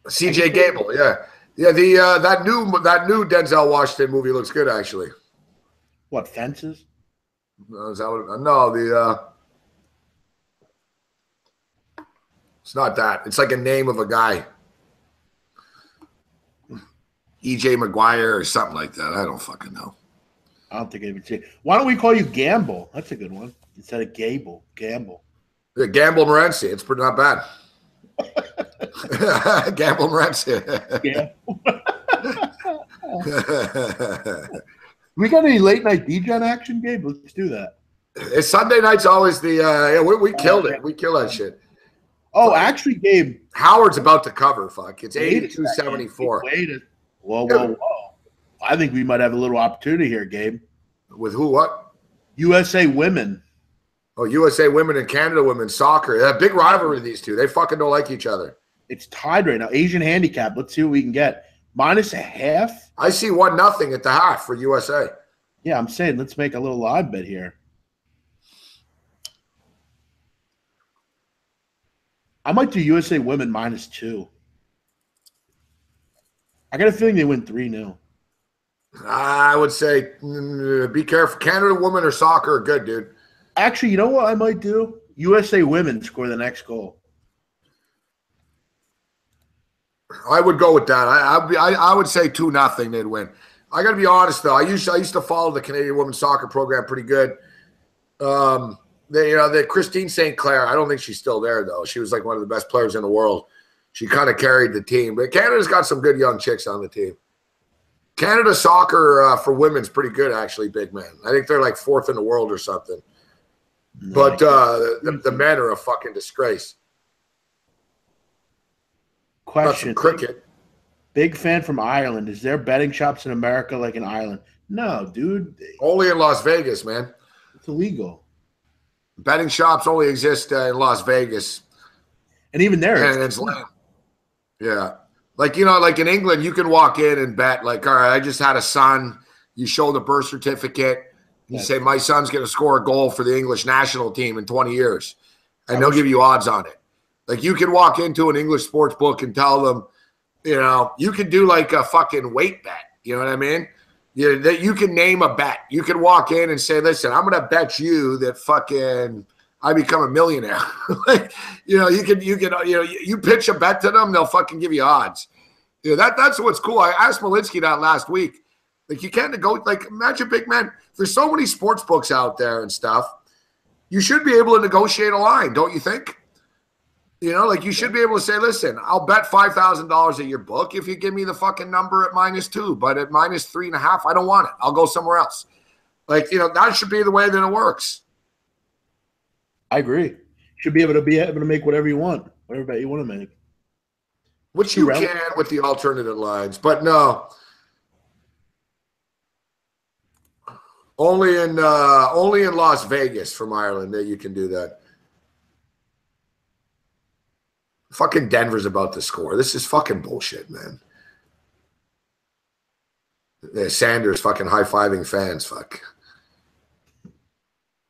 C.J. Gable, yeah. That new Denzel Washington movie looks good actually. What, Fences? No, is that what? No, it's not that. It's like a name of a guy. E.J. McGuire or something like that. I don't fucking know. I don't think I even see it. Why don't we call you Gamble? That's a good one. Instead of Gable. Gamble. Yeah, Gamble Morency. It's pretty not bad. Gamble Morency. We got any late night DJ action, Gabe? Let's do that. It's Sunday night's always the we killed it. We kill that shit. Oh, actually, Gabe. Howard's about to cover. Fuck. It's 82-74. Whoa. I think we might have a little opportunity here, Gabe. With who? What? USA Women. Oh, USA Women and Canada Women soccer. A big rivalry, these two. They fucking don't like each other. It's tied right now. Asian handicap. Let's see what we can get. -0.5. I see 1-0 at the half for USA. Yeah, I'm saying let's make a little live bet here. I might do USA Women -2. I got a feeling they win 3-0. I would say be careful. Canada Women or soccer are good, dude. Actually, you know what I might do? USA Women score the next goal. I would go with that. I would say 2-0 they'd win. I got to be honest though. I used to follow the Canadian women's soccer program pretty good. The Christine St. Clair. I don't think she's still there though. She was like one of the best players in the world. She kind of carried the team. But Canada's got some good young chicks on the team. Canada soccer for women's pretty good actually, big man. I think they're like 4th in the world or something. No, but the men are a fucking disgrace. Question. Cricket. Big fan from Ireland. Is there betting shops in America like in Ireland? No, dude. Only in Las Vegas, man. It's illegal. Betting shops only exist in Las Vegas. And even there. And it's lame. Yeah. Like in England, you can walk in and bet, like, all right, I just had a son. You show the birth certificate. You say, my son's going to score a goal for the English national team in 20 years. And they'll give you odds on it. Like, you can walk into an English sports book and tell them, you can do like a fucking weight bet. You know what I mean? You can name a bet. You can walk in and say, listen, I'm going to bet you that fucking I become a millionaire. Like, you pitch a bet to them, they'll fucking give you odds. That's what's cool. I asked Malinsky that last week. Like, you can't go, like, imagine, big man, there's so many sports books out there and stuff. You should be able to negotiate a line, don't you think? Like, you should be able to say, listen, I'll bet $5,000 at your book if you give me the fucking number at -2, but at -3.5, I don't want it. I'll go somewhere else. Like, that should be the way that it works. I agree. Should be able to make whatever you want, whatever bet you want to make. Which you can with the alternative lines, but no. Only in Las Vegas from Ireland that you can do that. Fucking Denver's about to score. This is fucking bullshit, man. Sanders fucking high-fiving fans. Fuck.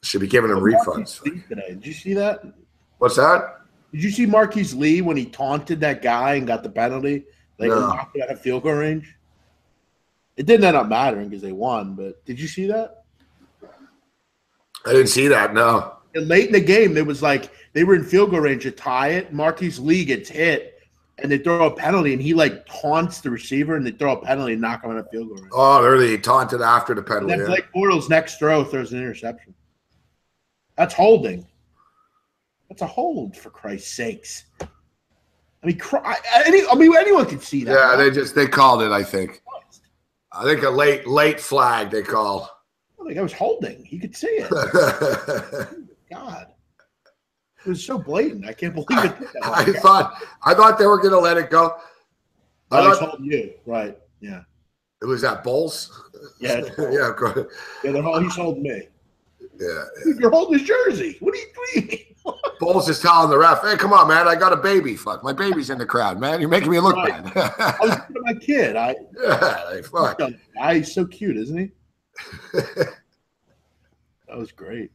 Should be giving him refunds. Today. Did you see that? What's that? Did you see Marquise Lee when he taunted that guy and got the penalty? Like, no. Knocked it out of field goal range? It didn't end up mattering because they won, but did you see that? I didn't see that, no. And late in the game, there was like they were in field goal range to tie it. Marquise Lee gets hit, and they throw a penalty, and he like taunts the receiver, and they throw a penalty and knock him out of field goal range. Oh, really? He taunted after the penalty. And then Blake Bortles' next throw throws an interception. That's holding. That's a hold, for Christ's sakes. I mean, anyone can see that. Yeah, right? They called it, I think. I think a late flag they call. I think I was holding. You could see it. God. It was so blatant. I can't believe it. I thought they were going to let it go. I was holding you. Right. Yeah. It was at Bulls? Yeah. Yeah. He's holding me. Yeah. You're holding his jersey. What do you mean? Bowles is telling the ref, hey, come on, man. I got a baby. Fuck, my baby's in the crowd, man. You're making me look bad. I was looking at my kid. Yeah, like, fuck. He's so cute, isn't he? That was great.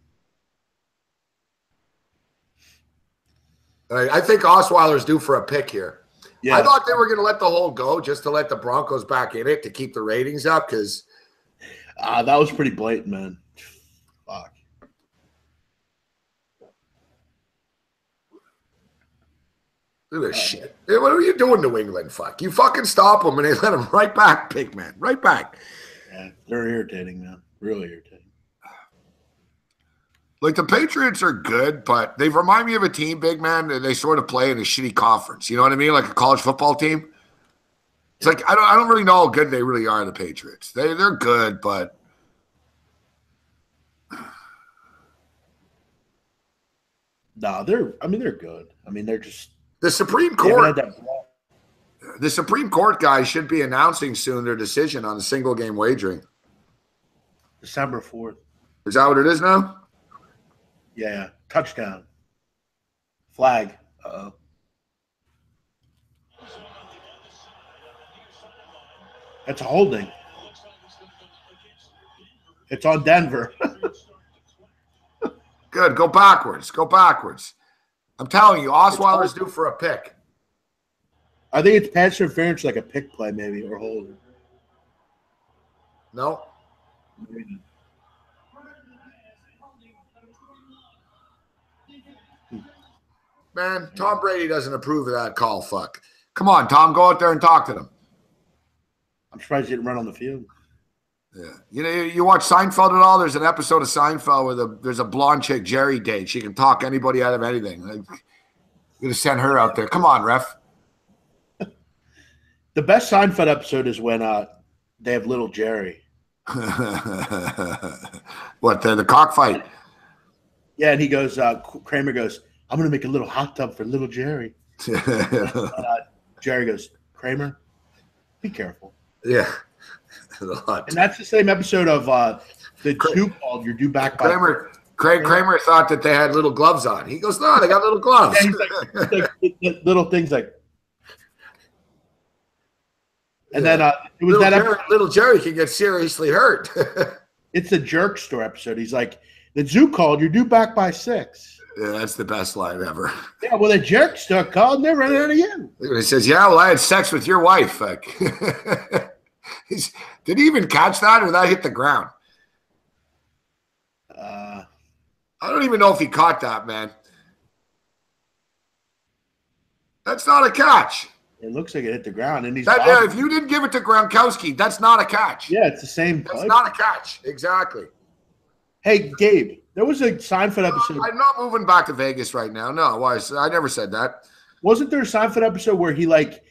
I think Osweiler's due for a pick here. Yeah. I thought they were going to let the hold go just to let the Broncos back in it to keep the ratings up because that was pretty blatant, man. Fuck. Look at this shit. Hey, what are you doing, New England? Fuck. You fucking stop them and they let them right back, big man. Right back. Yeah, they're irritating, man. Really irritating. Like, the Patriots are good, but they remind me of a team, big man, that they sort of play in a shitty conference. You know what I mean? Like a college football team. It's like, I don't really know how good they really are, the Patriots. They're good, but no, they're good. I mean, they're just the Supreme Court. The Supreme Court guys should be announcing soon their decision on a single game wagering. December 4th. Is that what it is now? Yeah, touchdown. Flag. Uh-oh. It's a holding. It's on Denver. Good. Go backwards. Go backwards. I'm telling you, Osweiler's due for a pick. I think it's pass interference, like a pick play maybe, or holding. No. Maybe. Man, Tom Brady doesn't approve of that call. Fuck. Come on, Tom. Go out there and talk to them. I'm surprised he didn't run on the field. Yeah. You know, you watch Seinfeld at all? There's an episode of Seinfeld where there's a blonde chick, Jerry Date. She can talk anybody out of anything. I'm going to send her out there. Come on, ref. The best Seinfeld episode is when they have little Jerry. What, the cockfight? Yeah, and he goes, Kramer goes, I'm going to make a little hot tub for little Jerry. Jerry goes, Kramer, be careful. Yeah. And that's the same episode of the two called You're Due Back by Kramer thought that they had little gloves on. He goes, no, they got little gloves. Yeah, like, little things like. And then it was little that Jerry, episode. little Jerry can get seriously hurt. It's a jerk store episode. He's like, the zoo called, you're due back by 6. Yeah, that's the best line ever. Yeah, well, the jerk store called and they're running out of you. He says, yeah, well, I had sex with your wife. Did he even catch that, or did that hit the ground? I don't even know if he caught that, man. That's not a catch. It looks like it hit the ground. And if you didn't give it to Gronkowski, that's not a catch. Yeah, it's the same. That's not a catch. Exactly. Hey, Gabe, there was a Seinfeld episode. I'm not moving back to Vegas right now. No, why? I never said that. Wasn't there a Seinfeld episode where he like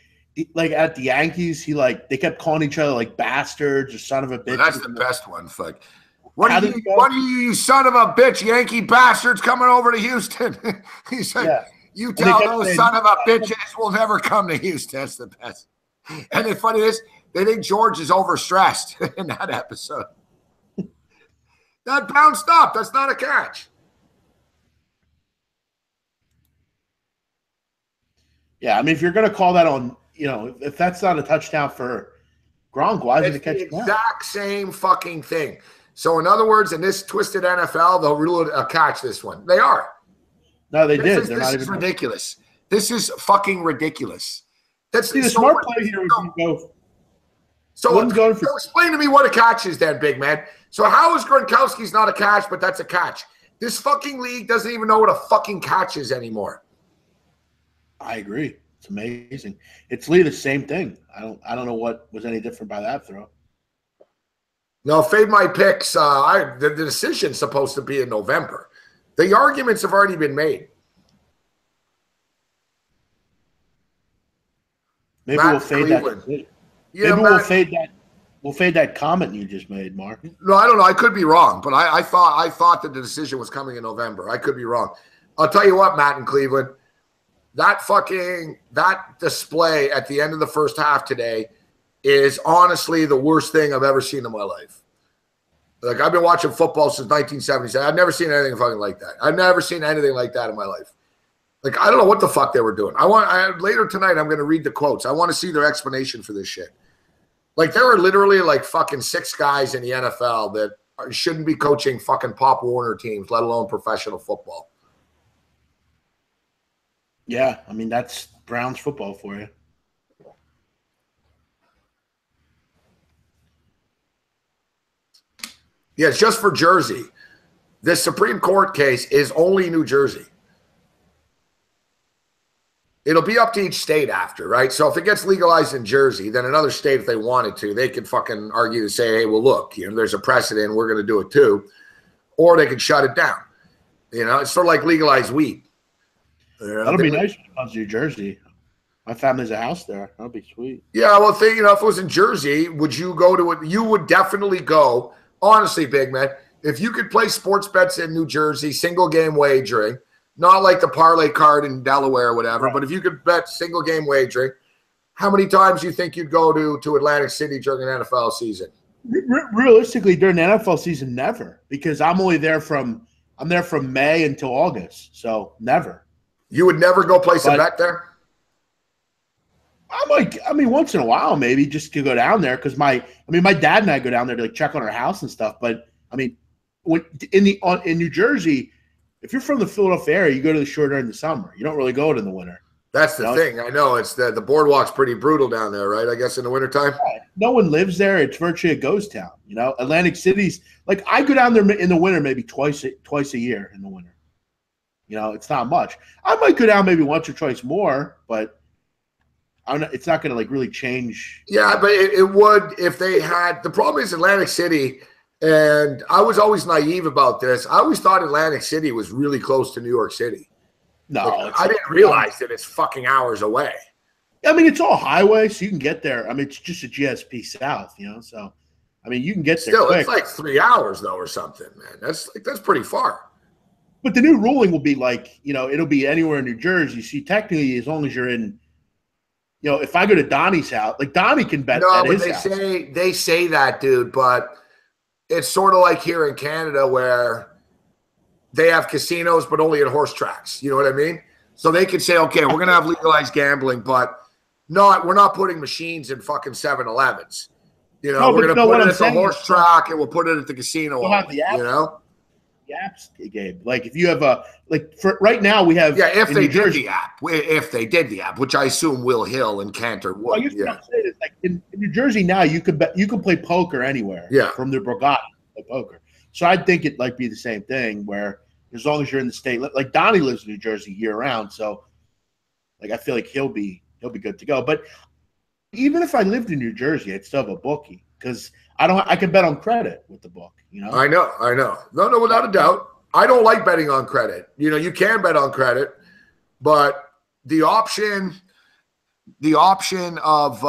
at the Yankees, they kept calling each other like bastards or son of a bitch? Well, that's the best one. Fuck. What are you son of a bitch, Yankee bastards coming over to Houston? He said, yeah. You tell those son of a bitches will never come to Houston. That's the best. And the funny is, they think George is overstressed in that episode. That bounced up. That's not a catch. Yeah, I mean, if you're going to call that on, if that's not a touchdown for Gronk, why is it a catch? It's the exact same fucking thing. So, in other words, in this twisted NFL, they'll rule a catch this one. They are. No, they did. This is ridiculous. This is fucking ridiculous. That's the smart play here is you go. So explain to me what a catch is then, big man. So how is Gronkowski's not a catch, but that's a catch? This fucking league doesn't even know what a fucking catch is anymore. I agree. It's amazing. It's literally the same thing. I don't know what was any different by that throw. No, fade my picks. The decision's supposed to be in November. The arguments have already been made. Maybe we'll fade that. Yeah, maybe we'll fade that. We'll fade that comment you just made, Mark. No, I don't know. I could be wrong, but I thought that the decision was coming in November. I could be wrong. I'll tell you what, Matt in Cleveland, that display at the end of the first half today is honestly the worst thing I've ever seen in my life. Like, I've been watching football since 1977. I've never seen anything fucking like that. I've never seen anything like that in my life. Like, I don't know what the fuck they were doing. Later tonight, I'm going to read the quotes. I want to see their explanation for this shit. Like, there are literally like fucking 6 guys in the NFL that shouldn't be coaching fucking Pop Warner teams, let alone professional football. Yeah, I mean, that's Browns football for you. Yeah, it's just for Jersey. This Supreme Court case is only New Jersey. It'll be up to each state after, right? So if it gets legalized in Jersey, then another state, if they wanted to, they could fucking argue to say, hey, well, look, there's a precedent. We're going to do it too. Or they could shut it down. It's sort of like legalized weed. That'll be nice if it comes to New Jersey. My family has a house there. That'll be sweet. Yeah, well, if it was in Jersey, would you go to it? You would definitely go. Honestly, big man, if you could play sports bets in New Jersey, single game wagering, not like the parlay card in Delaware or whatever, right. But if you could bet single game wagering, how many times do you think you'd go to Atlantic City during an NFL season? Realistically, during the NFL season, never, because I'm there from May until August, so never. You would never go place a bet there? I mean, once in a while, maybe just to go down there because my dad and I go down there to like check on our house and stuff. But I mean, in New Jersey, if you're from the Philadelphia area, you go to the shore during the summer. You don't really go in the winter. That's the thing. I know it's the boardwalk's pretty brutal down there, right? I guess in the wintertime. Yeah, no one lives there. It's virtually a ghost town. Atlantic City's like I go down there in the winter maybe twice a year in the winter. It's not much. I might go down maybe once or twice more, but it's not going to like really change. Yeah, but it would if they had. The problem is Atlantic City, and I was always naive about this. I always thought Atlantic City was really close to New York City. No, I didn't realize that it's fucking hours away. I mean, it's all highway, so you can get there. I mean, it's just a GSP South, so I mean, you can get there. Still, quick. It's like 3 hours though, or something, man. That's pretty far. But the new ruling will be like, it'll be anywhere in New Jersey. See, technically, as long as you're in, if I go to Donnie's house, like Donnie can bet at his house. They say that, dude, but it's sort of like here in Canada where they have casinos, but only at horse tracks. You know what I mean? So they could say, okay, we're going to have legalized gambling, but we're not putting machines in fucking 7-Elevens. We're going to put it at the horse track and we'll put it at the casino. The apps, Gabe. Like if you have for right now we have if they did the app, which I assume Will Hill and Cantor would. Well, what I'm saying is like in New Jersey now you can play poker anywhere. Yeah. From the Borgata play poker. So I think it might be the same thing where as long as you're in the state, like Donnie lives in New Jersey year round, so like I feel like he'll be good to go. But even if I lived in New Jersey, I'd still have a bookie because I can bet on credit with the book. I know. No, without a doubt. I don't like betting on credit. You can bet on credit, but the option of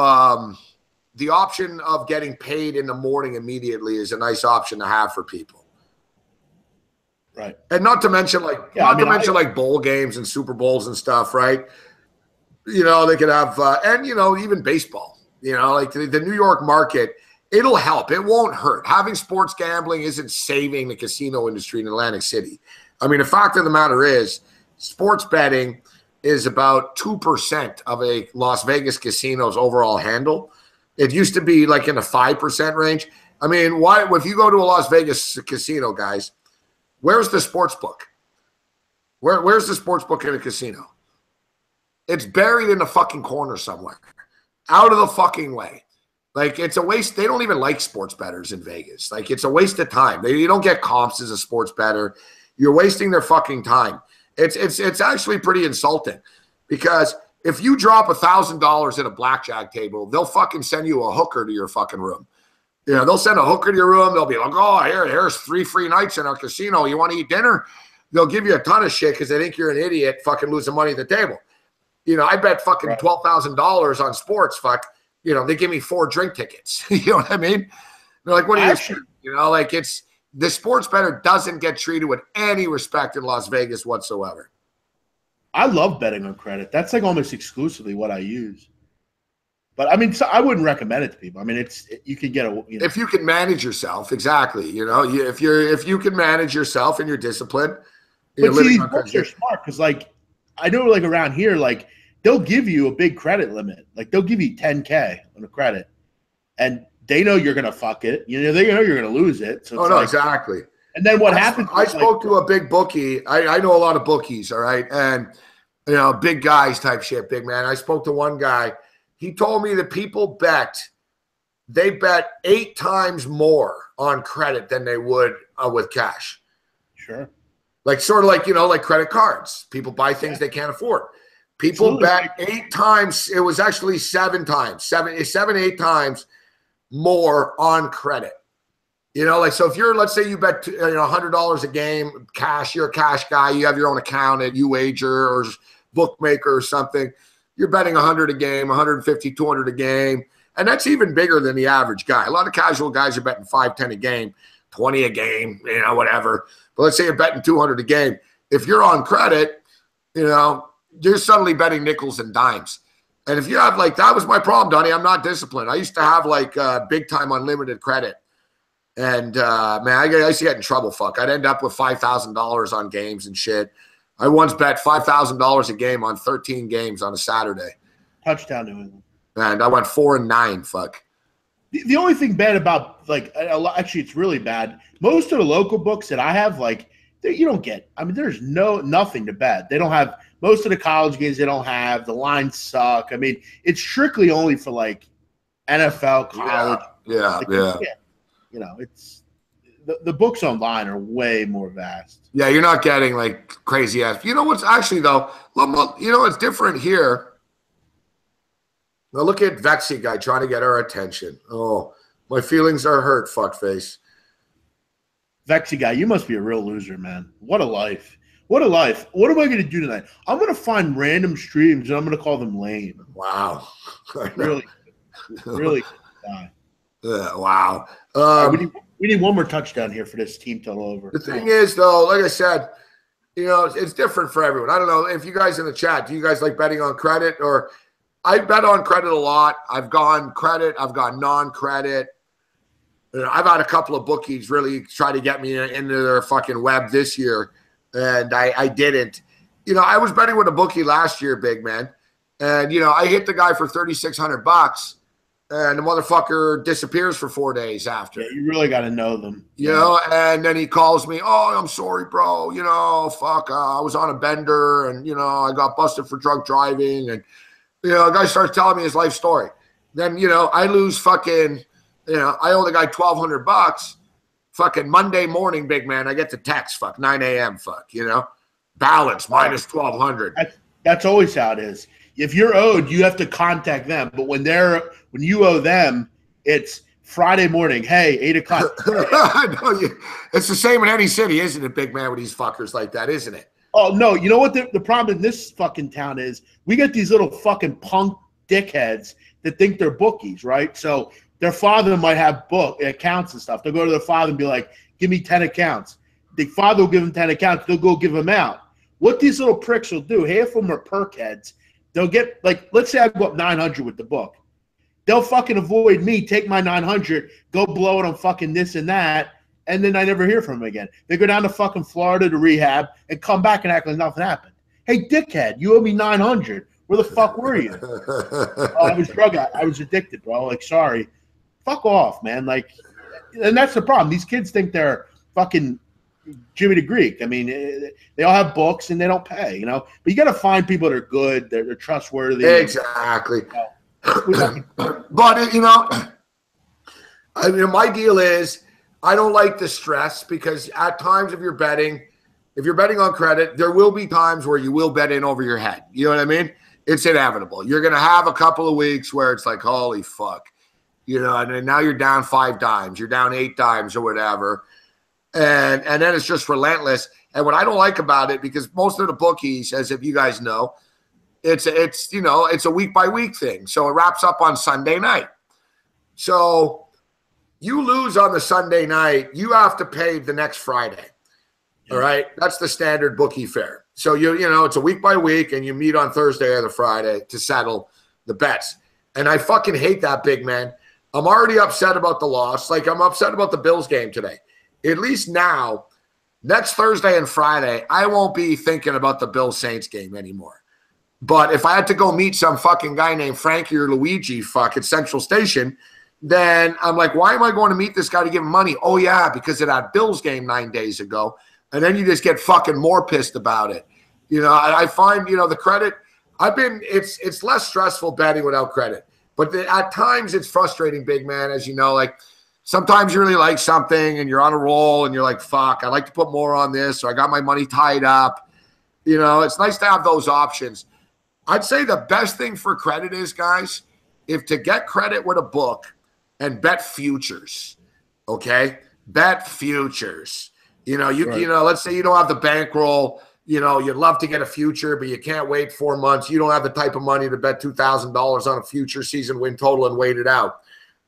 getting paid in the morning immediately is a nice option to have for people. Right. And not to mention like bowl games and Super Bowls and stuff, right? They could have and even baseball. Like the New York market. It'll help. It won't hurt. Having sports gambling isn't saving the casino industry in Atlantic City. I mean, the fact of the matter is sports betting is about 2% of a Las Vegas casino's overall handle. It used to be like in the 5% range. I mean, if you go to a Las Vegas casino, guys, where's the sports book? Where's the sports book in a casino? It's buried in the fucking corner somewhere. Out of the fucking way. Like, it's a waste. They don't even like sports bettors in Vegas. Like, it's a waste of time. You don't get comps as a sports bettor. You're wasting their fucking time. It's actually pretty insulting because if you drop $1,000 at a blackjack table, they'll fucking send you a hooker to your fucking room. They'll send a hooker to your room. They'll be like, oh, here's 3 free nights in our casino. You want to eat dinner? They'll give you a ton of shit because they think you're an idiot fucking losing money at the table. I bet fucking $12,000 on sports, fuck. They give me 4 drink tickets. You know what I mean? They're like, what are you? Like it's the sports bettor doesn't get treated with any respect in Las Vegas whatsoever. I love betting on credit. That's like almost exclusively what I use. But I mean, so I wouldn't recommend it to people. I mean, you can get if you can manage yourself, exactly. If you can manage yourself and your discipline. But see, these books are smart because like I know like around here, like they'll give you a big credit limit. Like they'll give you $10K on a credit, and they know you're gonna fuck it. You know, they know you're gonna lose it. So it's exactly. And then what happens? I spoke to a big bookie. I know a lot of bookies, all right, and big guys type shit, big man. I spoke to one guy. He told me that people they bet 8 times more on credit than they would with cash. Sure. Like sort of like, like credit cards. People buy things they can't afford. People bet 8 times. It was actually 7 times, 8 times more on credit. Like, so if let's say you bet, $100 a game cash, you're a cash guy, you have your own account at UWager or bookmaker or something, you're betting 100 a game, 150, 200 a game. And that's even bigger than the average guy. A lot of casual guys are betting 5, 10 a game, 20 a game, whatever. But let's say you're betting 200 a game. If you're on credit, you're suddenly betting nickels and dimes. And if you have that was my problem, Donnie. I'm not disciplined. I used to have big time unlimited credit. And man, I used to get in trouble. I'd end up with $5,000 on games and shit. I once bet $5,000 a game on 13 games on a Saturday. Touchdown New England. And I went 4-9. The only thing bad about actually it's really bad. Most of the local books that I have, you don't get. I mean, there's nothing to bet. They don't have most of the college games. They don't have the lines suck. I mean, it's strictly only for NFL, college. Yeah. It's the books online are way more vast. Yeah, you're not getting crazy ass. You know what's actually though? It's different here. Now look at Vexy guy trying to get our attention. Oh, my feelings are hurt, fuckface. Vexy guy, you must be a real loser, man. What a life. What a life. What am I going to do tonight? I'm going to find random streams, and I'm going to call them lame. Wow. Really guy. Wow. We need one more touchdown here for this team total over. The thing is, though, like I said, it's different for everyone. I don't know if you guys in the chat, do you guys like betting on credit? Or I bet on credit a lot. I've gone credit. I've gone non-credit. I've had a couple of bookies really try to get me into their fucking web this year, and I didn't. I was betting with a bookie last year, big man, and I hit the guy for $3,600, and the motherfucker disappears for 4 days after. Yeah, you really got to know them. And then he calls me, "Oh, I'm sorry, bro. Fuck, I was on a bender, and I got busted for drunk driving," and a guy starts telling me his life story. Then I lose fucking. I owe the guy $1,200. Fucking Monday morning, big man. I get the text. 9 a.m. Balance minus $1,200. That's always how it is. If you're owed, you have to contact them. But when you owe them, it's Friday morning. Hey, 8 o'clock. It's the same in any city, isn't it, big man? With these fuckers like that, isn't it? Oh no! You know what the problem in this fucking town is? We get these little fucking punk dickheads that think they're bookies, right? So their father might have accounts and stuff. They'll go to their father and be like, "Give me 10 accounts." The father will give them 10 accounts. They'll go give them out. What these little pricks will do, half of them are perk heads. They'll get let's say I go up 900 with the book. They'll fucking avoid me, take my 900, go blow it on fucking this and that, and then I never hear from them again. They go down to fucking Florida to rehab and come back and act like nothing happened. Hey, dickhead, you owe me 900. Where the fuck were you? I was I was addicted, bro. Sorry. Fuck off, man. And that's the problem. These kids think they're fucking Jimmy the Greek. I mean, they all have books and they don't pay, But you got to find people that are good, they're trustworthy. Exactly. But, my deal is I don't like the stress because at times if you're betting on credit, there will be times where you will bet in over your head. You know what I mean? It's inevitable. You're going to have a couple of weeks where it's like, holy fuck. And then now you're down 5 dimes, you're down 8 dimes or whatever. And then it's just relentless. And what I don't like about it, because most of the bookies, as if you guys know, it's a week by week thing. So it wraps up on Sunday night. So you lose on the Sunday night, you have to pay the next Friday. All right. That's the standard bookie fare. So it's a week by week and you meet on Thursday or the Friday to settle the bets. And I fucking hate that, big man. I'm already upset about the loss. I'm upset about the Bills game today. At least now, next Thursday and Friday, I won't be thinking about the Bill-Saints game anymore. But if I had to go meet some fucking guy named Frankie or Luigi at Central Station, then I'm like, why am I going to meet this guy to give him money? Oh, yeah, because of that Bills game 9 days ago. And then you just get fucking more pissed about it. You know, I find, the credit, it's less stressful betting without credit. But at times it's frustrating, big man, as you know, like sometimes you really like something and you're on a roll and you're like, fuck, I'd like to put more on this, or I got my money tied up. It's nice to have those options. I'd say the best thing for credit is, guys, if to get credit with a book and bet futures, okay? Bet futures. Let's say you don't have the bankroll. You'd love to get a future, but you can't wait 4 months. You don't have the type of money to bet $2,000 on a future season win total and wait it out.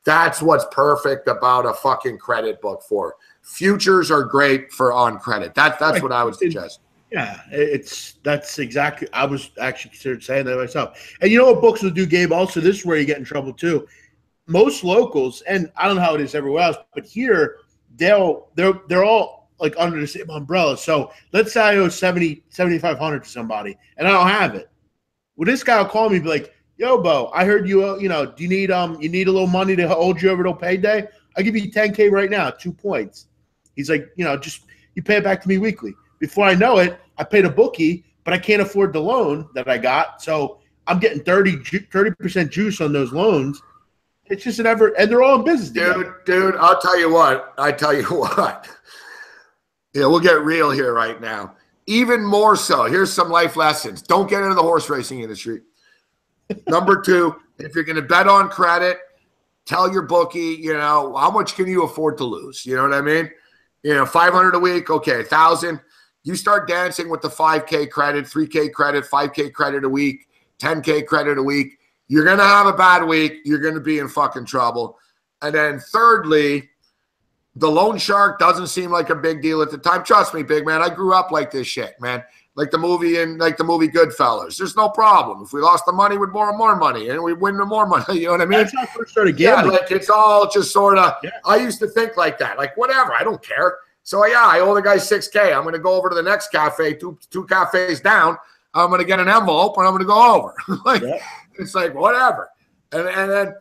That's what's perfect about a fucking credit book for. Futures are great for on credit. That's what I would suggest. Yeah, that's exactly. I was actually considered saying that myself. And you know what books will do, Gabe? Also, this is where you get in trouble too. Most locals, and I don't know how it is everywhere else, but here they're all like under the same umbrella. So let's say I owe $7,500 to somebody and I don't have it. Well, this guy will call me and be like, yo, Bo, I heard you, do you need a little money to hold you over till payday? I'll give you $10K right now, 2 points. He's like, just you pay it back to me weekly. Before I know it, I paid a bookie, but I can't afford the loan that I got. So I'm getting 30% juice on those loans. It's just and they're all in business. Dude, I'll tell you what. Yeah, we'll get real here right now. Even more so, here's some life lessons. Don't get into the horse racing industry. Number 2, if you're going to bet on credit, tell your bookie, how much can you afford to lose? You know what I mean? $500 a week, okay, 1,000. You start dancing with the 5K credit, 3K credit, 5K credit a week, 10K credit a week. You're going to have a bad week. You're going to be in fucking trouble. And then thirdly, the loan shark doesn't seem like a big deal at the time. Trust me, big man. I grew up like this shit, man. Like the movie Goodfellas. There's no problem. If we lost the money, we'd borrow more money, and we'd win more money. You know what I mean? That's how I first started gambling. Yeah, like it's all just sort of. Yeah. I used to think like that. Like whatever, I don't care. So yeah, I owe the guy $6K. I'm going to go over to the next cafe, two cafes down. I'm going to get an envelope, and I'm going to go over. It's like whatever, and then.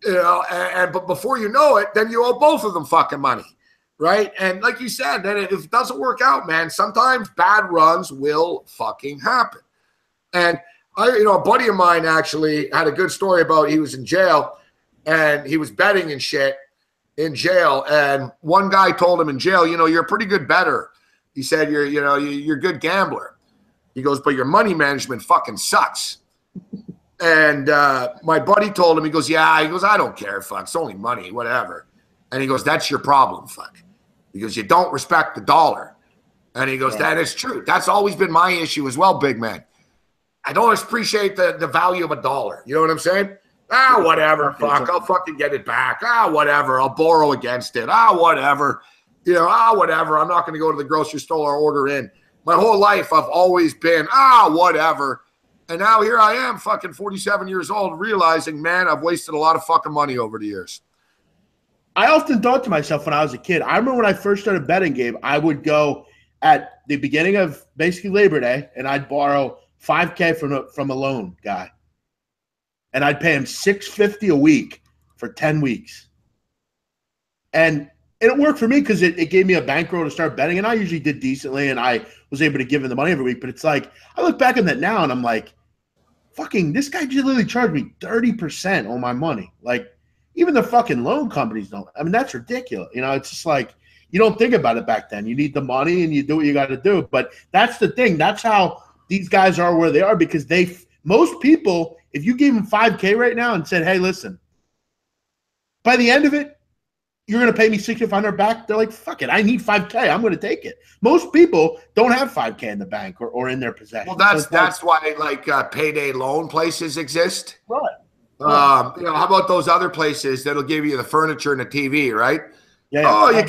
But before you know it, then you owe both of them fucking money, right? And like you said, then if it doesn't work out, man, sometimes bad runs will fucking happen. And a buddy of mine actually had a good story about he was in jail and he was betting and shit in jail. And one guy told him in jail, you're a pretty good bettor. He said, you're a good gambler. He goes, but your money management fucking sucks. And my buddy told him, he goes, I don't care, fuck, it's only money, whatever. And he goes, that's your problem, fuck. He goes, you don't respect the dollar. And he goes, that is true. That's always been my issue as well, big man. I don't appreciate the value of a dollar. You know what I'm saying? Whatever, fuck, I'll fucking get it back. Whatever, I'll borrow against it. Whatever. Whatever, I'm not going to go to the grocery store or order in. My whole life, I've always been, whatever. And now here I am, fucking 47 years old, realizing, man, I've wasted a lot of fucking money over the years. I often thought to myself when I was a kid, I remember when I first started betting, Gabe, I would go at the beginning of basically Labor Day, and I'd borrow $5K from a loan guy. And I'd pay him $650 a week for 10 weeks. And it worked for me because it gave me a bankroll to start betting, and I usually did decently, and I was able to give him the money every week. But it's like, I look back on that now, and I'm like, fucking, this guy just literally charged me 30% on my money. Like, even the fucking loan companies don't. I mean, that's ridiculous. It's just like, you don't think about it back then. You need the money, and you do what you got to do. But that's the thing. That's how these guys are where they are, because most people, if you gave them $5K right now and said, hey, listen, by the end of it, you're going to pay me $6,500 back. They're like, fuck it. I need $5K. I'm going to take it. Most people don't have $5K in the bank or in their possession. Well, that's why payday loan places exist. Right. How about those other places that'll give you the furniture and the TV, right? Yeah. You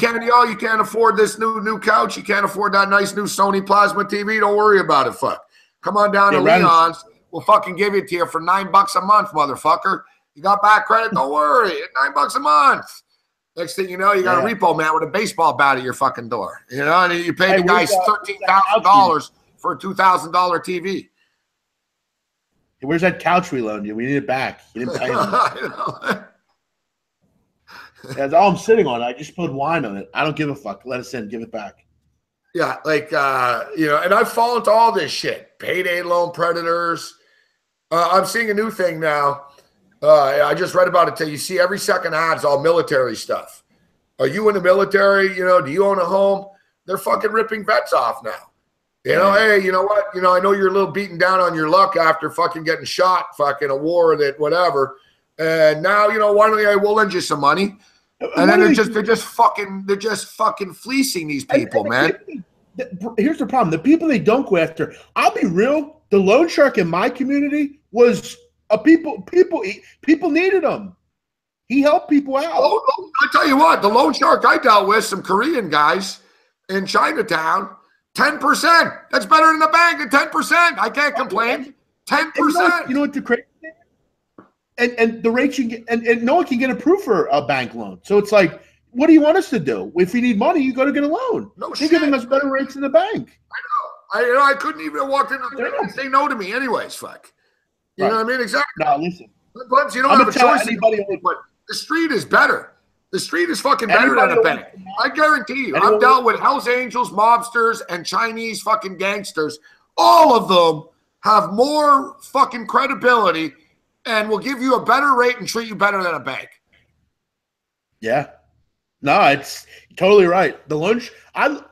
can't afford this new couch. You can't afford that nice new Sony plasma TV. Don't worry about it, fuck. Come on down to Leon's. We'll fucking give it to you for $9 a month, motherfucker. You got back credit? Don't worry. $9 a month. Next thing you know, you got a repo man with a baseball bat at your fucking door. You know, and you pay the guy $13,000 for a $2,000 TV. Hey, where's that couch we loaned you? We need it back. You didn't pay him. That's all I'm sitting on. I just put wine on it. I don't give a fuck. Let us in. Give it back. Yeah, like, and I've fallen to all this shit. Payday loan predators. I'm seeing a new thing now. I just read about it today. You see every second ads, all military stuff. Are you in the military? Do you own a home? They're fucking ripping vets off now. Hey, you know what? I know you're a little beaten down on your luck after fucking getting shot, fucking a war that whatever. And now, why don't we'll lend you some money. And then they're just fucking fleecing these people, man. Here's the problem. The people they don't go after, I'll be real, the loan shark in my community was people needed him. He helped people out. Oh, I tell you what, the loan shark I dealt with, some Korean guys in Chinatown, 10%. That's better than the bank at 10%. I can't complain. 10%. You know what the crazy thing is? And the rates you get, and no one can get approved for a bank loan. So it's like, what do you want us to do? If you need money, you got to get a loan. No They're shit. giving us better rates in the bank. I know. I couldn't even walk in the thing and say no to me anyways. Fuck. You know what I mean? Exactly. No, listen. Sometimes you don't have a choice. But the street is better. The street is fucking better than a bank. I guarantee you. I've dealt with Hells Angels, mobsters, and Chinese fucking gangsters. All of them have more fucking credibility and will give you a better rate and treat you better than a bank. Yeah. No, it's totally right. The loan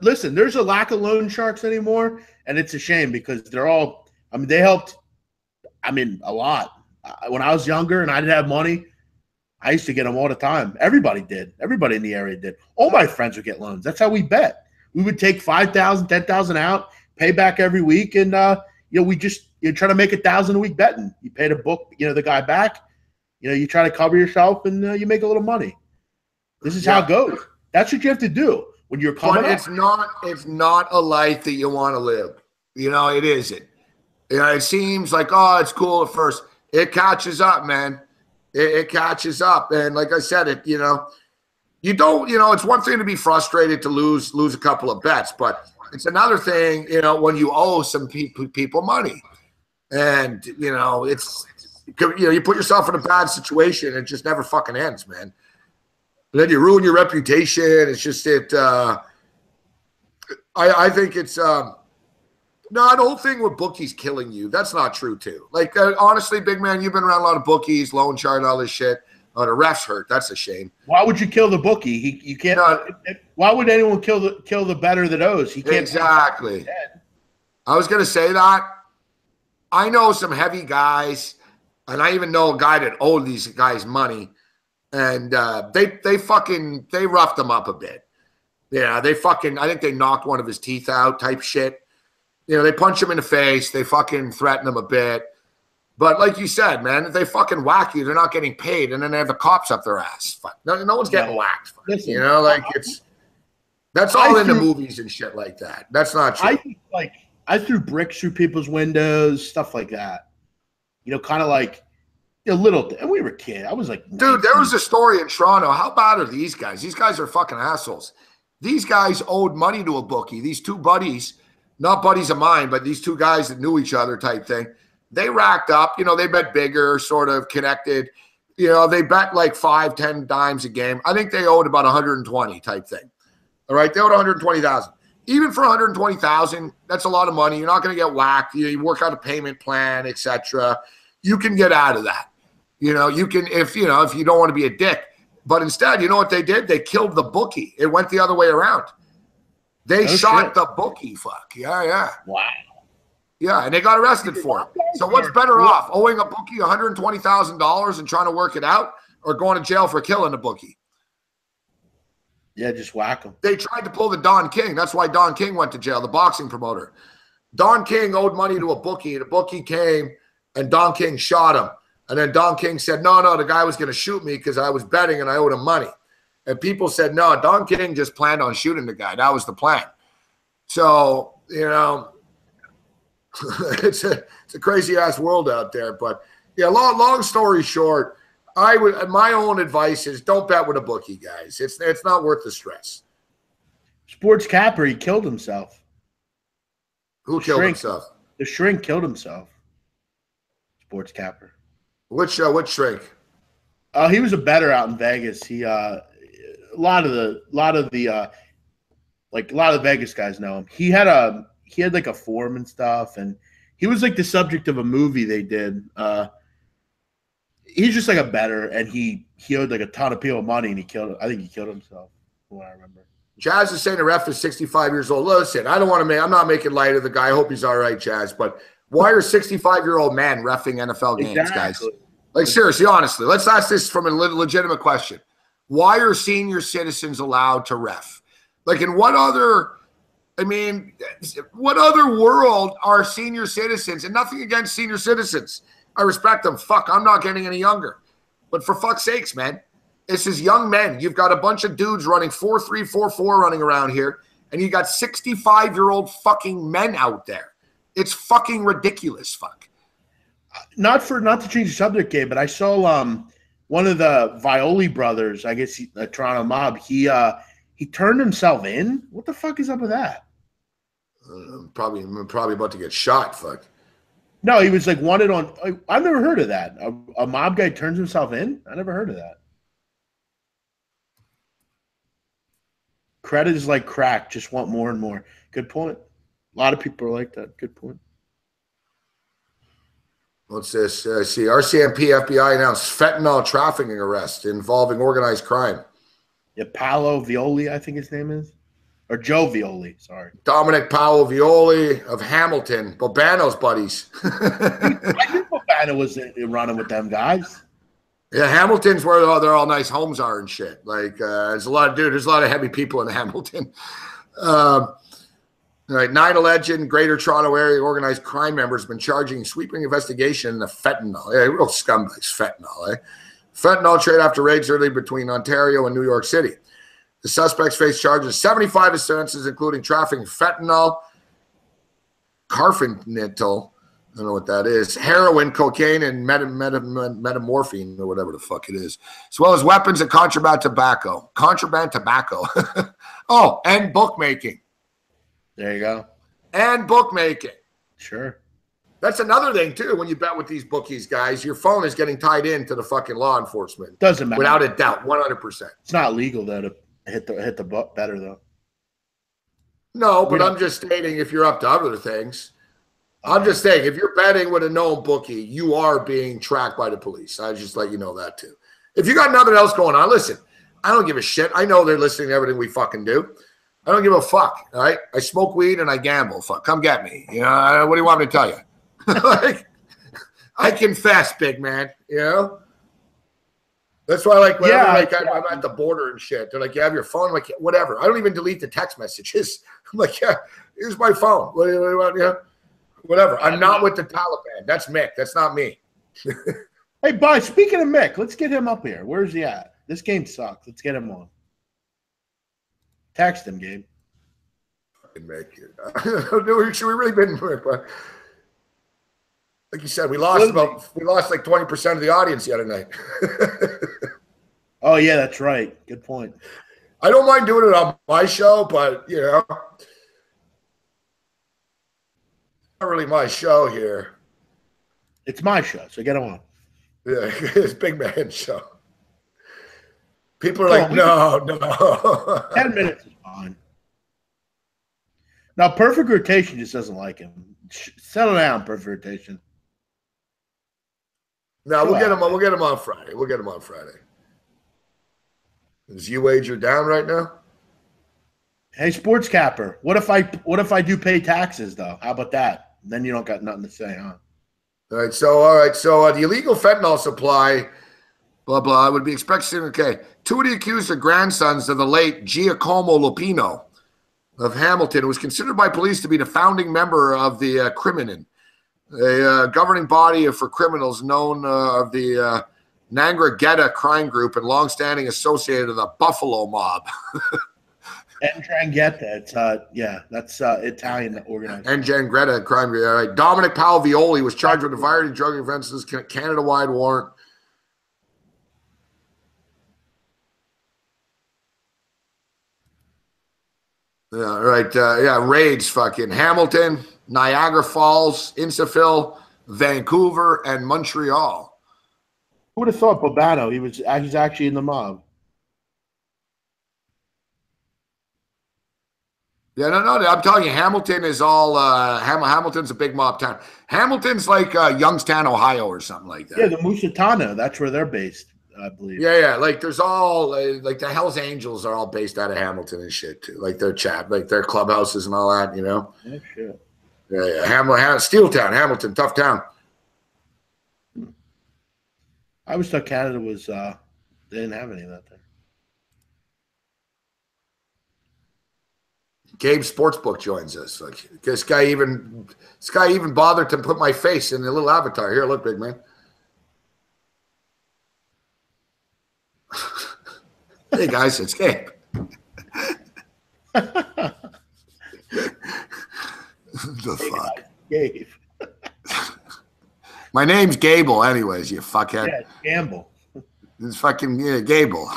listen, there's a lack of loan sharks anymore, and it's a shame because they're all they helped a lot. When I was younger and I didn't have money, I used to get them all the time. Everybody did. Everybody in the area did. All my friends would get loans. That's how we bet. We would take $5,000, $10,000 out, pay back every week, and we just try to make $1,000 a week betting. You pay the book, the guy back. You try to cover yourself, and you make a little money. This is how it goes. That's what you have to do when you're coming up. It's not a life that you want to live. It isn't. It seems like, oh, it's cool at first. It catches up, man. It catches up. And like I said, you don't, it's one thing to be frustrated to lose a couple of bets, but it's another thing, when you owe some people money. And, it's, you put yourself in a bad situation. It just never fucking ends, man. And then you ruin your reputation. It's just I think it's no, the whole thing with bookies killing you. That's not true too. Like honestly, big man, you've been around a lot of bookies, loan chart, all this shit. The refs hurt. That's a shame. Why would you kill the bookie? You can't. Why would anyone kill the better that owes? He can't. Exactly. I was gonna say that. I know some heavy guys, and I even know a guy that owed these guys money. And they roughed him up a bit. Yeah, I think they knocked one of his teeth out type shit. They punch him in the face. They fucking threaten him a bit. But like you said, man, if they fucking whack you, they're not getting paid. And then they have the cops up their ass. Fuck. No one's getting whacked. Listen, that's all in the movies and shit like that. That's not true. I threw bricks through people's windows, stuff like that. Kind of like, little, and we were kids. I was like, dude, there was a story in Toronto. How bad are these guys? These guys are fucking assholes. These guys owed money to a bookie. These two buddies, not buddies of mine, but these two guys that knew each other type thing. They racked up, they bet bigger, sort of connected. They bet like 5, 10 dimes a game. I think they owed about 120 type thing. All right. They owed 120,000. Even for 120,000, that's a lot of money. You're not going to get whacked. You work out a payment plan, etc. You can get out of that. You can, if you don't want to be a dick, but instead, you know what they did? They killed the bookie. It went the other way around. They shot the bookie. Fuck. Yeah. Wow. Yeah. And they got arrested for it. So what's better off, owing a bookie $120,000 and trying to work it out, or going to jail for killing the bookie? Yeah. Just whack them. They tried to pull the Don King. That's why Don King went to jail, the boxing promoter. Don King owed money to a bookie, and the bookie came and Don King shot him. And then Don King said, no, the guy was going to shoot me because I was betting and I owed him money. And people said, no, Don King just planned on shooting the guy. That was the plan. So, it's a crazy-ass world out there. But, yeah, long story short, I would. My own advice is don't bet with a bookie, guys. It's not worth the stress. Sports Capper, he killed himself. Who killed himself? The shrink killed himself. Sports Capper. Which shrink? He was a bettor out in Vegas. He a lot of the Vegas guys know him. He had like a forum and stuff, and he was like the subject of a movie they did. He's just like a bettor, and he owed like a ton of people money, and I think he killed himself, from what I remember. Jazz is saying the ref is 65 years old. Listen, I'm not making light of the guy. I hope he's all right, Jazz. But why are 65-year-old men reffing NFL games, guys? Like, seriously, honestly, let's ask this from a legitimate question. Why are senior citizens allowed to ref? Like, in what other world are senior citizens? And nothing against senior citizens. I respect them. Fuck, I'm not getting any younger. But for fuck's sakes, man, this is young men. You've got a bunch of dudes running 4.3, 4.4 running around here, and you got 65-year-old fucking men out there. It's fucking ridiculous, fuck. Not to change the subject, Gabe, but I saw one of the Violi brothers, I guess a Toronto mob, he turned himself in. What the fuck is up with that? Probably about to get shot, fuck. No, he was like wanted on. I've never heard of that. A mob guy turns himself in? I never heard of that. Credit is like crack, just want more and more. Good point. A lot of people are like that. Good point. What's this? I see RCMP FBI announced fentanyl trafficking arrest involving organized crime. Yeah, Paolo Violi, I think his name is. Or Joe Violi, sorry. Dominic Paolo Violi of Hamilton. Bobano's buddies. I knew Bobano was running with them guys. Yeah, Hamilton's where their all nice homes are and shit. Like, there's a lot of heavy people in Hamilton. All right, 9 alleged Greater Toronto Area organized crime members have been charging sweeping investigation in the fentanyl. Yeah, real scumbags, fentanyl, eh? Fentanyl trade after raids early between Ontario and New York City. The suspects face charges 75 offenses, including trafficking fentanyl, carfentanil, I don't know what that is, heroin, cocaine, and metamorphine, or whatever the fuck it is, as well as weapons and contraband tobacco. Oh, and bookmaking. There you go. And bookmaking. Sure. That's another thing, too, when you bet with these bookies, guys. Your phone is getting tied into the fucking law enforcement. Doesn't matter. Without a doubt, 100%. It's not legal, though, to hit the better, though. No, but I'm just stating if you're up to other things. I'm just saying, if you're betting with a known bookie, you are being tracked by the police. I just let you know that, too. If you got nothing else going on, listen, I don't give a shit. I know they're listening to everything we fucking do. I don't give a fuck, all right? I smoke weed and I gamble. Fuck, come get me. You know, what do you want me to tell you? Like, I confess, big man, you know? That's why, like, whenever, I'm at the border and shit, they're like, you have your phone? I'm like, whatever. I don't even delete the text messages. I'm like, yeah, here's my phone. What do you want? Yeah, whatever. I'm not with the Taliban. That's Mick. That's not me. Hey, bud, speaking of Mick, let's get him up here. Where's he at? This game sucks. Let's get him on. Text him, Gabe. Fucking Mick. Should we really been Mick? Like you said, we lost like 20% of the audience the other night. Oh, yeah, that's right. Good point. I don't mind doing it on my show, but, you know, not really my show here. It's my show, so get him on. Yeah, it's Big Man's show. People are like, no. 10 minutes is fine. Now, Perfect Rotation just doesn't like him. Settle down, Perfect Rotation. No, we'll get him on Friday. We'll get him on Friday. Is U-Wager down right now? Hey, Sports Capper, what if I do pay taxes though? How about that? Then you don't got nothing to say, huh? All right. So the illegal fentanyl supply, blah blah, would be expected. Okay, 2 of the accused are grandsons of the late Giacomo Lupino of Hamilton, who was considered by police to be the founding member of the Crimenin, a governing body for criminals known of the Ndrangheta crime group and longstanding associated with the Buffalo mob. Ndrangheta, that's Italian organized. Ndrangheta crime group. All right. Dominic Paolo Violi was charged with a variety of drug offenses, Canada-wide warrant. Yeah, right. Raids, fucking Hamilton, Niagara Falls, Innisfil, Vancouver, and Montreal. Who would have thought Bobano? He's actually in the mob. Yeah, no. I'm telling you, Hamilton is all. Hamilton's a big mob town. Hamilton's like Youngstown, Ohio, or something like that. Yeah, the Musitano. That's where they're based, I believe. Yeah. Like there's all like the Hell's Angels are all based out of Hamilton and shit too. Like their clubhouses and all that. You know. Oh shit. Yeah. Hamilton, Steel Town, Hamilton, tough town. I always thought Canada was. They didn't have any of that there. Gabe Sportsbook joins us. Like this guy even bothered to put my face in the little avatar. Here, look, big man. Hey guys, it's Gabe. The fuck, Gabe. My name's Gable, anyways. You fuckhead. Yeah, Gamble. It's fucking Gable.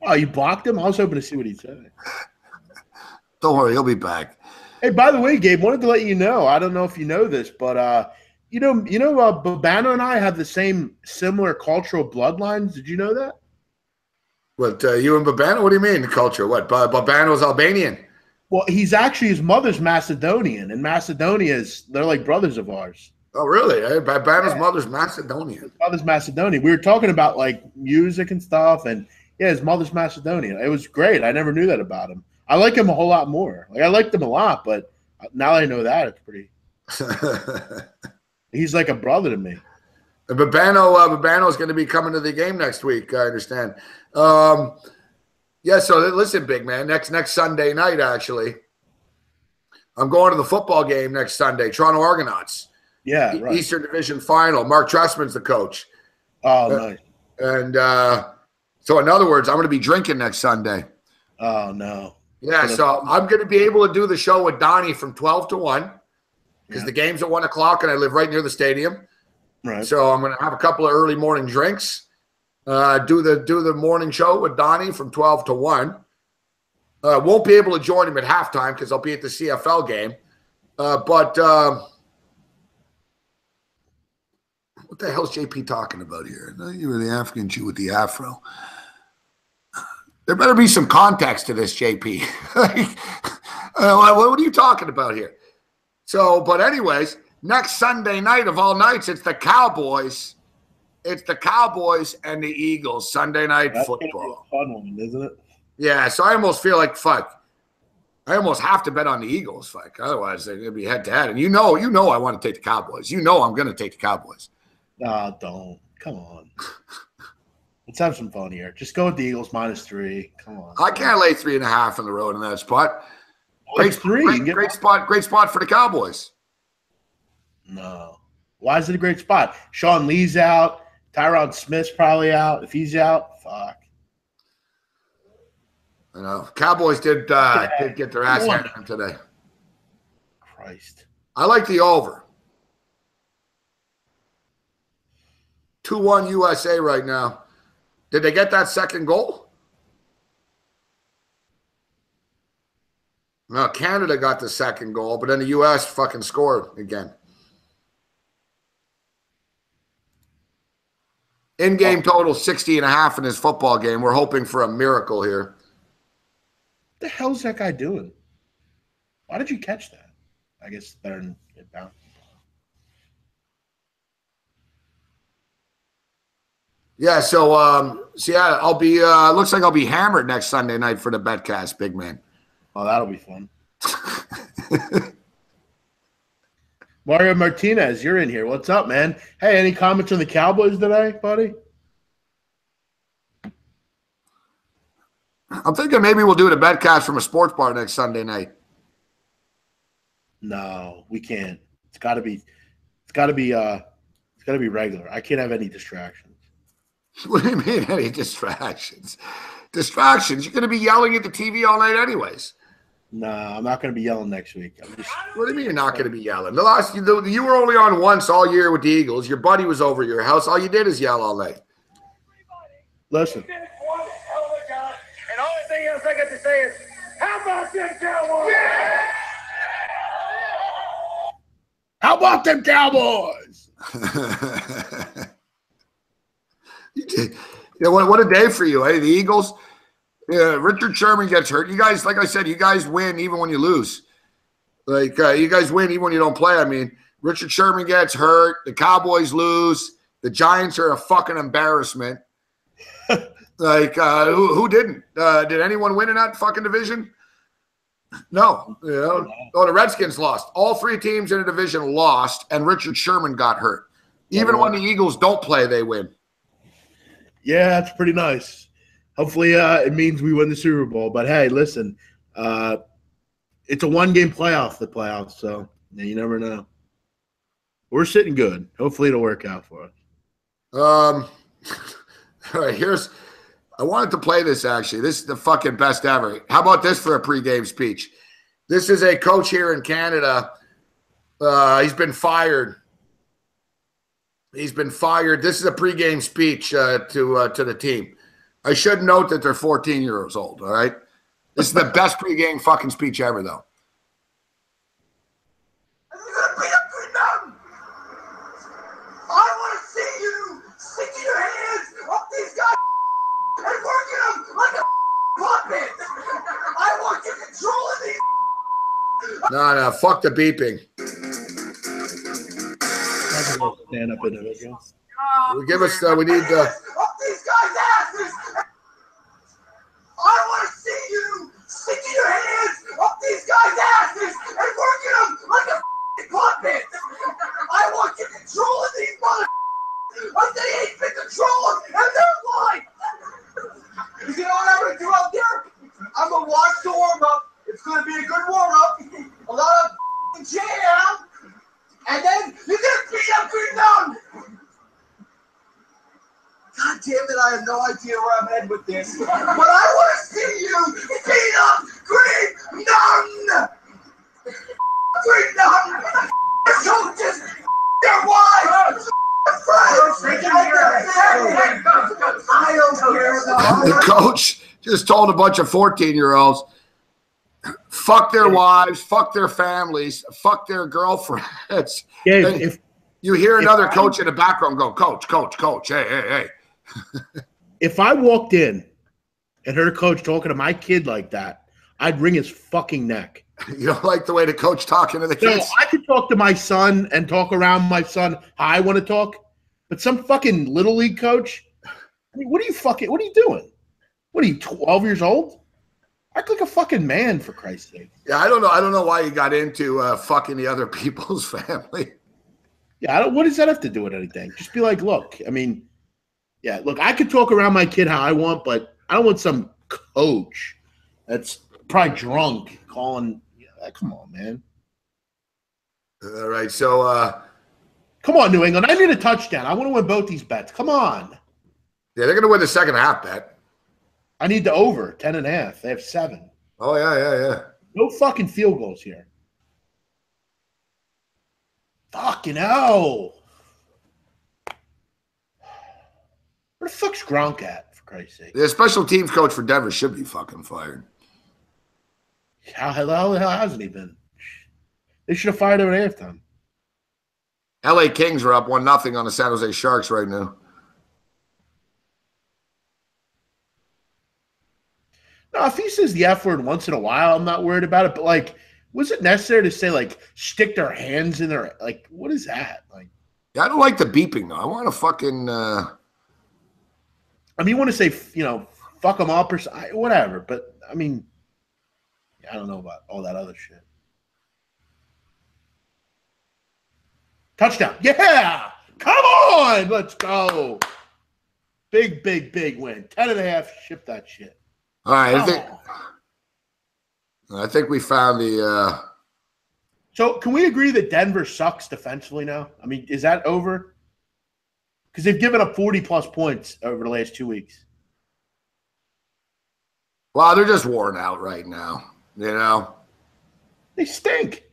Oh, you blocked him? I was hoping to see what he'd say. Don't worry, he'll be back. Hey, by the way, Gabe, wanted to let you know. I don't know if you know this, but Bobano and I have the similar cultural bloodlines. Did you know that? What, you and Bobano? What do you mean, the culture? What, Bobano's Albanian? Well, his mother's Macedonian, and they're like brothers of ours. Oh, really? Bobano's mother's Macedonian. His mother's Macedonian. We were talking about like music and stuff, and yeah, his mother's Macedonian. It was great. I never knew that about him. I like him a whole lot more. Like I liked him a lot, but now that I know that, it's pretty. He's like a brother to me. Bobano is going to be coming to the game next week. I understand. So listen, big man. Next Sunday night, actually, I'm going to the football game next Sunday. Toronto Argonauts. Yeah, right. Eastern Division Final. Mark Trestman's the coach. Oh, nice. And so, in other words, I'm going to be drinking next Sunday. Oh no. Yeah, so I'm going to be able to do the show with Donnie from 12 to 1 because the game's at 1 o'clock and I live right near the stadium. Right. So I'm going to have a couple of early morning drinks, do the morning show with Donnie from 12 to 1. Won't be able to join him at halftime because I'll be at the CFL game. But what the hell's JP talking about here? You were the African Jew with the afro. There better be some context to this, JP. What are you talking about here? So, but anyways, next Sunday night of all nights, it's the Cowboys. It's the Cowboys and the Eagles, Sunday night football. Gonna be a fun one, isn't it? Yeah, so I almost feel like, fuck, I almost have to bet on the Eagles, fuck. Otherwise, they're going to be head-to-head. And you know I want to take the Cowboys. You know I'm going to take the Cowboys. No, don't. Come on. Let's have some fun here. Just go with the Eagles -3. Come on. I can't lay 3.5 on the road in that spot. Great spot for the Cowboys. No. Why is it a great spot? Sean Lee's out. Tyron Smith's probably out. If he's out, fuck. I know. Cowboys did get their ass handed today. Christ. I like the over. 2-1 USA right now. Did they get that second goal? No, Canada got the second goal, but then the U.S. fucking scored again. In-game total 60.5 in his football game. We're hoping for a miracle here. What the hell's that guy doing? Why did you catch that? I guess it's better than get down. Yeah, so I'll be looks like I'll be hammered next Sunday night for the Betcast, big man. Oh, that'll be fun. Mario Martinez, you're in here. What's up, man? Hey, any comments on the Cowboys today, buddy? I'm thinking maybe we'll do the Betcast from a sports bar next Sunday night. No, we can't. It's gotta be regular. I can't have any distractions. What do you mean, any distractions? Distractions? You're going to be yelling at the TV all night anyways. No, I'm not going to be yelling next week. What do you mean you're not going to be yelling? You were only on once all year with the Eagles. Your buddy was over at your house. All you did is yell all night. Listen. And the only thing else I got to say is, how How about them Cowboys? Yeah, what a day for you, hey? The Eagles. Yeah, Richard Sherman gets hurt. You guys, like I said, you guys win even when you lose. Like you guys win even when you don't play. I mean, Richard Sherman gets hurt. The Cowboys lose. The Giants are a fucking embarrassment. Like who didn't? Did anyone win in that fucking division? No. You know? Oh, the Redskins lost. All three teams in the division lost, and Richard Sherman got hurt. Even when the Eagles don't play, they win. Yeah, that's pretty nice. Hopefully it means we win the Super Bowl. But, hey, listen, it's a one-game playoff, the playoffs, so you never know. We're sitting good. Hopefully it'll work out for us. All right, I wanted to play this, actually. This is the fucking best ever. How about this for a pregame speech? This is a coach here in Canada. He's been fired. He's been fired. This is a pregame speech to the team. I should note that they're 14 years old, all right? This is the best pregame fucking speech ever, though. I want to see you sticking your hands up these guys and working them like a puppet. I want you controlling these. No, fuck the beeping. Stand up individuals. Give us, we need up these guys' asses. I want to see you sticking your hands up these guys' asses and working them like a puppet. I want you controlling these motherfuckers like they ain't been controlling in their life. You know what I'm going to do out there? I'm going to watch the warm-up. It's going to be a good warm-up. A lot of jam. And then you're going to beat up Green Mountain. God damn it, I have no idea where I'm headed with this. But I want to see you beat up Green Mountain. Green Mountain. Coaches. Their wives. The coach just told a bunch of 14-year-olds, fuck their wives, fuck their families, fuck their girlfriends. Gabe, if you hear another coach in the background go, coach, hey. If I walked in and heard a coach talking to my kid like that, I'd wring his fucking neck. You don't like the way the coach talking to the kids? No, I could talk to my son and talk around my son how I want to talk, but some fucking little league coach, I mean, what are you doing? What are you, 12 years old? Act like a fucking man, for Christ's sake. Yeah, I don't know why you got into fucking the other people's family. Yeah, what does that have to do with anything? Just be like, look, I mean, yeah, look, I could talk around my kid how I want, but I don't want some coach that's probably drunk calling. Yeah, come on, man. All right, so come on, New England. I need a touchdown. I want to win both these bets. Come on. Yeah, they're going to win the second half bet. I need the over 10.5. They have 7. Oh, yeah. No fucking field goals here. Fucking hell. Where the fuck's Gronk at, for Christ's sake? The special teams coach for Denver should be fucking fired. How the hell hasn't he been? They should have fired him at halftime. LA Kings are up 1-0 on the San Jose Sharks right now. No, if he says the F word once in a while, I'm not worried about it. But, like, was it necessary to say, like, stick their hands in their – like, what is that? Like, yeah, I don't like the beeping, though. I want to fucking I mean, you want to say, fuck them up or whatever. But, I mean, I don't know about all that other shit. Touchdown. Yeah. Come on. Let's go. Big win. 10.5. Ship that shit. All right, I think we found the So can we agree that Denver sucks defensively now? I mean, is that over? Because they've given up 40-plus points over the last 2 weeks. Well, they're just worn out right now, you know? They stink.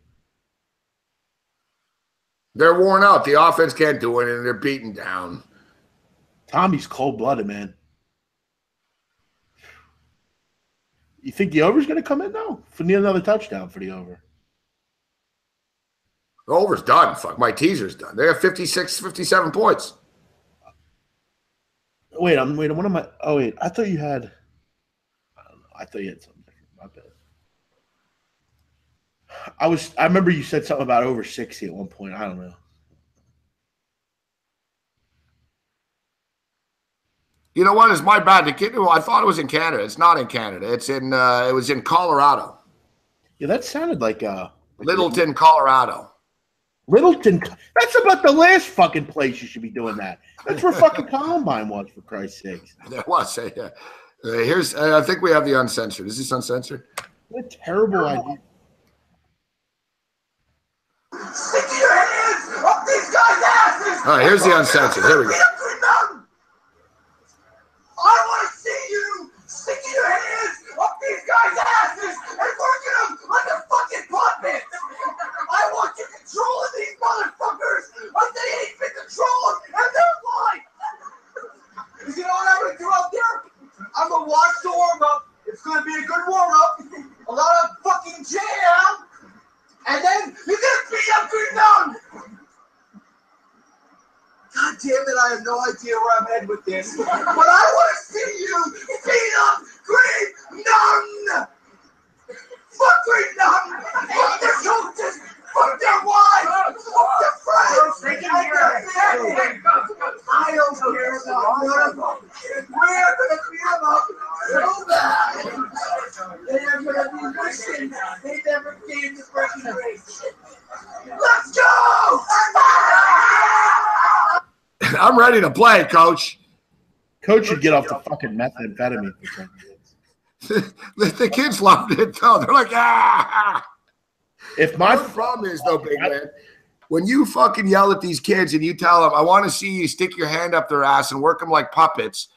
They're worn out. The offense can't do it, and they're beaten down. Tommy's cold-blooded, man. You think the over's going to come in, though? For need another touchdown for the over. The over's done. Fuck, my teaser's done. They have 56, 57 points. Wait, what am I? Oh, wait. I thought you had – I don't know. I thought you had something different. My bad. I remember you said something about over 60 at one point. I don't know. You know what? It's my bad. The kid, well, I thought it was in Canada. It's not in Canada. It's in. It was in Colorado. Yeah, that sounded like Littleton, Colorado. Littleton. That's about the last fucking place you should be doing that. That's where fucking Columbine was, for Christ's sakes. That was. Yeah. Here's. I think we have the uncensored. Is this uncensored? What a terrible idea. Stick your hands up these guys' asses! All right, here's the uncensored. Here we go. I want to see you sticking your hands up these guys' asses and working them like a fucking puppet. I want you controlling these motherfuckers like they ain't been controlled in their life. You know what I'm going to do out there? I'm going to watch the warm-up. It's going to be a good warm-up. A lot of fucking jam. And then you're going to beat up Green Mountain. God damn it, I have no idea where I'm headed with this. But I want to see you beat up Green Mountain! Fuck Green Mountain! Fuck their coaches! Fuck their wives! Fuck their friends! And their family! I don't care about none of them. We're going to beat them up so bad. They are going to be wishing they never came to first race. Let's go! I'm ready to play, Coach. Coach should get off the fucking methamphetamine for 10 years. The kids loved it, though. They're like, ah. If my problem is, though, big man, when you fucking yell at these kids and you tell them, I want to see you stick your hand up their ass and work them like puppets,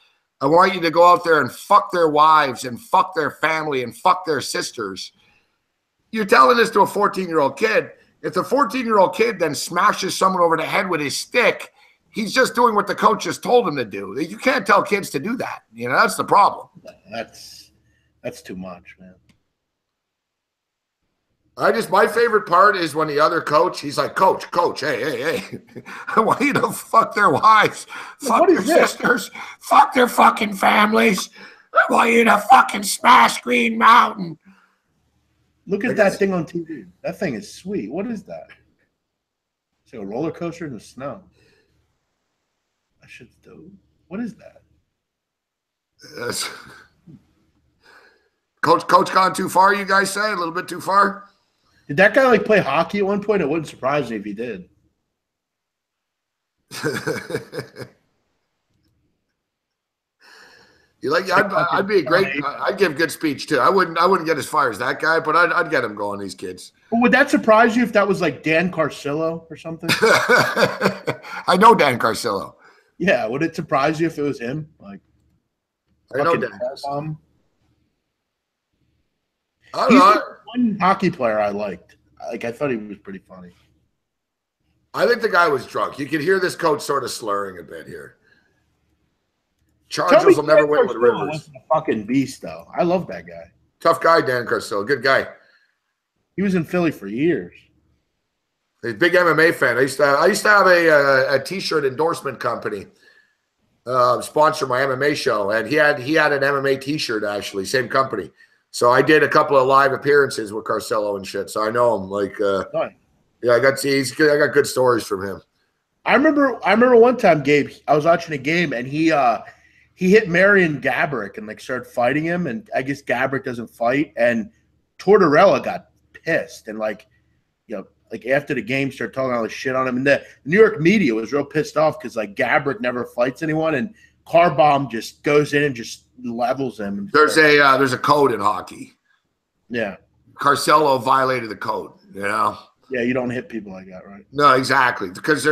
I want you to go out there and fuck their wives and fuck their family and fuck their sisters. You're telling this to a 14-year-old kid. If the 14-year-old kid then smashes someone over the head with his stick, he's just doing what the coach just told him to do. You can't tell kids to do that. You know, that's the problem. That's too much, man. My favorite part is when the other coach, he's like, Coach, hey. I want you to fuck their wives, fuck their sisters, fuck their fucking families. I want you to fucking smash Green Mountain. Look at that thing on TV. That thing is sweet. What is that? It's like a roller coaster in the snow. That shit's dope. What is that? Yes. Coach gone too far, you guys say? A little bit too far? Did that guy play hockey at one point? It wouldn't surprise me if he did. I'd be a great. I'd give good speech too. I wouldn't get as far as that guy, but I'd get him going. These kids. Well, would that surprise you if that was like Dan Carcillo or something? I know Dan Carcillo. Yeah, would it surprise you if it was him? Like, I know Dan. I don't know. One hockey player I liked. Like, I thought he was pretty funny. I think the guy was drunk. You could hear this coach sort of slurring a bit here. Chargers will never win with Rivers. A fucking beast, though. I love that guy. Tough guy, Dan Carcillo. Good guy. He was in Philly for years. He's a big MMA fan. I used to have a T-shirt endorsement company sponsor my MMA show, and he had an MMA T-shirt actually, same company. So I did a couple of live appearances with Carcillo and shit. So I know him. Like, nice. Yeah, I got good stories from him. I remember one time, Gabe. I was watching a game, and he hit Marion Gabrick and like started fighting him, and I guess Gabrick doesn't fight, and Tortorella got pissed and like after the game started talking all this shit on him, and the New York media was real pissed off because like Gabrick never fights anyone, and Carbomb just goes in and just levels him. There's a code in hockey. Yeah, Carcillo violated the code. You know. Yeah, you don't hit people like that, right? No, exactly, because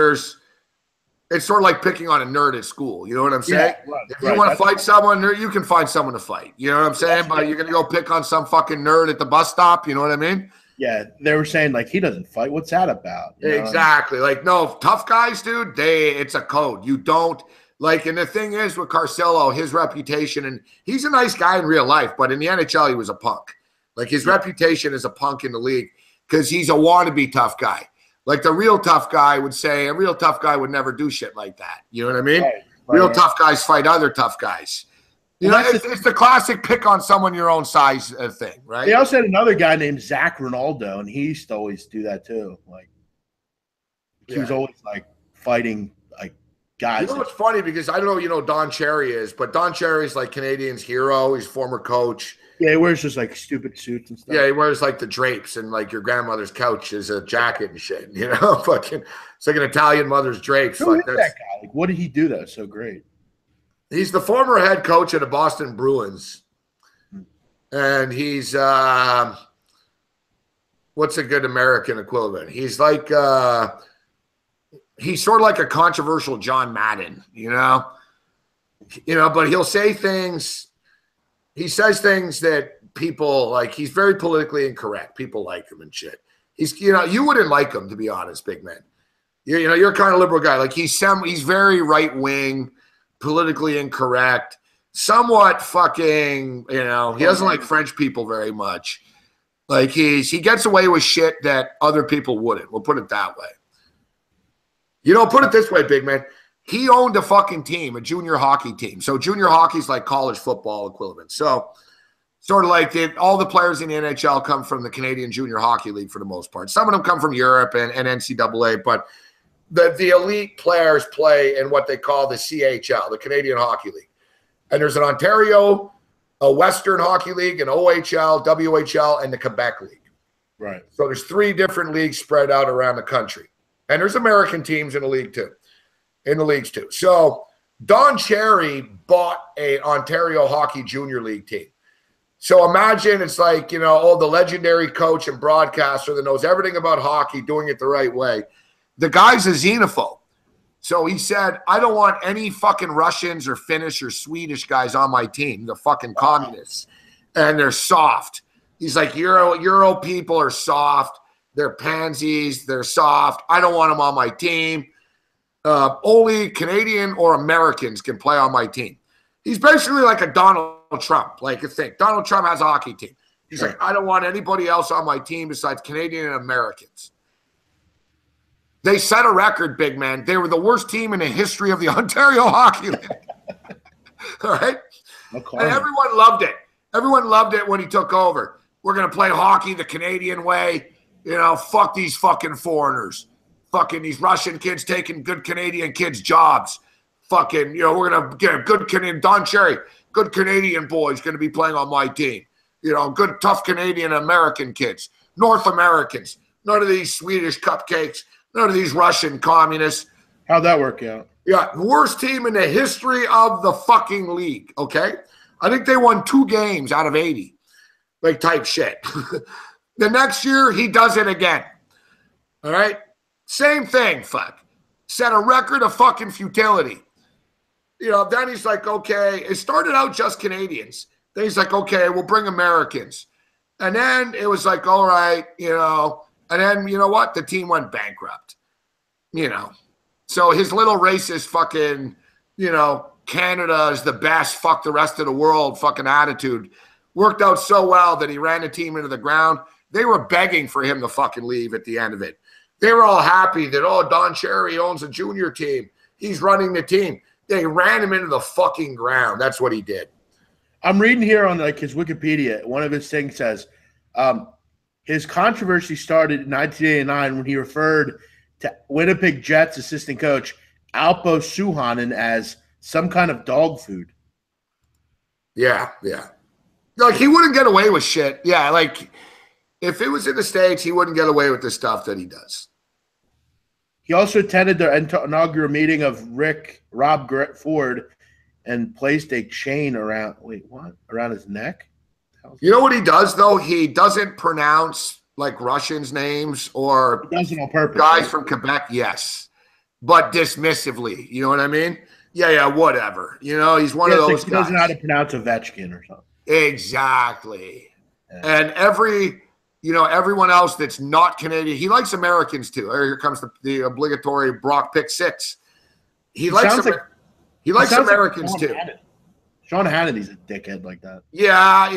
it's sort of like picking on a nerd at school. You know what I'm saying? Yeah, right, if you want to fight someone, you can find someone to fight. You know what I'm saying? But you're going to go pick on some fucking nerd at the bus stop. You know what I mean? Yeah, they were saying, like, he doesn't fight. What's that about? You know? Exactly. Like, no, tough guys, dude, it's a code. You don't Like, and the thing is with Carcillo, his reputation, and he's a nice guy in real life, but in the NHL, he was a punk. Like, his reputation as a punk in the league because he's a wannabe tough guy. Like, the real tough guy would say, a real tough guy would never do shit like that. You know what I mean? Right. Real tough guys fight other tough guys. You know, it's the classic pick on someone your own size thing, right? They also had another guy named Zach Ronaldo, and he used to always do that too. Like, he was always like fighting like guys. You know what's funny, because I don't know, you know, Don Cherry is, but Don Cherry's like Canadians' hero. He's former coach. Yeah, he wears just like stupid suits and stuff. Yeah, he wears like the drapes and like your grandmother's couch is a jacket and shit. You know, fucking, it's like an Italian mother's drapes. Who is that guy? Like, what did he do that was so great? He's the former head coach of the Boston Bruins. And he's what's a good American equivalent? He's like he's sort of like a controversial John Madden, you know? You know, but he'll say things, he says things that people like, he's very politically incorrect. People like him and shit. He's, you know, you wouldn't like him, to be honest, big man. You know, you're kind of liberal guy. Like he's very right wing, politically incorrect, somewhat fucking, you know, he doesn't like French people very much. Like he gets away with shit that other people wouldn't. We'll put it that way. You know, put it this way, big man. He owned a fucking team, a junior hockey team. So junior hockey is like college football equivalent. So sort of like all the players in the NHL come from the Canadian Junior Hockey League for the most part. Some of them come from Europe and NCAA, but the elite players play in what they call the CHL, the Canadian Hockey League. And there's an Ontario, a Western Hockey League, an OHL, WHL, and the Quebec League. Right. So there's 3 different leagues spread out around the country. And there's American teams in the league too. In the leagues too. So Don Cherry bought a Ontario Hockey Junior League team. So imagine it's like, you know, the legendary coach and broadcaster that knows everything about hockey, doing it the right way. The guy's a xenophobe. So he said, I don't want any fucking Russians or Finnish or Swedish guys on my team. They're fucking communists. And they're soft. He's like, Euro people are soft. They're pansies. They're soft. I don't want them on my team. Only Canadian or Americans can play on my team. He's basically like a Donald Trump. Like, think, Donald Trump has a hockey team. He's like, I don't want anybody else on my team besides Canadian and Americans. They set a record, big man. They were the worst team in the history of the Ontario Hockey League. All right? Okay. And everyone loved it. Everyone loved it when he took over. We're going to play hockey the Canadian way. You know, fuck these fucking foreigners. Fucking these Russian kids taking good Canadian kids' jobs. Fucking, you know, we're going to get a good Canadian, Don Cherry, good Canadian boys going to be playing on my team. You know, good, tough Canadian American kids. North Americans. None of these Swedish cupcakes. None of these Russian communists. How'd that work out? Yeah, worst team in the history of the fucking league, okay? I think they won 2 games out of 80, like type shit. The next year, he does it again, all right? Same thing, fuck. Set a record of fucking futility. You know, then he's like, okay, it started out just Canadians. Then he's like, okay, we'll bring Americans. And then it was like, all right, you know, and then, you know what? The team went bankrupt, you know. So his little racist fucking, you know, Canada is the best, fuck the rest of the world fucking attitude worked out so well that he ran the team into the ground. They were begging for him to fucking leave at the end of it. They were all happy that, oh, Don Cherry owns a junior team. He's running the team. They ran him into the fucking ground. That's what he did. I'm reading here on like his Wikipedia. One of his things says, his controversy started in 1989 when he referred to Winnipeg Jets assistant coach Alpo Suhonen as some kind of dog food. Yeah, yeah. Like, he wouldn't get away with shit. Yeah, like, if it was in the States, he wouldn't get away with the stuff that he does. He also attended the inaugural meeting of Rob Ford and placed a chain around his neck. You know what he does, though? He doesn't pronounce, like, Russians' names or he does it on purpose, guys from Quebec, yes, but dismissively. You know what I mean? Yeah, whatever. You know, he's one of those guys. He doesn't know how to pronounce Ovechkin or something. Exactly. Yeah. And everyone else that's not Canadian, he likes Americans, too. Here comes the obligatory Brock pick 6. He likes He likes Americans too. Sean Hannity's a dickhead like that. Yeah.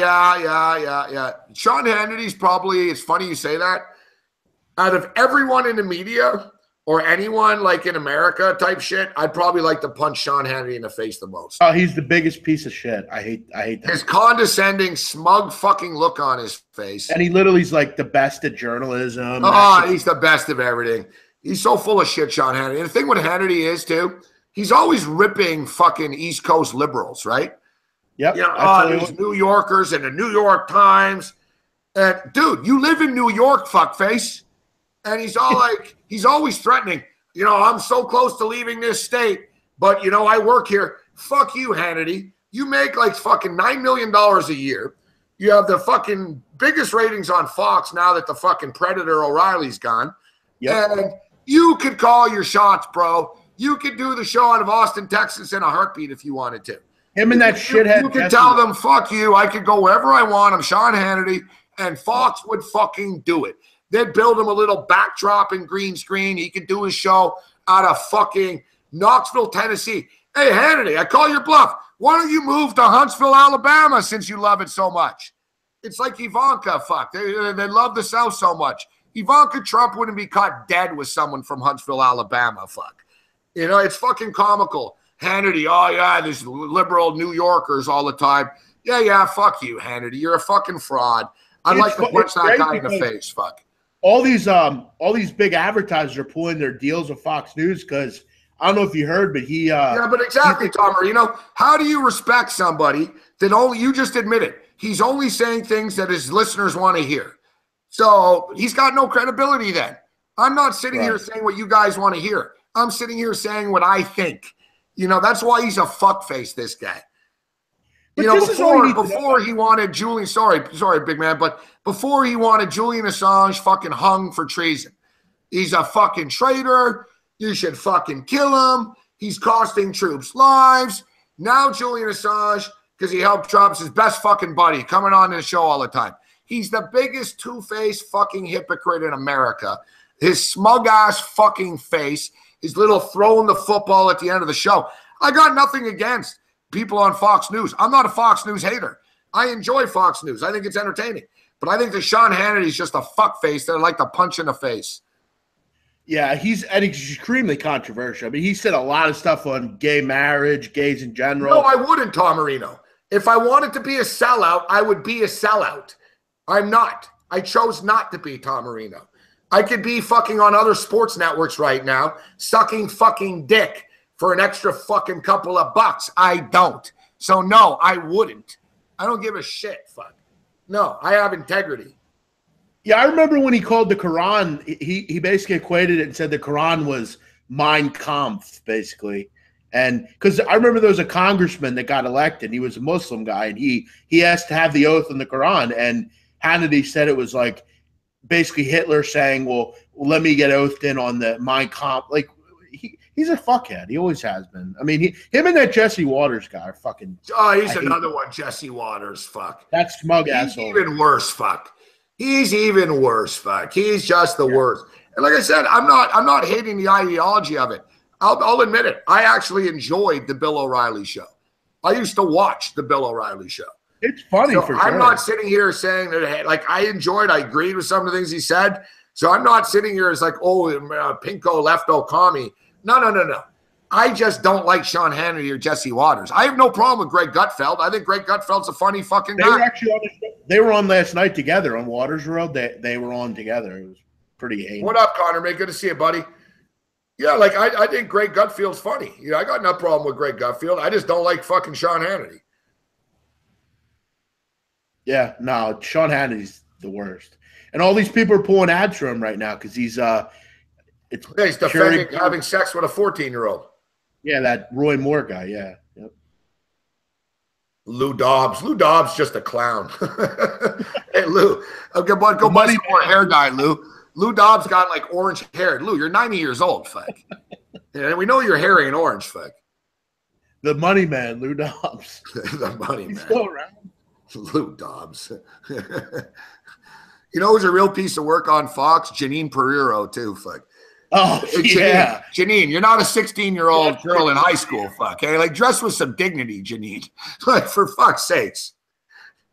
Sean Hannity's probably, it's funny you say that. Out of everyone in the media or anyone like in America type shit, I'd probably like to punch Sean Hannity in the face the most. Oh, he's the biggest piece of shit. I hate that. His condescending, smug fucking look on his face. And he literally's like the best at journalism. Oh, he's the best of everything. He's so full of shit, Sean Hannity. And the thing with Hannity is, too, he's always ripping fucking East Coast liberals, right? Yep. You know, these New Yorkers and the New York Times. And, dude, you live in New York, fuckface. And he's all like, he's always threatening, you know, I'm so close to leaving this state, but, you know, I work here. Fuck you, Hannity. You make like fucking $9 million a year. You have the fucking biggest ratings on Fox now that the fucking Predator O'Reilly's gone. Yep. And you could call your shots, bro. You could do the show out of Austin, Texas in a heartbeat if you wanted to. Him and that shithead. You could tell them, fuck you. I could go wherever I want. I'm Sean Hannity. And Fox would fucking do it. They'd build him a little backdrop and green screen. He could do his show out of fucking Knoxville, Tennessee. Hey, Hannity, I call your bluff. Why don't you move to Huntsville, Alabama since you love it so much? It's like Ivanka, fuck. They love the South so much. Ivanka Trump wouldn't be caught dead with someone from Huntsville, Alabama, fuck. You know, it's fucking comical. Hannity, oh, yeah, there's liberal New Yorkers all the time. Yeah, fuck you, Hannity. You're a fucking fraud. I'd like to punch that guy in the face, fuck. All these big advertisers are pulling their deals with Fox News because I don't know if you heard, but he yeah, but exactly, Tom Marino. How do you respect somebody that only you just admitted he's only saying things that his listeners want to hear? So he's got no credibility then. I'm not sitting here saying what you guys want to hear. I'm sitting here saying what I think. You know, that's why he's a fuckface, this guy. You know, before he wanted Julian, sorry, big man, but before he wanted Julian Assange fucking hung for treason. He's a fucking traitor. You should fucking kill him. He's costing troops lives. Now Julian Assange, because he helped Trump's his best fucking buddy, coming on the show all the time. He's the biggest two-faced fucking hypocrite in America. His smug-ass fucking face, his little throwing the football at the end of the show. I got nothing against people on Fox News. I'm not a Fox News hater. I enjoy Fox News. I think it's entertaining. But I think that Sean Hannity is just a fuckface that I like to punch in the face. Yeah, he's extremely controversial. I mean, he said a lot of stuff on gay marriage, gays in general. No, I wouldn't, Tom Marino. If I wanted to be a sellout, I would be a sellout. I'm not. I chose not to be, Tom Marino. I could be fucking on other sports networks right now, sucking fucking dick for an extra fucking couple of bucks. I don't. So, no, I wouldn't. I don't give a shit, fuck. No, I have integrity. Yeah, I remember when he called the Quran, he basically equated it and said the Quran was Mein Kampf, basically. And because I remember there was a congressman that got elected. He was a Muslim guy, and he asked to have the oath in the Quran. And Hannity said it was like basically Hitler saying, well, let me get oathed in on the Mein Kampf. Like, he's a fuckhead. He always has been. I mean, him and that Jesse Waters guy are fucking. Oh, he's another one, Jesse Waters. Fuck. That smug asshole. Even worse. Fuck. He's even worse. Fuck. He's just the worst. And like I said, I'm not hating the ideology of it. I'll admit it. I actually enjoyed the Bill O'Reilly show. I used to watch the Bill O'Reilly show. It's funny for sure. I'm not sitting here saying that, like, I agreed with some of the things he said. So I'm not sitting here as like, oh, pinko, lefto, commie. No. I just don't like Sean Hannity or Jesse Waters. I have no problem with Greg Gutfeld. I think Greg Gutfeld's a funny fucking guy. They were on last night together on Waters World. They were on together. It was pretty heinous. What up, Connor, mate? Good to see you, buddy. Yeah, like I think Greg Gutfeld's funny. You know, I got no problem with Greg Gutfeld. I just don't like fucking Sean Hannity. Yeah, no, Sean Hannity's the worst. And all these people are pulling ads for him right now because he's he's defending having sex with a 14-year-old. Yeah, that Roy Moore guy, yeah. Yep. Lou Dobbs. Lou Dobbs just a clown. Hey, Lou. Go buy some more hair dye, Lou. Lou Dobbs got like orange hair. Lou, you're 90 years old, fuck. And we know you're hairy and orange, fuck. The money man, Lou Dobbs. The money man. He's still around. Lou Dobbs. You know who's a real piece of work on Fox? Janine Pereiro, too, fuck. Oh, yeah. Janine, you're not a 16-year-old girl in high school, fuck. Hey, like, dress with some dignity, Janine. Like, for fuck's sakes.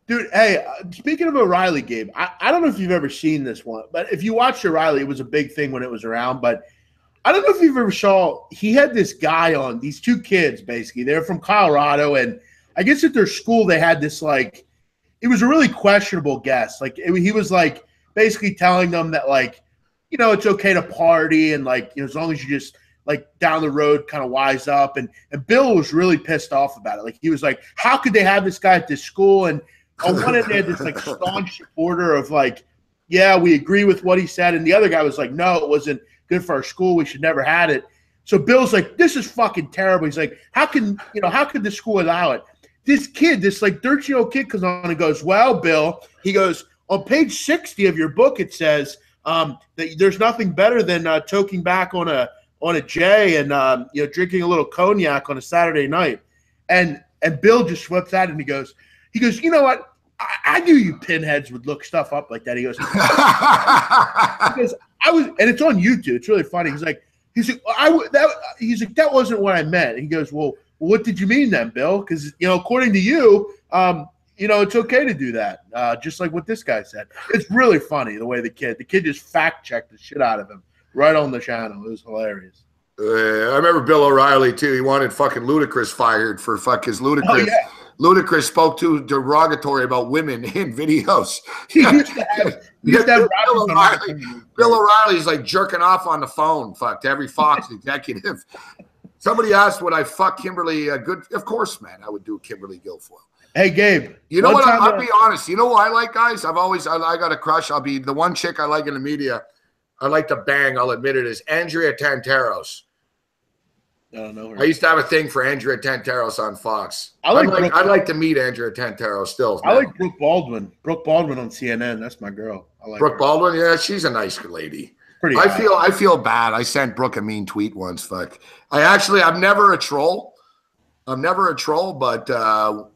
Dude, hey, speaking of O'Reilly, Gabe, I don't know if you've ever seen this one, but if you watched O'Reilly, it was a big thing when it was around, but I don't know if you've ever saw, he had this guy on, these two kids, basically. They're from Colorado, and I guess at their school they had this, like, it was a really questionable guest. Like, he was, like, basically telling them that, like, you know, it's okay to party and, like, you know, as long as you just, like, down the road kind of wise up. And Bill was really pissed off about it. Like, he was like, how could they have this guy at this school? And on one end, they had this, like, staunch supporter of, like, yeah, we agree with what he said. And the other guy was like, no, it wasn't good for our school. We should never had it. So Bill's like, this is fucking terrible. He's like, how could the school allow it? This kid, this, like, 13-year-old kid comes on and goes, well, Bill, he goes, on page 60 of your book, it says that there's nothing better than toking back on a J and you know, drinking a little cognac on a Saturday night. And Bill just flips out and he goes, you know what? I knew you pinheads would look stuff up like that. He goes, and it's on YouTube. It's really funny. He's like, that wasn't what I meant. He goes, well, what did you mean then, Bill? Because, you know, according to you, you know, it's okay to do that. Just like what this guy said. It's really funny the way the kid just fact checked the shit out of him right on the channel. It was hilarious. I remember Bill O'Reilly too. He wanted fucking Ludacris fired for fuck his Ludacris. Oh, yeah. Ludacris spoke too derogatory about women in videos. Bill O'Reilly's like jerking off on the phone, fuck, to every Fox executive. Somebody asked, would I fuck Kimberly Good? Of course, man, I would do Kimberly Guilfoyle. Hey, Gabe. You know what? I'll be honest. You know what I like, guys? I got a crush. I'll be the one chick I like in the media. I like to bang. I'll admit it, is Andrea Tantaros. I don't know her. I used to have a thing for Andrea Tantaros on Fox. I'd like to meet Andrea Tantaros still. Man. I like Brooke Baldwin. Brooke Baldwin on CNN. That's my girl. I like Brooke Baldwin. Yeah, she's a nice lady. Pretty. I feel bad. I sent Brooke a mean tweet once. Fuck. I'm never a troll. But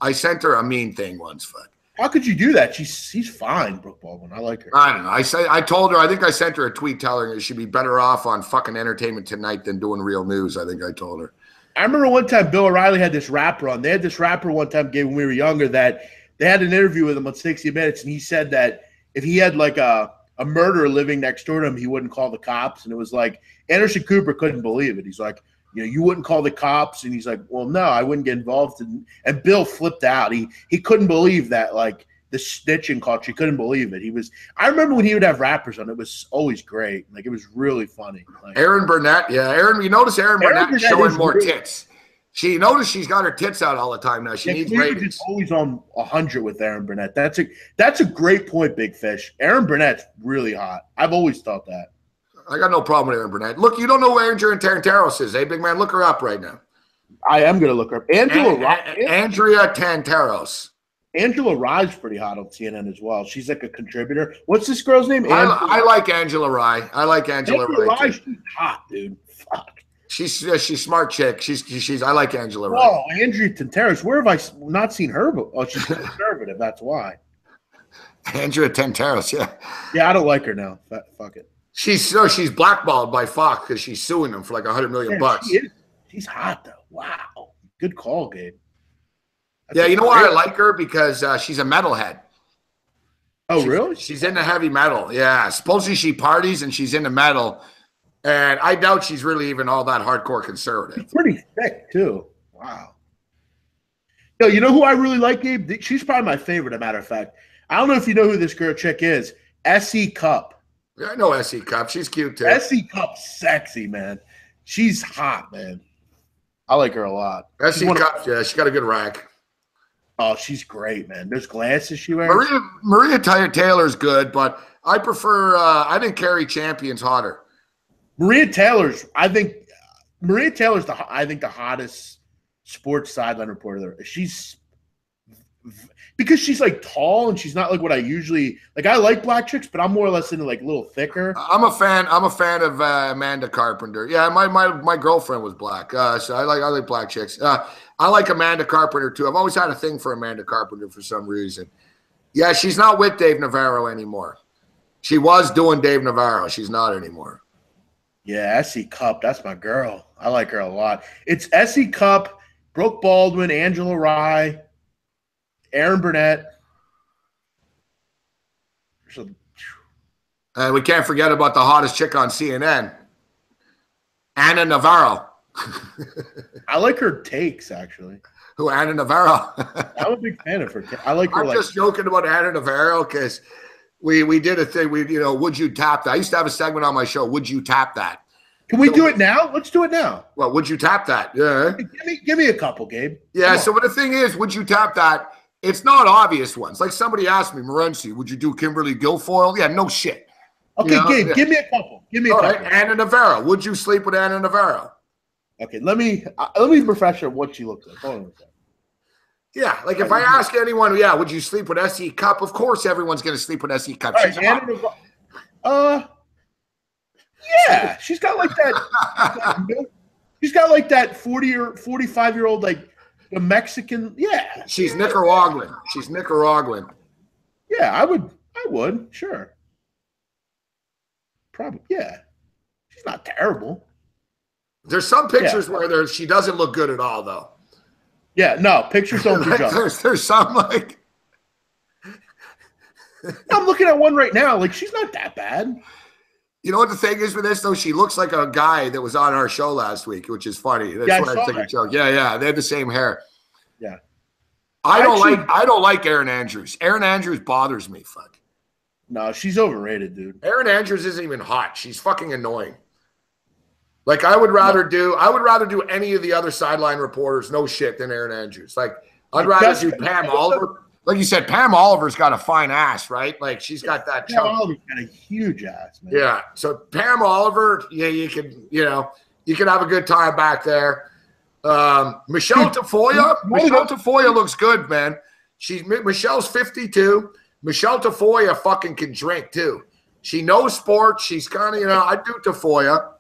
I sent her a mean thing once. Fuck. How could you do that? She's fine, Brooke Baldwin. I like her. I don't know. I told her. I think I sent her a tweet telling her she'd be better off on fucking Entertainment Tonight than doing real news. I think I told her. I remember one time Bill O'Reilly had this rapper on. They had this rapper one time, Gabe, when we were younger, that they had an interview with him on 60 Minutes, and he said that if he had like a murderer living next door to him, he wouldn't call the cops. And it was like Anderson Cooper couldn't believe it. He's like, you know, you wouldn't call the cops. And he's like, well, no, I wouldn't get involved. And Bill flipped out. He couldn't believe that, like, the snitching culture. He couldn't believe it. I remember when he would have rappers on, it was always great. Like, it was really funny. Like, Aaron Burnett. Yeah. You notice Aaron Burnett showing more tits. She's got her tits out all the time now. She needs ratings. Always on 100 with Aaron Burnett. That's a great point, Big Fish. Aaron Burnett's really hot. I've always thought that. I got no problem with Aaron Burnett. Look, you don't know who Andrea Tantaros is, eh, big man? Look her up right now. I am going to look her up. Andrea Tantaros. Angela Rye's pretty hot on CNN as well. She's like a contributor. What's this girl's name? I like Angela Rye. Angela Rye. She's hot, dude. Fuck. She's smart chick. I like Angela Rye. Oh, Andrea Tantaros. Where have I not seen her? Oh, she's conservative. That's why. Andrea Tantaros. Yeah. Yeah, I don't like her now. Fuck it. She's blackballed by Fox because she's suing them for like $100 million bucks. She's hot though. Wow. Good call, Gabe. Yeah, you know why I like her? Because she's a metalhead. Oh, really? She's into heavy metal. Yeah. Supposedly she parties and she's into metal. And I doubt she's really even all that hardcore conservative. She's pretty thick, too. Wow. Yo, you know who I really like, Gabe? She's probably my favorite, as a matter of fact. I don't know if you know who this girl chick is. S.E. Cupp. Yeah, I know S.E. Cupp. She's cute, too. S.E. Cupp's sexy, man. She's hot, man. I like her a lot. S.E. Cupp, yeah, she got a good rack. Oh, she's great, man. Those glasses she wears. Maria Taylor's good, but I prefer I think Carrie Champion's hotter. Maria Taylor's the hottest sports sideline reporter there. She's because she's like tall and she's not like what I usually like. I like black chicks, but I'm more or less into like a little thicker. I'm a fan of Amanda Carpenter. Yeah, my girlfriend was black, so I like black chicks. I like Amanda Carpenter too. I've always had a thing for Amanda Carpenter for some reason. Yeah, she's not with Dave Navarro anymore. She was doing Dave Navarro. She's not anymore. Yeah, Essie Cup. That's my girl. I like her a lot. It's Essie Cup, Brooke Baldwin, Angela Rye, Aaron Burnett. And we can't forget about the hottest chick on CNN, Anna Navarro. I like her takes, actually. Who, Anna Navarro? I'm a big fan of her. I like her. I'm just joking about Anna Navarro because we did a thing. Would you tap that? I used to have a segment on my show. Would you tap that? Can we do it now? Let's do it now. Well, would you tap that? Yeah. Give me a couple, Gabe. Yeah. So, but the thing is, would you tap that? It's not obvious ones. Like somebody asked me, Morency, would you do Kimberly Guilfoyle? Yeah, no shit. Okay, Gabe, give me a couple. Give me a couple. Right, Anna Navarro. Would you sleep with Anna Navarro? Okay, let me refresh her what she looked like. Hold on a second. Yeah, like if I ask anyone, would you sleep with SE Cup? Of course, everyone's going to sleep with SE Cup. Right, Anna Navarro. Yeah, she's got like that. She's got like that 40 or 45-year-old like the Mexican. Yeah, she's Nicaraguan. She's Nicaraguan. Yeah, I would, sure. Probably, yeah. She's not terrible. There's some pictures where she doesn't look good at all, though. Yeah, no, pictures don't do justice. There's some like. I'm looking at one right now. Like, she's not that bad. You know what the thing is with this, though? She looks like a guy that was on our show last week, which is funny. That's what I think a joke. Yeah. They have the same hair. Yeah. I don't like Erin Andrews. Erin Andrews bothers me, fuck. No, she's overrated, dude. Erin Andrews isn't even hot. She's fucking annoying. Like I would rather do any of the other sideline reporters, no shit, than Erin Andrews. Like I'd rather do Pam Oliver. Like you said, Pam Oliver's got a fine ass, right? Like she's got that. Pam Oliver's got a huge ass, man. Yeah. So Pam Oliver, you could have a good time back there. Michelle Tafoya looks good, man. Michelle's 52. Michelle Tafoya fucking can drink too. She knows sports. She's kind of, I do Tafoya.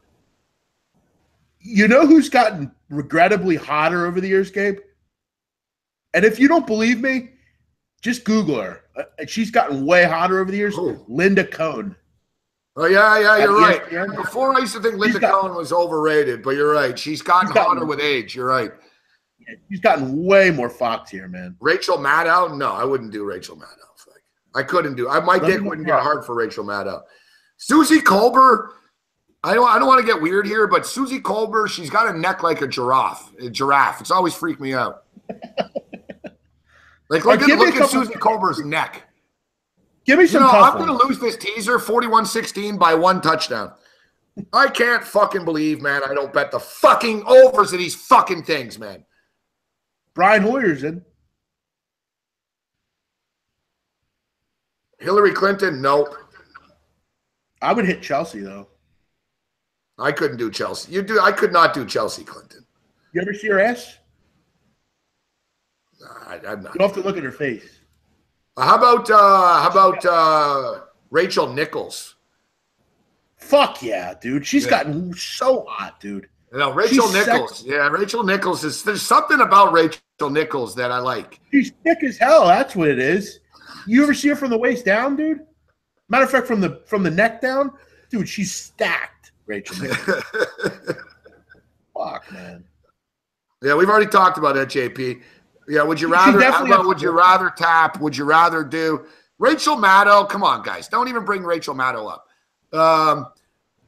You know who's gotten regrettably hotter over the years, Gabe? And if you don't believe me, just Google her. She's gotten way hotter over the years. Ooh. Linda Cohn. Oh, yeah, you're right. Before I used to think Linda Cohn was overrated, but you're right. She's gotten hotter with age. You're right. Yeah, she's gotten way more foxier, man. Rachel Maddow? No, I wouldn't do Rachel Maddow. I couldn't do. My dick wouldn't get hard for Rachel Maddow. Susie Colbert. I don't want to get weird here, but Susie Colbert, she's got a neck like a giraffe. It's always freaked me out. Like look at Susie Colbert's neck. Give me some. I'm going to lose this teaser 41-16 by 1 touchdown. I can't fucking believe, man. I don't bet the fucking overs of these fucking things, man. Brian Hoyer's in. Hillary Clinton, nope. I would hit Chelsea though. I couldn't do Chelsea. I could not do Chelsea Clinton. You ever see her ass? I'm not. You have to look at her face. How about Rachel Nichols? Fuck yeah, dude. She's gotten so hot, dude. Rachel Nichols. Sexy. Yeah, Rachel Nichols there's something about Rachel Nichols that I like. She's thick as hell. That's what it is. You ever see her from the waist down, dude? Matter of fact, from the neck down, dude, she's stacked, Rachel Nichols. Fuck, man. Yeah, we've already talked about that, JP. Yeah, would you rather tap? Would you rather do Rachel Maddow? Come on, guys. Don't even bring Rachel Maddow up.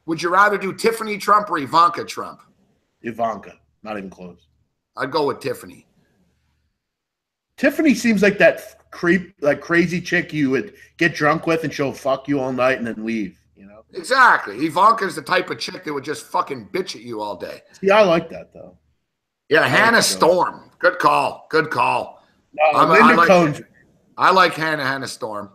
Would you rather do Tiffany Trump or Ivanka Trump? Ivanka. Not even close. I'd go with Tiffany. Tiffany seems like that crazy chick you would get drunk with and she'll fuck you all night and then leave, Exactly. Ivanka's the type of chick that would just fucking bitch at you all day. See, I like that, though. Yeah, Hannah Storm. Good call. Linda I like Hannah Storm.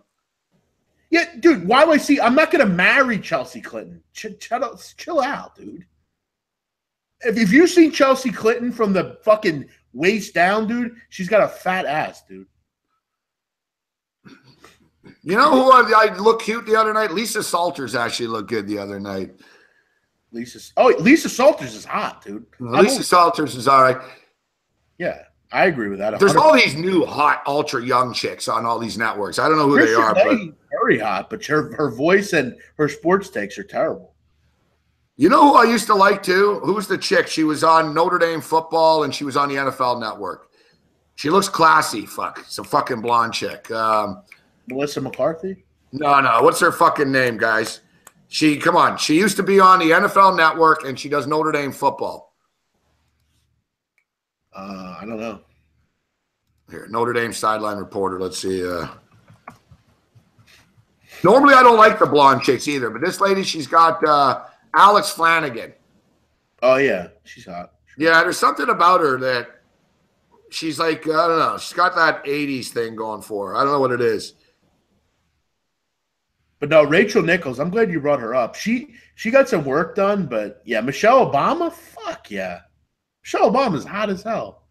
Yeah, dude, why do I see? I'm not going to marry Chelsea Clinton. Chill out, dude. If you've seen Chelsea Clinton from the fucking waist down, dude, she's got a fat ass, dude. You know who I looked cute the other night? Lisa Salters actually looked good the other night. Lisa Salters is hot, dude. Lisa Salters is all right. Yeah, I agree with that. 100%. There's all these new hot, ultra young chicks on all these networks. I don't know who they are, but very hot. But her voice and her sports takes are terrible. You know who I used to like too? Who's the chick? She was on Notre Dame football and she was on the NFL Network. She looks classy. Fuck. It's a fucking blonde chick. Melissa McCarthy? No. What's her fucking name, guys? Come on. She used to be on the NFL Network and she does Notre Dame football. I don't know. Here, Notre Dame sideline reporter. Let's see. Normally, I don't like the blonde chicks either, but this lady, she's got Alex Flanagan. Oh, yeah. She's hot. Yeah, there's something about her that she's like, I don't know. She's got that 80s thing going for her. I don't know what it is. But no, Rachel Nichols, I'm glad you brought her up. She got some work done, but yeah, Michelle Obama, fuck yeah. Michelle Obama's hot as hell,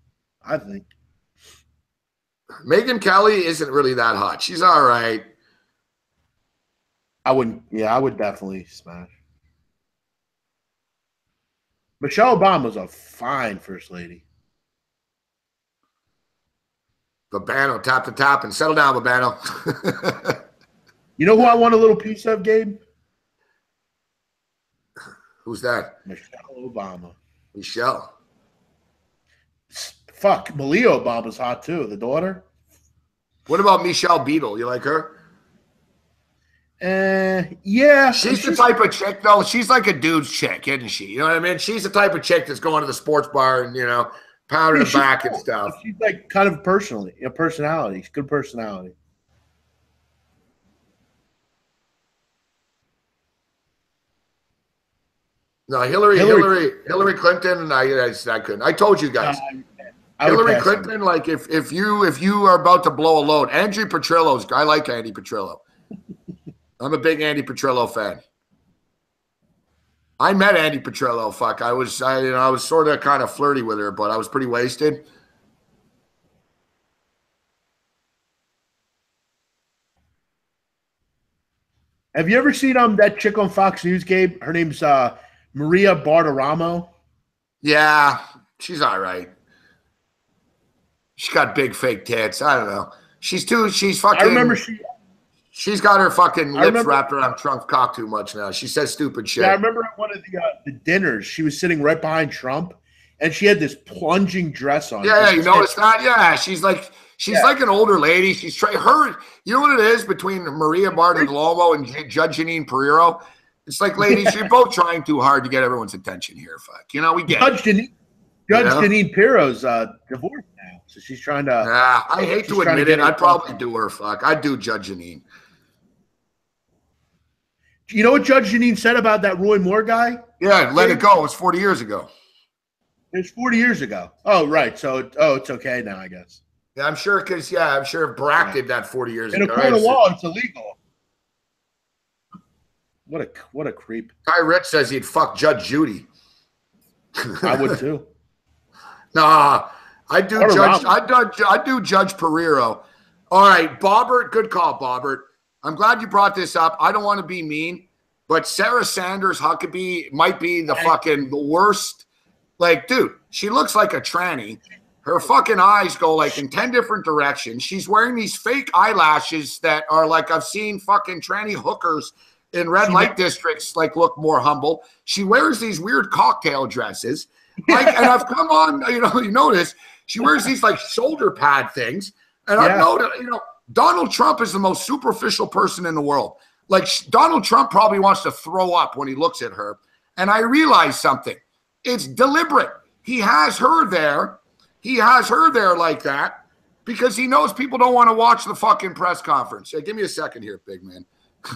I think. Megyn Kelly isn't really that hot. She's all right. I would definitely smash. Michelle Obama's a fine first lady. Babano, tap the tap and settle down, Babano. You know who I want a little piece of, Gabe? Who's that? Michelle Obama. Michelle. Fuck, Malia Obama's hot too, the daughter. What about Michelle Beadle? You like her? Yeah. She's the type of chick, though. She's like a dude's chick, isn't she? You know what I mean? She's the type of chick that's going to the sports bar and, pounding the back and stuff. She's like kind of personality. Good personality. No, Hillary Clinton. I couldn't. I told you guys. Hillary Clinton. Like if you are about to blow a load, Andy Petrillo's. I like Andy Petrillo. I'm a big Andy Petrillo fan. I met Andy Petrillo. Fuck, I was sort of kind of flirty with her, but I was pretty wasted. Have you ever seen that chick on Fox News, Gabe? Her name's Maria Bartiromo. Yeah, she's all right. She's got big fake tits. I don't know. She's fucking. I remember she's got her fucking lips wrapped around Trump's cock too much now. She says stupid shit. Yeah, I remember at one of the dinners, she was sitting right behind Trump, and she had this plunging dress on. Yeah, you noticed that? Yeah, she's like an older lady. She's trying her. You know what it is between Maria Bartiromo and Judge Jeanine Pirro? It's like, ladies, you're both trying too hard to get everyone's attention here. Fuck, we get Judge Jeanine Pirro's divorced now, so she's trying to. Yeah, I hate to admit it. I'd probably do her. Fuck, I'd do Judge Jeanine. You know what Judge Jeanine said about that Roy Moore guy? Yeah, let it go. It was 40 years ago. It was 40 years ago. Oh, right. So, it's okay now, I guess. Yeah, I'm sure Brack did that 40 years ago. In a court of law, it's illegal. What a creep. Guy Rich says he'd fuck Judge Judy. I would too. Nah, I do Judge Pereiro. All right, Bobbert, good call, Bobbert. I'm glad you brought this up. I don't want to be mean, but Sarah Sanders Huckabee might be the worst. Like, dude, she looks like a tranny. Her fucking eyes go like in 10 different directions. She's wearing these fake eyelashes that are like, I've seen fucking tranny hookers in red light districts like look more humble. She wears these weird cocktail dresses. Like, and I've come on, you notice she wears these like shoulder pad things. And I've noticed, Donald Trump is the most superficial person in the world. Like, Donald Trump probably wants to throw up when he looks at her. And I realize something. It's deliberate. He has her there. He has her there like that because he knows people don't want to watch the fucking press conference. Hey, give me a second here, big man.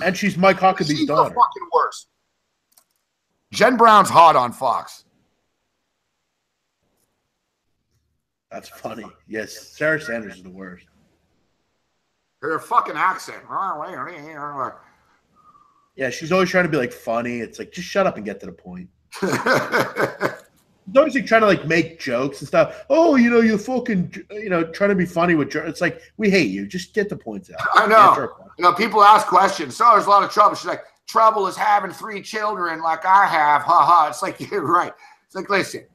And she's Mike Huckabee's she's daughter. The fucking worst. Jen Brown's hot on Fox. That's funny. Yes, Sarah Sanders is the worst. Her fucking accent. Yeah, she's always trying to be like funny. It's like, just shut up and get to the point. She's always like trying to like make jokes and stuff. Oh, you fucking, trying to be funny with jokes. It's like, we hate you. Just get the points out. I know. People ask questions. So there's a lot of trouble. She's like, trouble is having 3 children like I have. Ha ha. It's like, you're right. It's like, listen,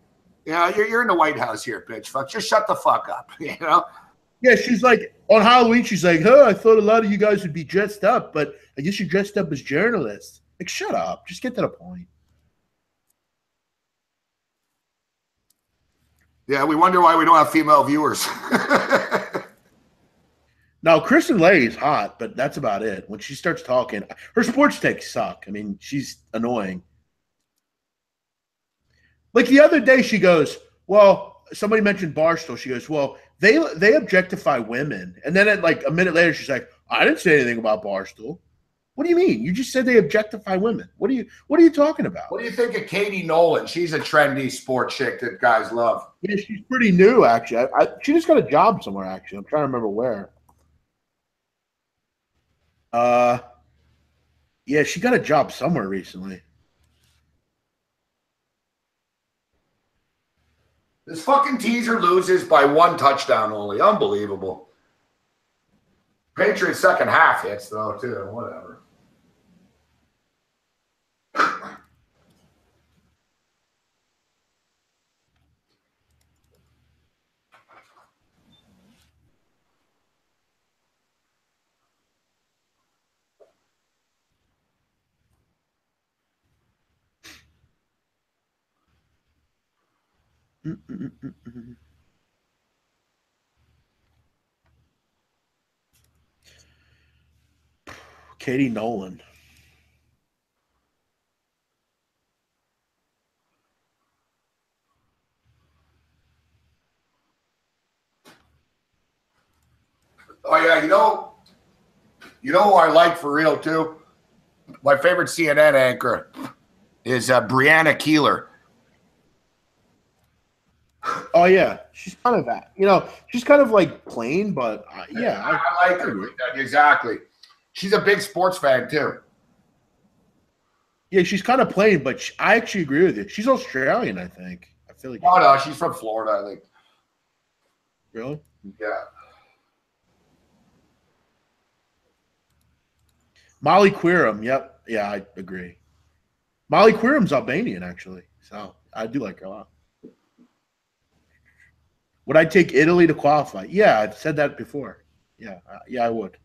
you're in the White House here, bitch. Fuck, just shut the fuck up. Yeah, she's like, on Halloween, she's like, I thought a lot of you guys would be dressed up, but I guess you dressed up as journalists. Like, shut up. Just get to the point. Yeah, we wonder why we don't have female viewers. Now, Kristen Leahy is hot, but that's about it. When she starts talking, her sports takes suck. I mean, she's annoying. Like the other day, she goes, well, somebody mentioned Barstool. She goes, well, they objectify women. And then like a minute later, she's like, I didn't say anything about Barstool. What do you mean? You just said they objectify women. What are you talking about? What do you think of Katie Nolan? She's a trendy sport chick that guys love. Yeah, she's pretty new, actually. She just got a job somewhere, actually. I'm trying to remember where. Yeah, she got a job somewhere recently. This fucking teaser loses by 1 touchdown only. Unbelievable. Patriots second half hits, though, too. Whatever. Katie Nolan. Oh, yeah, you know who I like for real, too? My favorite CNN anchor is Brianna Keeler. Oh, yeah. She's kind of that. She's kind of like plain, but yeah. I like her. Exactly. She's a big sports fan, too. Yeah, she's kind of plain, but I actually agree with you. She's Australian, I think. I feel like. Oh, no, she's from Florida, I think. Really? Yeah. Molly Queeram. Yep. Yeah, I agree. Molly Queeram's Albanian, actually. So I do like her a lot. Would I take Italy to qualify? Yeah, I've said that before. Yeah, I would.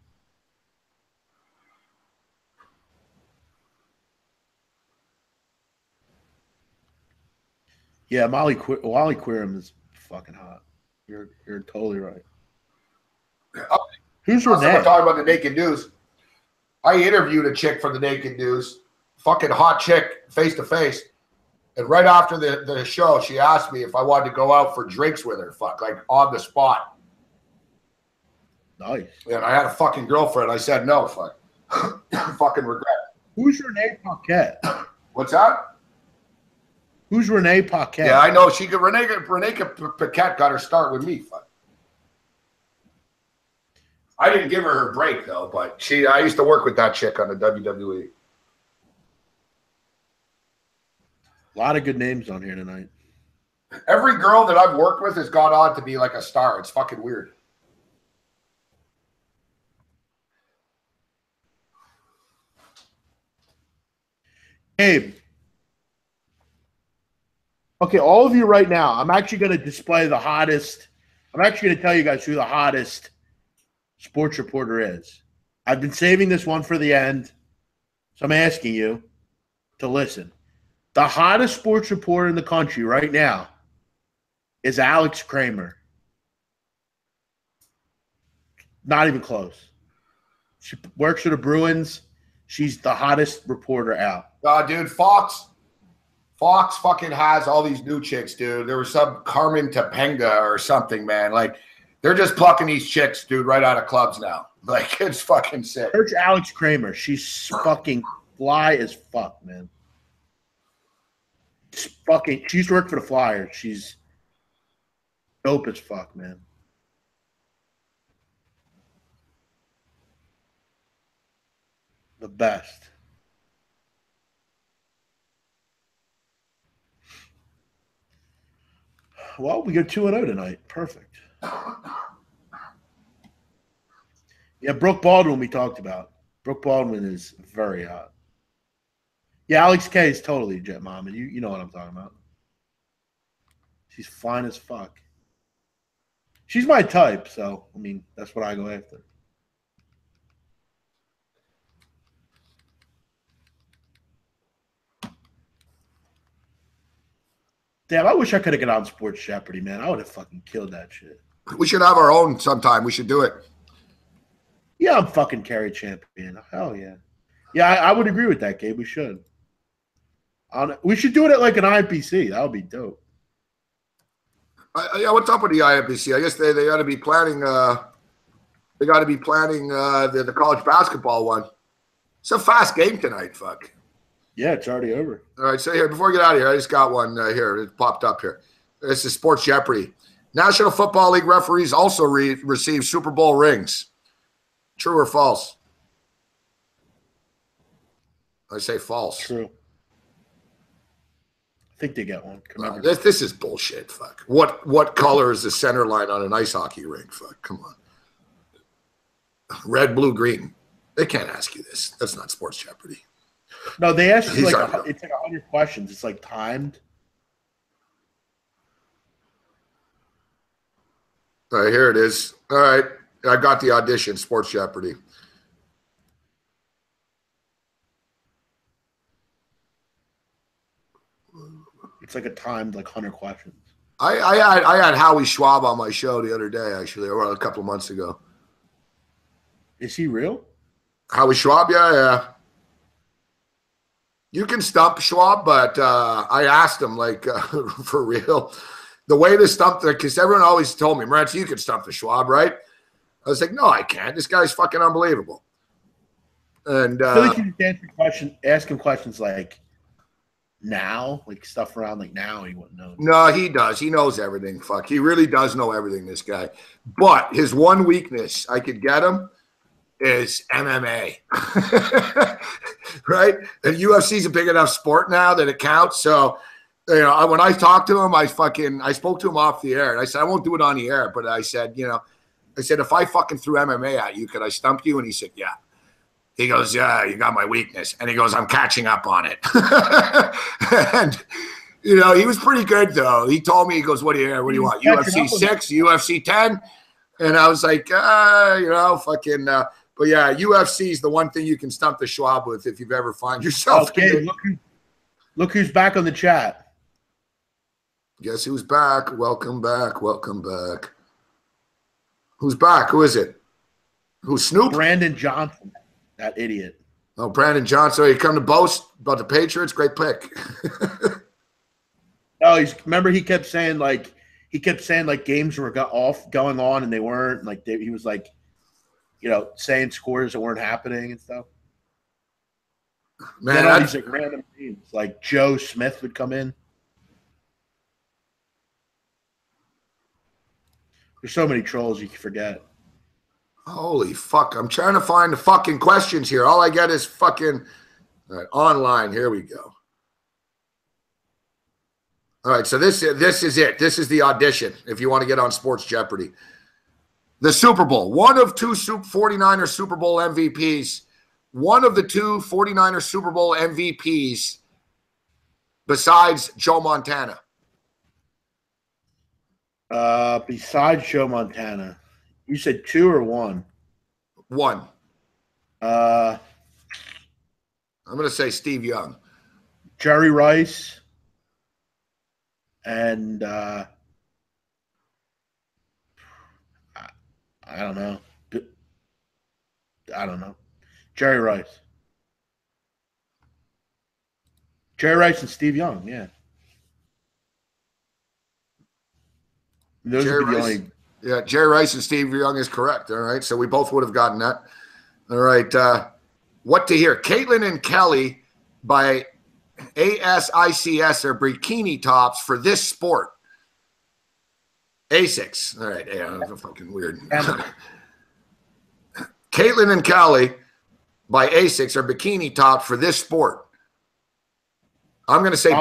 Yeah, Molly Queeram is fucking hot. You're totally right. Who's Renee? We're talking about the Naked News. I interviewed a chick from the Naked News, fucking hot chick, face to face. And right after the show, she asked me if I wanted to go out for drinks with her, like on the spot. Nice. And I had a fucking girlfriend. I said no, fuck. Fucking regret. Who's Renee Paquette? What's that? Who's Renee Paquette? Yeah, I know. Renee Paquette got her start with me, fuck. I didn't give her break, though, but I used to work with that chick on the WWE. A lot of good names on here tonight. Every girl that I've worked with has gone on to be like a star. It's fucking weird. Gabe. Okay, all of you right now, I'm actually going to display the hottest. I'm actually going to tell you guys who the hottest sports reporter is. I've been saving this one for the end, so I'm asking you to listen. The hottest sports reporter in the country right now is Alex Kramer. Not even close. She works for the Bruins. She's the hottest reporter out. Dude, Fox fucking has all these new chicks, dude. There was some Carmen Topanga or something, man. Like, they're just plucking these chicks, dude, right out of clubs now. Like, it's fucking sick. Search Alex Kramer. She's fucking fly as fuck, man. She used to work for the Flyers. She's dope as fuck, man. The best. Well, we go 2-0 tonight. Perfect. Yeah, Brooke Baldwin we talked about. Brooke Baldwin is very hot. Yeah, Alex K is totally jet mom, and you know what I'm talking about. She's fine as fuck. She's my type, so, I mean, that's what I go after. Damn, I wish I could have got on Sports Jeopardy, man. I would have fucking killed that shit. We should have our own sometime. We should do it. Yeah, I'm fucking carry champion. Hell yeah. Yeah, I would agree with that, Gabe. We should. We should do it at like an IPC. That would be dope. Yeah, what's up with the IFBC? I guess they got to be planning. They got to be planning the college basketball one. It's a fast game tonight. Fuck. Yeah, it's already over. All right, so here before we get out of here, I just got one here. It popped up here. This is Sports Jeopardy. National Football League referees also receive Super Bowl rings. True or false? I say false. True. I think they get one. This is bullshit. Fuck. What color is the center line on an ice hockey rink? Fuck. Come on. Red, blue, green. They can't ask you this. That's not Sports Jeopardy. No, they asked you it's like 100 questions. It's like timed. All right, here it is. All right, I got the audition. Sports Jeopardy. It's like a timed, like 100 questions. I had Howie Schwab on my show the other day, actually, or a couple of months ago. Is he real? Howie Schwab, yeah. You can stump Schwab, but I asked him, like, for real, the way to stump because everyone always told me, Morency, you can stump the Schwab, right? I was like, no, I can't. This guy's fucking unbelievable. And I feel like you just ask him questions like now, like stuff around like now, he wouldn't know. No, he does. He knows everything. Fuck. He really does know everything, this guy. But his one weakness, I could get him, is MMA. Right? And UFC's a big enough sport now that it counts. So, you know, when I talked to him, I spoke to him off the air. And I said, I won't do it on the air. But I said, if I fucking threw MMA at you, could I stump you? And he said, yeah. He goes, yeah, you got my weakness. And he goes, I'm catching up on it. And, he was pretty good, though. He told me, he goes, what do you want? UFC 6, UFC 10? And I was like, fucking but yeah, UFC is the one thing you can stump the Schwab with if you've ever find yourself. Okay, look who's back on the chat. Guess who's back? Welcome back. Who's back? Who is it? Who's Snoop? Brandon Johnson, that idiot. Oh, Brandon Johnson. You come to boast about the Patriots? Great pick. Oh, remember he kept saying games were going on and they weren't. Like he was like, saying scores that weren't happening and stuff. Man, then all these like random teams, like Joe Smith would come in. There's so many trolls you can forget. Holy fuck. I'm trying to find the fucking questions here. All I get is fucking online. Here we go. All right, so this is it. This is the audition if you want to get on Sports Jeopardy. The Super Bowl. One of two 49ers Super Bowl MVPs. One of the two 49ers Super Bowl MVPs besides Joe Montana. Besides Joe Montana. You said two or one? One. I'm going to say Steve Young. Jerry Rice. And I don't know. Jerry Rice. Jerry Rice and Steve Young, yeah. Those would be the only. Yeah, Jerry Rice and Steve Young is correct. All right, so we both would have gotten that. All right, what to hear? Caitlin and Kelly by ASICS are bikini tops for this sport. Asics. All right, yeah, that's fucking weird. Caitlin and Kelly by Asics are bikini tops for this sport. I'm going to say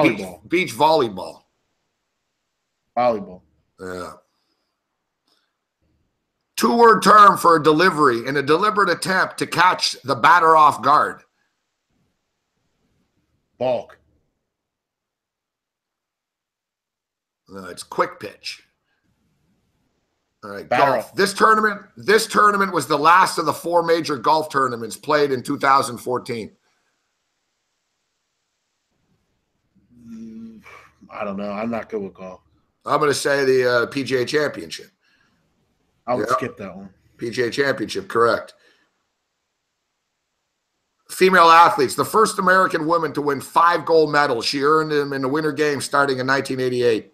beach volleyball. Volleyball. Yeah. Two-word term for a delivery in a deliberate attempt to catch the batter off guard. Balk. It's quick pitch. All right, Barrel. golf. This tournament was the last of the four major golf tournaments played in 2014. I don't know. I'm not good with golf. I'm going to say the PGA Championship. I would skip that one. PGA Championship, correct. Female athletes, the first American woman to win 5 gold medals. She earned them in the Winter Games starting in 1988.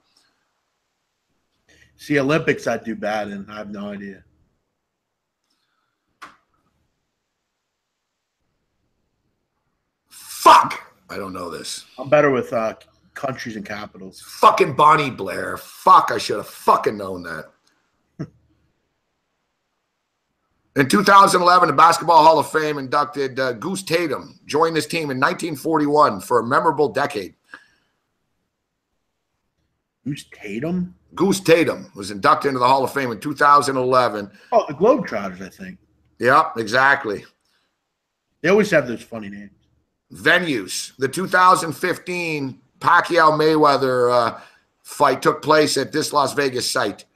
See, Olympics I'd do bad in. I have no idea. Fuck! I don't know this. I'm better with countries and capitals. Fucking Bonnie Blair. Fuck, I should have fucking known that. In 2011, the Basketball Hall of Fame inducted Goose Tatum. Joined this team in 1941 for a memorable decade. Goose Tatum? Goose Tatum was inducted into the Hall of Fame in 2011. Oh, the Globetrotters, I think. Yep, exactly. They always have those funny names. Venues. The 2015 Pacquiao-Mayweather fight took place at this Las Vegas site.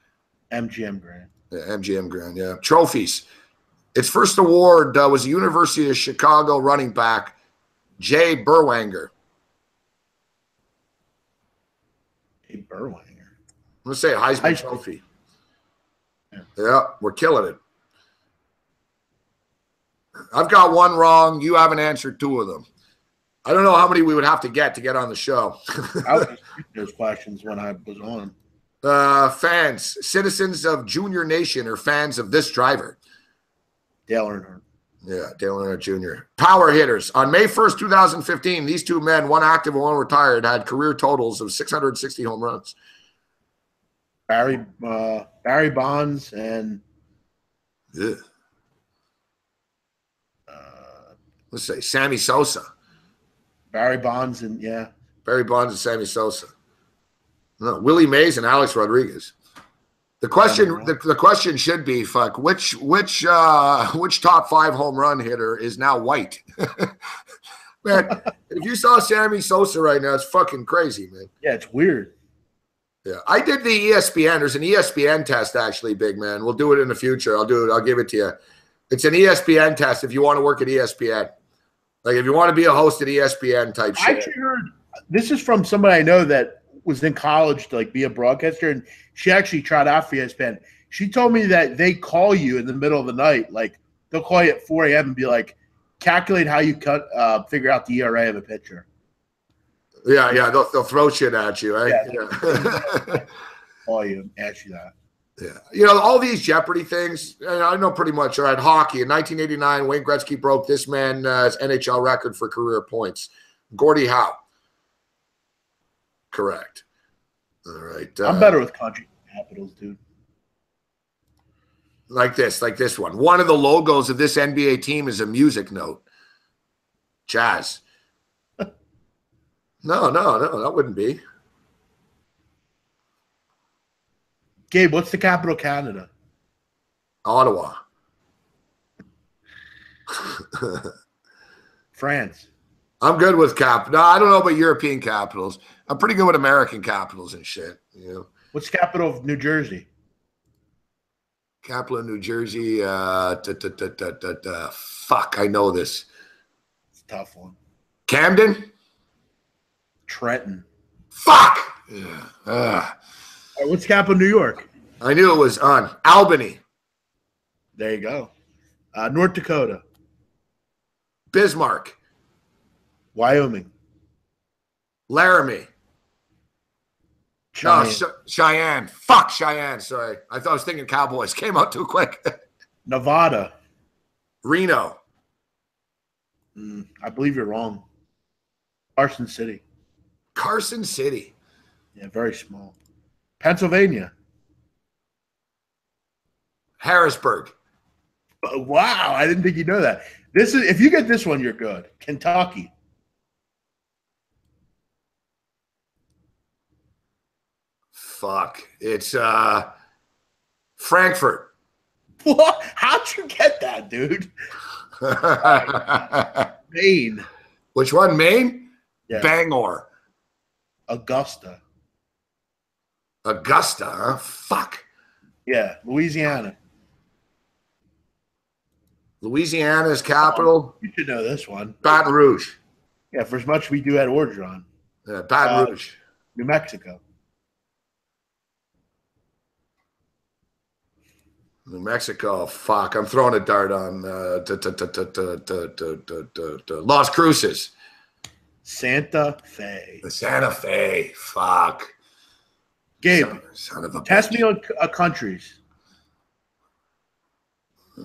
MGM Grand. Yeah, MGM Grand, yeah. Trophies. Its first award was the University of Chicago running back, Jay Berwanger. Jay Berwanger. Let's say Heisman Trophy. Yeah, we're killing it. I've got one wrong. You haven't answered 2 of them. I don't know how many we would have to get on the show. I was asking those questions when I was on. Fans, citizens of Junior Nation are fans of this driver. Dale Earnhardt. Yeah, Dale Earnhardt Jr. Power hitters. On May 1st, 2015, these 2 men, one active and one retired, had career totals of 660 home runs. Barry Bonds and let's say Sammy Sosa. Barry Bonds and Barry Bonds and Sammy Sosa. No, Willie Mays and Alex Rodriguez. The question should be, fuck, which top 5 home run hitter is now white? Man, if you saw Sammy Sosa right now, it's fucking crazy, man. Yeah, it's weird. Yeah, I did the ESPN. There's an ESPN test, actually, big man. We'll do it in the future. I'll do it. I'll give it to you. It's an ESPN test if you want to work at ESPN. Like if you want to be a host at ESPN type shit. I actually heard this is from somebody I know that was in college to like be a broadcaster, and she actually tried out for ESPN. She told me that they call you in the middle of the night, like they'll call you at 4 a.m. and be like, calculate how you figure out the ERA of a pitcher. Yeah, they'll throw shit at you, right? Yeah. Call you and ask you that. Yeah, you know, all these Jeopardy things, I know pretty much. All right, hockey. In 1989, Wayne Gretzky broke this man's NHL record for career points. Gordie Howe. Correct. All right. I'm better with country capitals, dude. Like this one. One of the logos of this NBA team is a music note. Jazz. No, that wouldn't be. Gabe, what's the capital of Canada? Ottawa. France. I'm good with No, I don't know about European capitals. I'm pretty good with American capitals and shit. You know. What's the capital of New Jersey? Capital of New Jersey. Fuck, I know this. It's a tough one. Camden? Trenton. Fuck! Yeah. Right, what's the capital of New York? I knew it was on. Albany. There you go. North Dakota. Bismarck. Wyoming. Laramie. Cheyenne. No, Cheyenne. Fuck Cheyenne. Sorry. I thought I was thinking Cowboys. Came out too quick. Nevada. Reno. I believe you're wrong. Carson City. Carson City. Yeah, very small. Pennsylvania. Harrisburg. Wow, I didn't think you'd know that. This is if you get this one, you're good. Kentucky. Fuck. It's Frankfurt. What? How'd you get that, dude? Maine. Which one? Maine? Yeah. Bangor. Augusta. Augusta, huh? Fuck. Yeah, Louisiana. Louisiana's capital. You should know this one. Baton Rouge. Yeah, for as much we do at Orgeron. Yeah, Baton Rouge. New Mexico. New Mexico. Fuck. I'm throwing a dart on Las Cruces. Santa Fe. The Santa Fe. Fuck. Gabe, son of a test bitch. me on countries.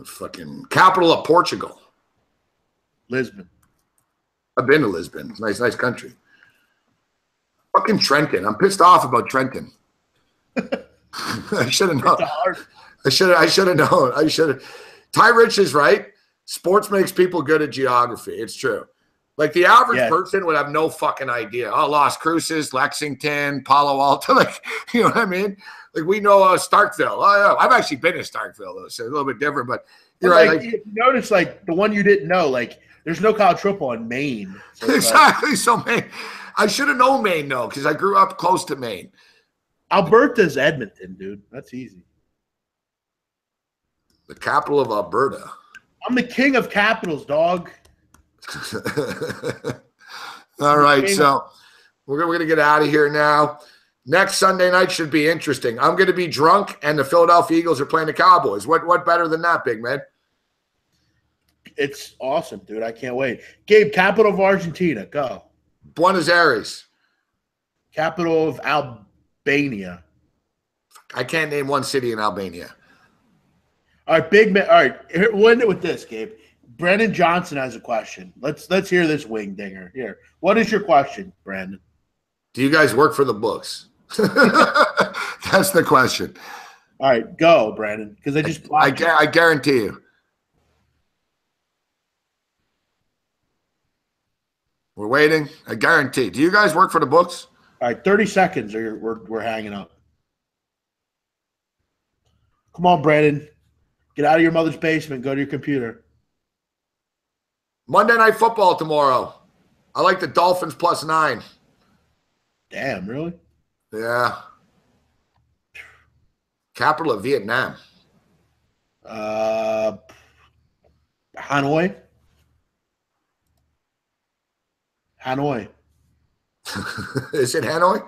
Fucking capital of Portugal. Lisbon. I've been to Lisbon. Nice country. Fucking Trenton. I'm pissed off about Trenton. I should have known. I should have known. I should have. Ty Rich is right. Sports makes people good at geography. It's true. Like the average person would have no fucking idea. Oh, Las Cruces, Lexington, Palo Alto. Like, you know what I mean? Like we know Starkville. Oh, yeah. I've actually been to Starkville, though, so a little bit different. But you're right. Like, you notice, like the one you didn't know, like there's no college football in Maine. So exactly. So Maine. I should have known Maine, though, because I grew up close to Maine. Alberta's Edmonton, dude. That's easy. The capital of Alberta. I'm the king of capitals, dog. All right, so we're going to get out of here now. Next Sunday night should be interesting. I'm going to be drunk, and the Philadelphia Eagles are playing the Cowboys. What better than that, big man? It's awesome, dude. I can't wait. Gabe, capital of Argentina. Go. Buenos Aires. Capital of Albania. I can't name one city in Albania. All right, big man. All right, we'll end it with this, Gabe. Brandon Johnson has a question. Let's hear this wing dinger. Here. What is your question, Brandon? Do you guys work for the books? That's the question. All right, go, Brandon, because I just I guarantee you. We're waiting. I guarantee. Do you guys work for the books? All right, 30 seconds or we're hanging up. Come on, Brandon. Get out of your mother's basement. Go to your computer. Monday Night Football tomorrow. I like the Dolphins +9. Damn, really? Yeah. Capital of Vietnam. Hanoi. Is it Hanoi?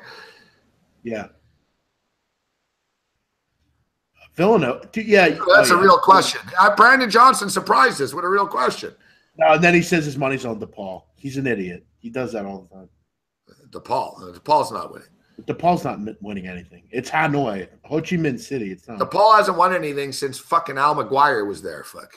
Yeah. Villanova. Yeah. That's a real question. Brandon Johnson surprised us with a real question. No, and then he says his money's on DePaul. He's an idiot. He does that all the time. DePaul's not winning. DePaul's not winning anything. It's Hanoi, Ho Chi Minh City. It's not. DePaul hasn't won anything since fucking Al McGuire was there. Fuck.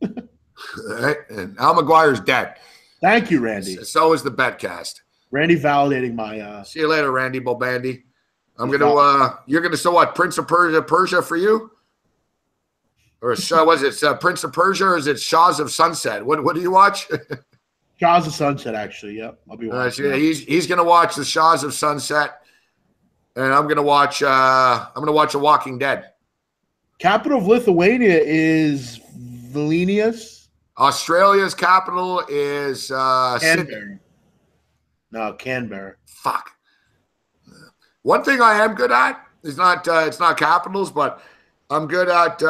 Right? And Al McGuire's dead. Thank you, Randy. So is the Betcast. Randy validating my. See you later, Randy Bobandy. You're gonna so what? Prince of Persia for you? Or was it Prince of Persia or is it Shaws of Sunset? What do you watch? Shaws of Sunset, actually. Yep, I'll be watching. He's gonna watch the Shaws of Sunset, and I'm gonna watch The Walking Dead. Capital of Lithuania is Vilnius. Australia's capital is Canberra. No, Canberra. Fuck. One thing I am good at is it's not capitals, but I'm good at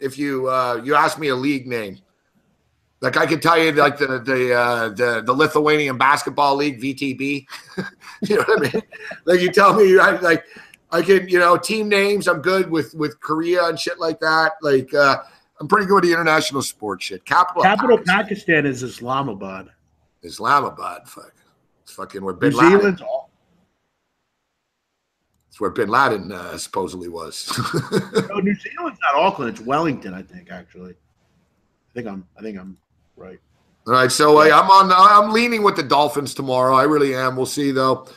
if you ask me a league name. Like I can tell you like the Lithuanian basketball league, VTB. You know what I mean? Like you tell me I can, team names, I'm good with Korea and shit like that. Like I'm pretty good with the international sports shit. Capital of Pakistan is Islamabad. Islamabad, fuck. It's fucking where New Bin Laden. Zealand's It's where Bin Laden supposedly was. No, New Zealand's not Auckland. It's Wellington, I think. Actually, I think I'm right. All right, so I'm leaning with the Dolphins tomorrow. I really am. We'll see though.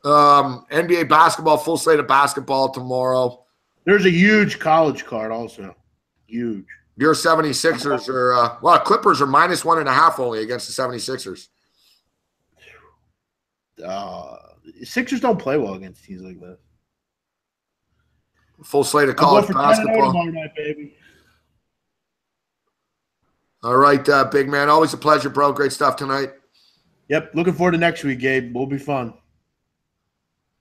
NBA basketball, full slate of basketball tomorrow. There's a huge college card also. Huge. Your 76ers are Clippers are -1.5 only against the 76ers. Sixers don't play well against teams like that. Full slate of college basketball. Tomorrow night, baby. All right, big man. Always a pleasure, bro. Great stuff tonight. Yep. Looking forward to next week, Gabe. Will be fun.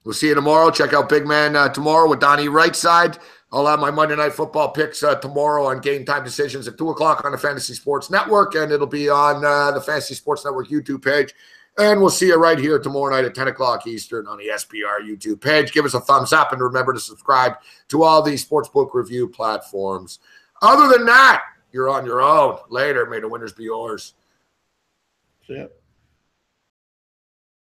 We'll see you tomorrow. Check out Big Man tomorrow with Donnie Rightside. I'll have my Monday Night Football picks tomorrow on Game Time Decisions at 2 o'clock on the Fantasy Sports Network, and it'll be on the Fantasy Sports Network YouTube page And we'll see you right here tomorrow night at 10 o'clock Eastern on the SPR YouTube page. Give us a thumbs up and remember to subscribe to all these sportsbook review platforms. Other than that, you're on your own. Later. May the winners be yours. See ya.